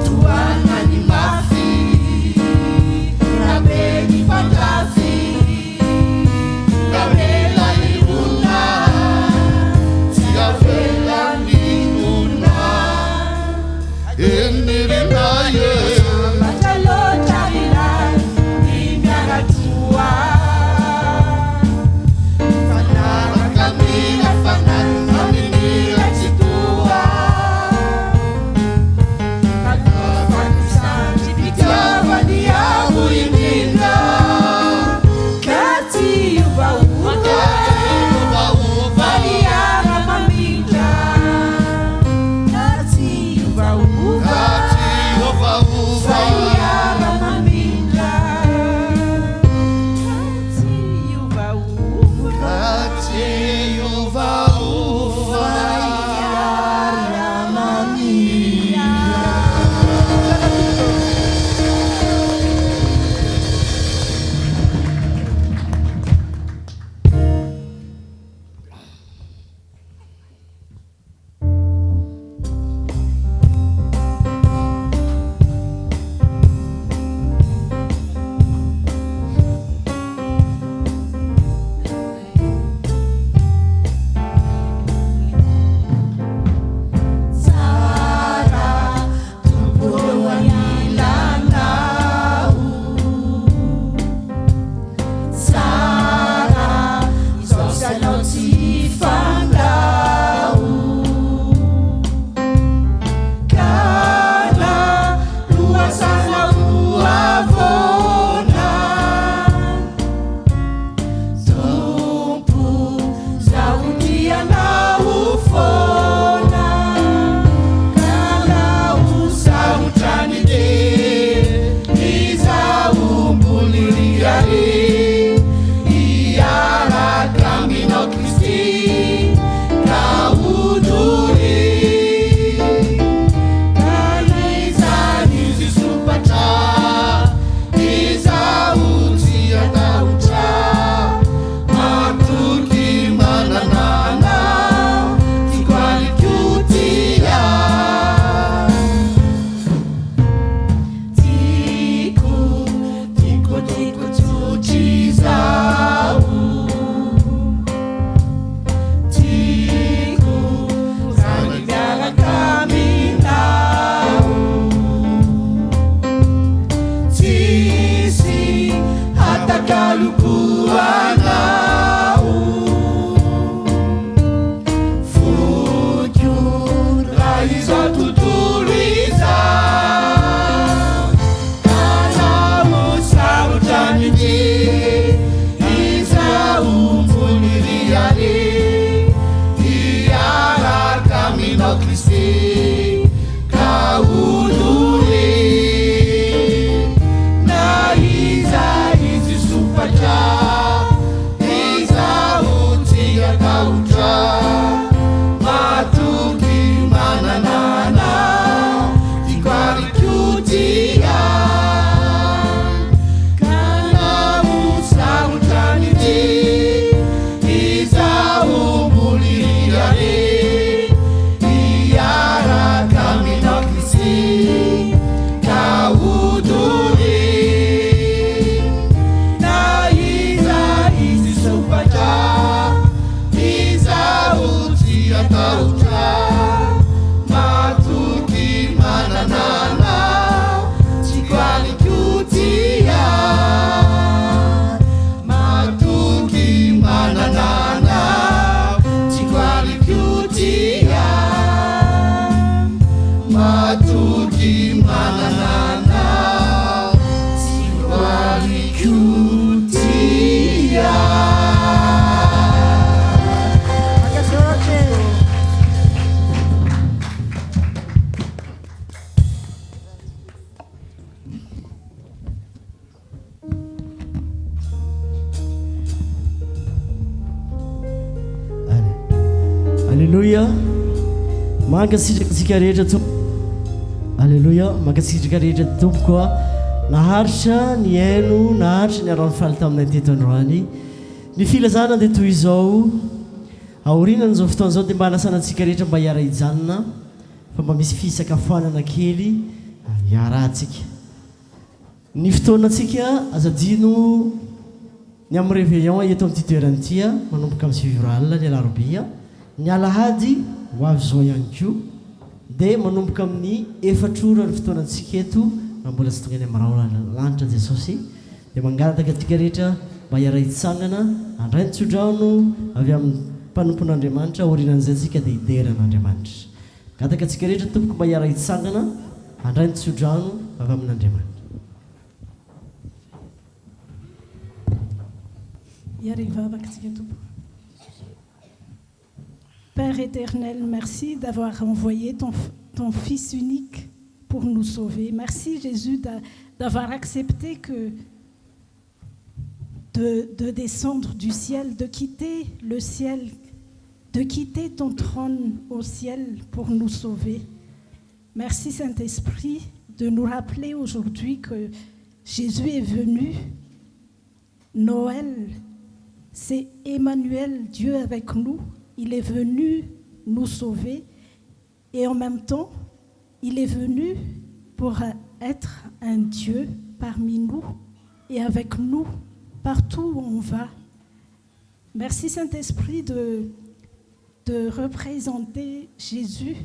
toanany mafy rabeny mandrafy ramila irona tsy avelany dona enirinaye Lotra rilay imiaratua fanaraka mira fanay amin'iratsy toa afanisany mpitiavany avo indrindra Kati iovaova iara mamindra Kati iovaova iara mamindra Kati iovaova tsara tomboany lanao tsara izao sianao tsy fandao kana loasanao avona tompo zaho tianao fona kanao saotrany de izaho mboniriary iaraka aminao Kristy ka odory kana izany izy sopatra izaho tsy atahotra matoky mananana tiako alikotia tiako tsotry izaho tiako zany miaraka aminao tsisy hatakalokoanao fotio raha izao tontolo izao kanao sarotrany ty izaho mboniriary iaraka aminao Kristy ka odory na iza izy sopatra izaho tsy atahotra marotra matoky mananana tiako alikotia matoky mananana tiako alikotia matoky mananana tiako alikotia. Alléluia. Mankasitraka rehetra tompo. Alléluia. Mankasitraka rehetra tompo koa. Naharitra ny haino, naharitra ny arano faly taminay teto androany. Ny filazana dia toy izao. Aoriana n'izao fotoana izao dia mba hanasanantsika rehetra mba hiara hijanona. Fa mba misy fisakafoanana kely hiarantsika. Ny fotoanantsika azadino ny amin'ny réveillon eto amin'ity toerana ity manomboka amin'ny siviralia ny alarobia. Ny alahady ho avy zao ihany koa dia manomboka amin'ny efatr'ora ny fotoanantsika eto na mbola tsy tonga any amin'ny lanitra Jesosy dia mangataka atsika rehetra mba hiara hitsangana handray ny tsodrano avy amin'ny mpanompon'Andriamanitra aorianan'izay atsika dia hideran'Andriamanitra. Gataka atsika rehetra tompoko mba hiara hitsangana handray ny tsodrano avy amin'Andriamanitra. Père éternel, merci d'avoir envoyé ton Fils unique pour nous sauver. Merci Jésus d'avoir accepté de descendre du ciel, de quitter le ciel, de quitter ton trône au ciel pour nous sauver. Merci Saint-Esprit de nous rappeler aujourd'hui que Jésus est venu. Noël, c'est Emmanuel, Dieu avec nous. Il est venu nous sauver et en même temps, il est venu pour être un Dieu parmi nous et avec nous partout où on va. Merci Saint-Esprit de représenter Jésus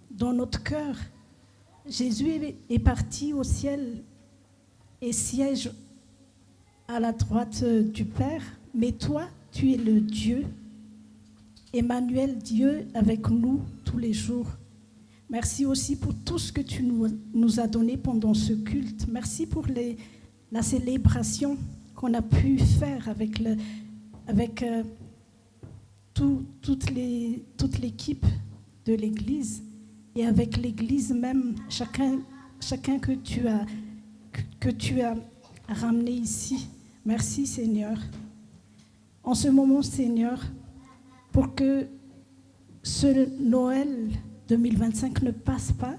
dans notre cœur. Jésus est parti au ciel et siège à la droite du Père, mais toi, tu es le Dieu. Emmanuel, Dieu avec nous tous les jours. Merci aussi pour tout ce que tu nous as donné pendant ce culte. Merci pour la célébration qu'on a pu faire avec toute l'équipe de l'Église et avec l'Église même, chacun que tu as ramené ici. Merci Seigneur. En ce moment, Seigneur, pour que ce Noël 2025 ne passe pas,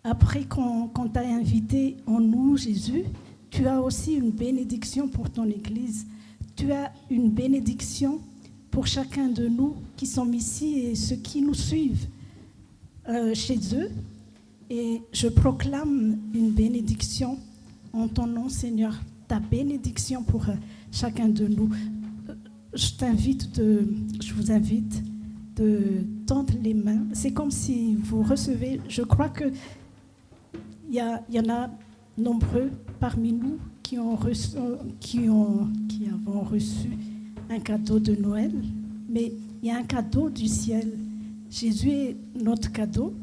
après qu'on t'a invité en nous, Jésus, tu as aussi une bénédiction pour ton Église. Tu as une bénédiction pour chacun de nous qui sommes ici et ceux qui nous suivent chez eux. Et je proclame une bénédiction en ton nom, Seigneur, ta bénédiction pour chacun de nous. Je vous invite de tendre les mains. C'est comme si vous recevez, je crois qu'il y en a nombreux parmi nous qui avons reçu un cadeau de Noël, mais il y a un cadeau du ciel. Jésus est notre cadeau,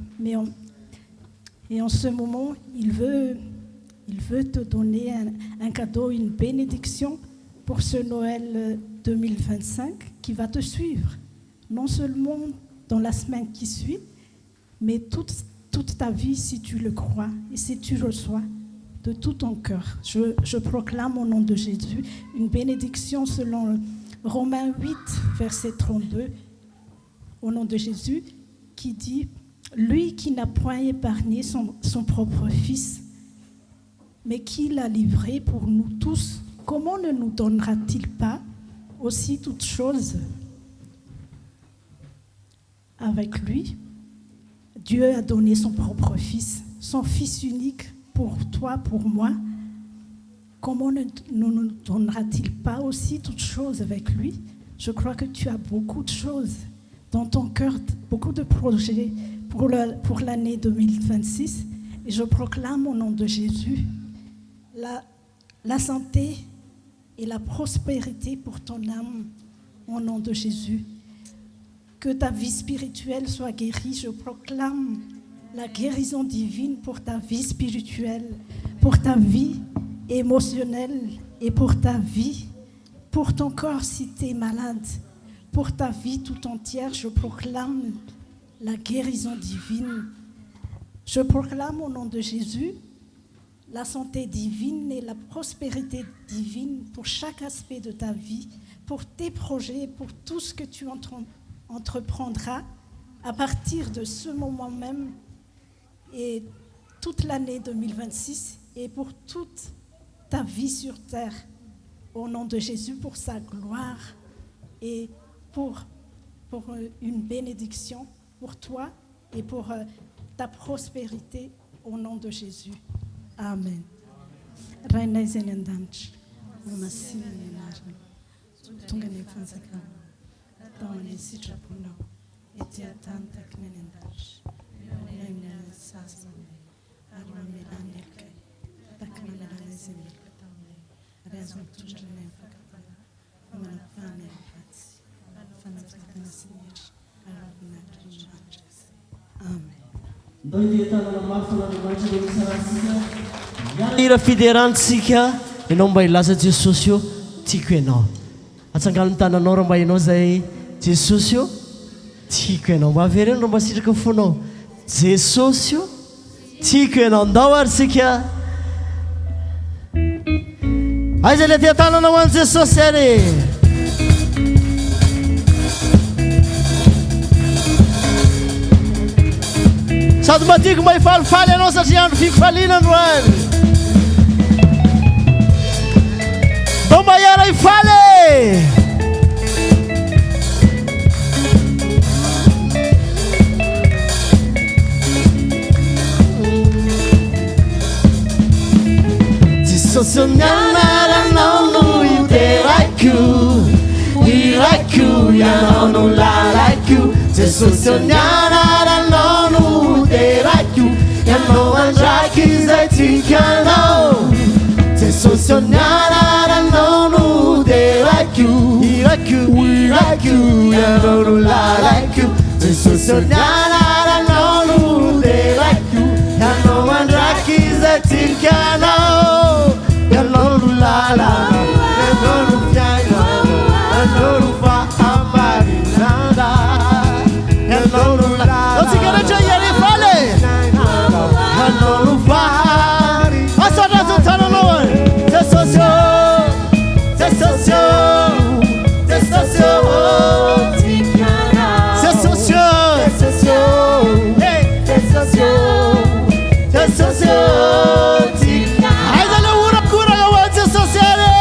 et en ce moment, il veut te donner un cadeau, une bénédiction pour ce Noël 2025 qui va te suivre, non seulement dans la semaine qui suit, mais toute ta vie si tu le crois et si tu reçois de tout ton cœur. Je proclame au nom de Jésus une bénédiction selon Romains 8, verset 32, au nom de Jésus, qui dit « Lui qui n'a point épargné son propre Fils, mais qui l'a livré pour nous tous, comment ne nous donnera-t-il pas aussi toutes choses avec lui ?» Dieu a donné son propre Fils, son Fils unique pour toi, pour moi. Comment ne nous donnera-t-il pas aussi toutes choses avec lui? Je crois que tu as beaucoup de choses dans ton cœur, beaucoup de projets pour l'année 2026. Et je proclame au nom de Jésus la santé et la prospérité pour ton âme, au nom de Jésus. Que ta vie spirituelle soit guérie. Je proclame la guérison divine pour ta vie spirituelle, pour ta vie émotionnelle et pour ta vie, pour ton corps si tu es malade, pour ta vie tout entière. Je proclame la guérison divine. Je proclame au nom de Jésus la santé divine et la prospérité divine pour chaque aspect de ta vie, pour tes projets, pour tout ce que tu entreprendras à partir de ce moment même et toute l'année 2026 et pour toute ta vie sur terre, au nom de Jésus, pour sa gloire et pour une bénédiction pour toi et pour ta prospérité, au nom de Jésus. Amen. ira fiderantsika ianao mba ilaza Jesosy io tiako ianao atsangano ny tananao raha mba ianao zay Jesosy io tiako ianao mba avereno raha mba sitraka fonao Jesosy io tiako ianao andao ary sika aiza le tia tanana ho an'i Jesosy ary sady mba tiako mba hifalifaly ianao satria andro fikofaliana androany dao mba hiara hifaly Jesosy nianaranao no hideraiko iraiko ianao no lalaiko Jesosy nianaranao no hideraiko ianao andraiky izay tikanao Jesosy nianaranao no hideraiko iraiko ianao no lalaiko Jesosy nianaranao no hideraiko ianao andraiky izay tikanao ianao no lala ianao no fiaina ianao no fahamarinana ianao no lala otsikaratra iary faly ianao no fahary asatrazo tananao Jesosy Jesosy Jesosy Jesosy Jesosy Jesosy aiza le orakora ho an'i Jesosy ary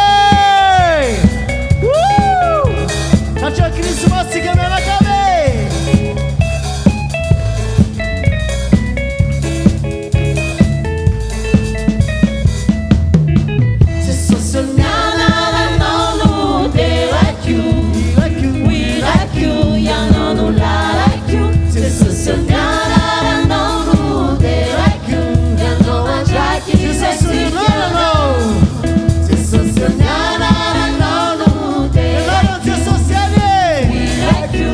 satria Krismasy tsika mianaka ave Jesosy nianaranao no hideraiko iraiko ianao no lalaiko Jesosy nianaranao no hideraiko ianao andraiky izay tikanao Jesosy nianaranao no hideraiko iraiko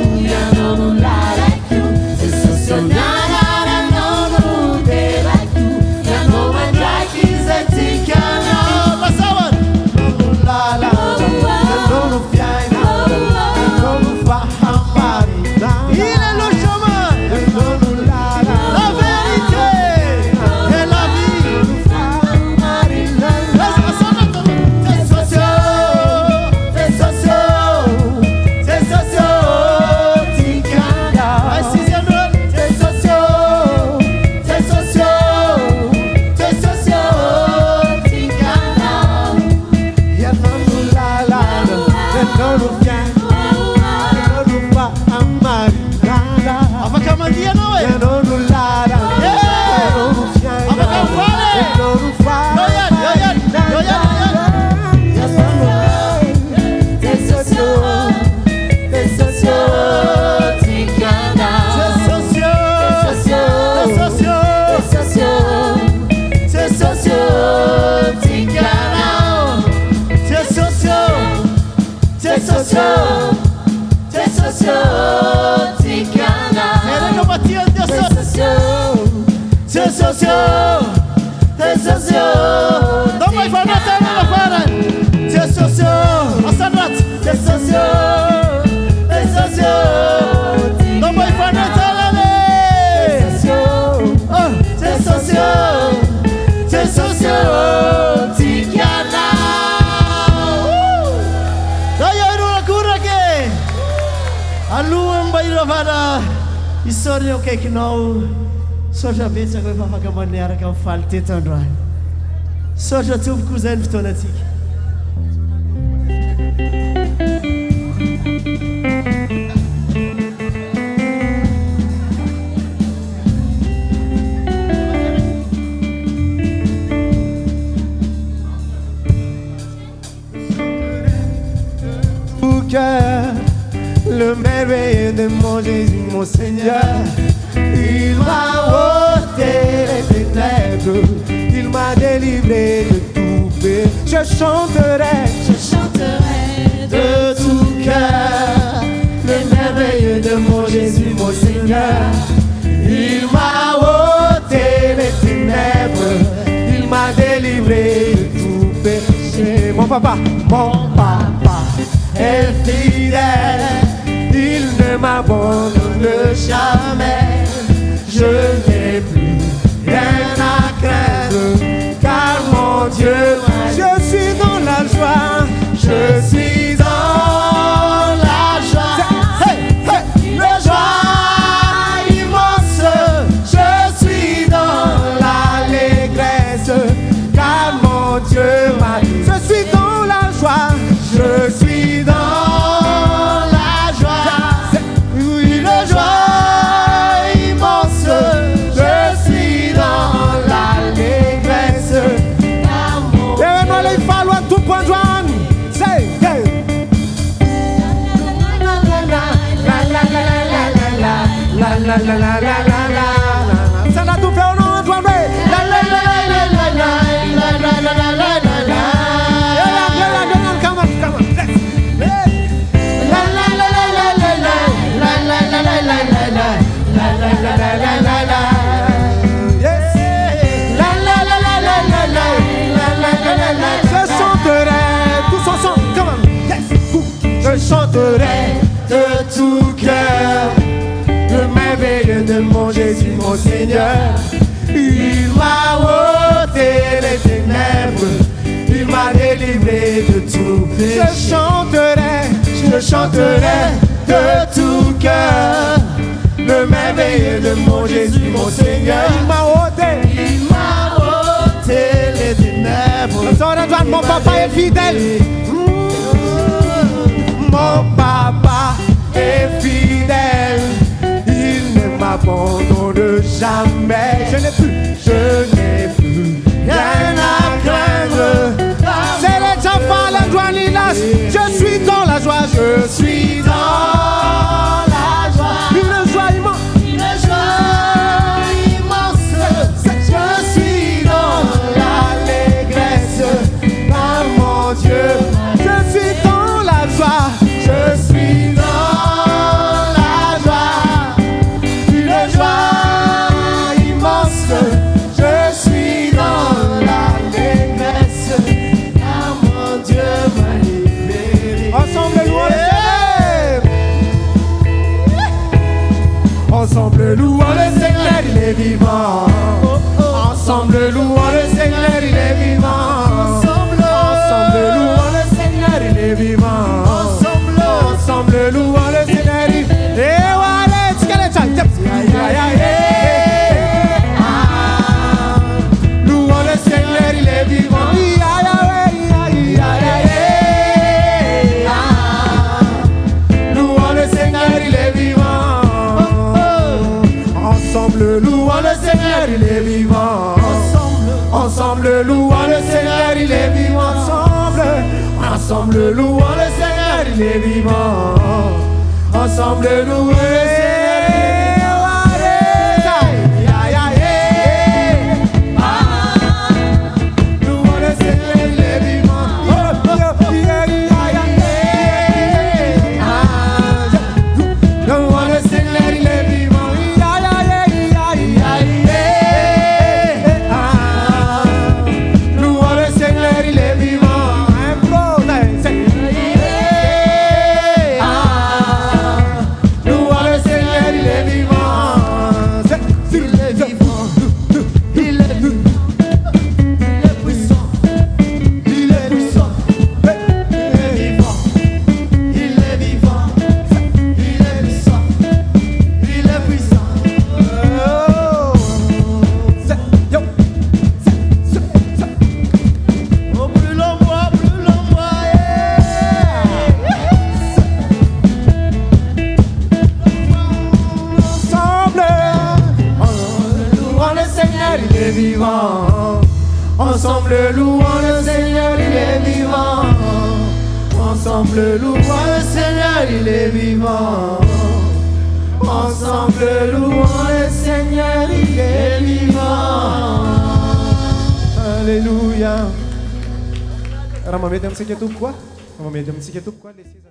aloha mba iravana historia akaikinao sotra betsaka efa afaka maniaraka amin'ny faly teto androany sotra tompoko zay ny fotoanatsika Le merveilleux de mon Jésus, mon Seigneur, il m'a ôté les ténèbres, il m'a délivré de tout péché. Je chanterai de tout cœur, le merveilleux de mon Jésus, mon Seigneur, il m'a ôté les ténèbres, il m'a délivré de tout péché. Mon papa est fidèle, il ne m'abandonne jamais. Je n'ai plus rien à craindre, car mon Dieu, je suis dans la joie, je suis dans la joie. Le joie immense, je suis dans l'allégresse, car mon Dieu m'a dit, je suis dans la joie, je suis dans la joie. Oui, la joie immense, je suis dans l'allégresse, car mon Dieu. Et maintenant les falloir tout point joie. Say, hey. La la la la la la la. Ça n'a tout fait au nom Antoine. La la la la la la la la la la la la la. Come on, come on. La la la la la la la la la la la la la la la la la la. Yes. La la la la la la la la la la la. Je chanterai tous ensemble. Come on. Yes. Je chanterai de tout cœur le merveilleux de mon Jésus, mon Seigneur. Il m'a ôté les ténèbres, il m'a délivré de tout péché. Je chanterai de tout cœur le merveilleux de mon Jésus, mon Seigneur. Il m'a ôté les ténèbres. Mon papa est fidèle. Mon papa est fidèle. Il ne m'abandonne jamais. Je n'ai plus rien à craindre. C'est les enfants, la joie, l'inace. Je suis dans la joie, je suis dans la joie. Une joie immense, je suis dans l'allégresse, car mon Dieu, je suis dans la joie, je suis dans la joie. Une joie immense, je suis dans l'allégresse, car mon Dieu m'a libéré. Ensemble louons le Seigneur. Ensemble louons le Seigneur, il est vivant. Ensemble louons le Seigneur, il est vivant. Ensemble louons le Seigneur, il est vivant. Ensemble louons le Seigneur, il est vivant. Louons le Seigneur, il est vivant. Louons le Seigneur, il est vivant. Ensemble louons le Seigneur, il est vivant. Ensemble louons le Seigneur, il est vivant. Ensemble louons le Seigneur, il est vivant. Ensemble louons le Seigneur. Louons le vivant. Ensemble louons le Seigneur, il est vivant. Ensemble louons le Seigneur, il est vivant. Ensemble louons le Seigneur, il est vivant. Alléluia. Raha mamedy amintsika tompoko koa, mamedy amintsika tompoko koa le seza.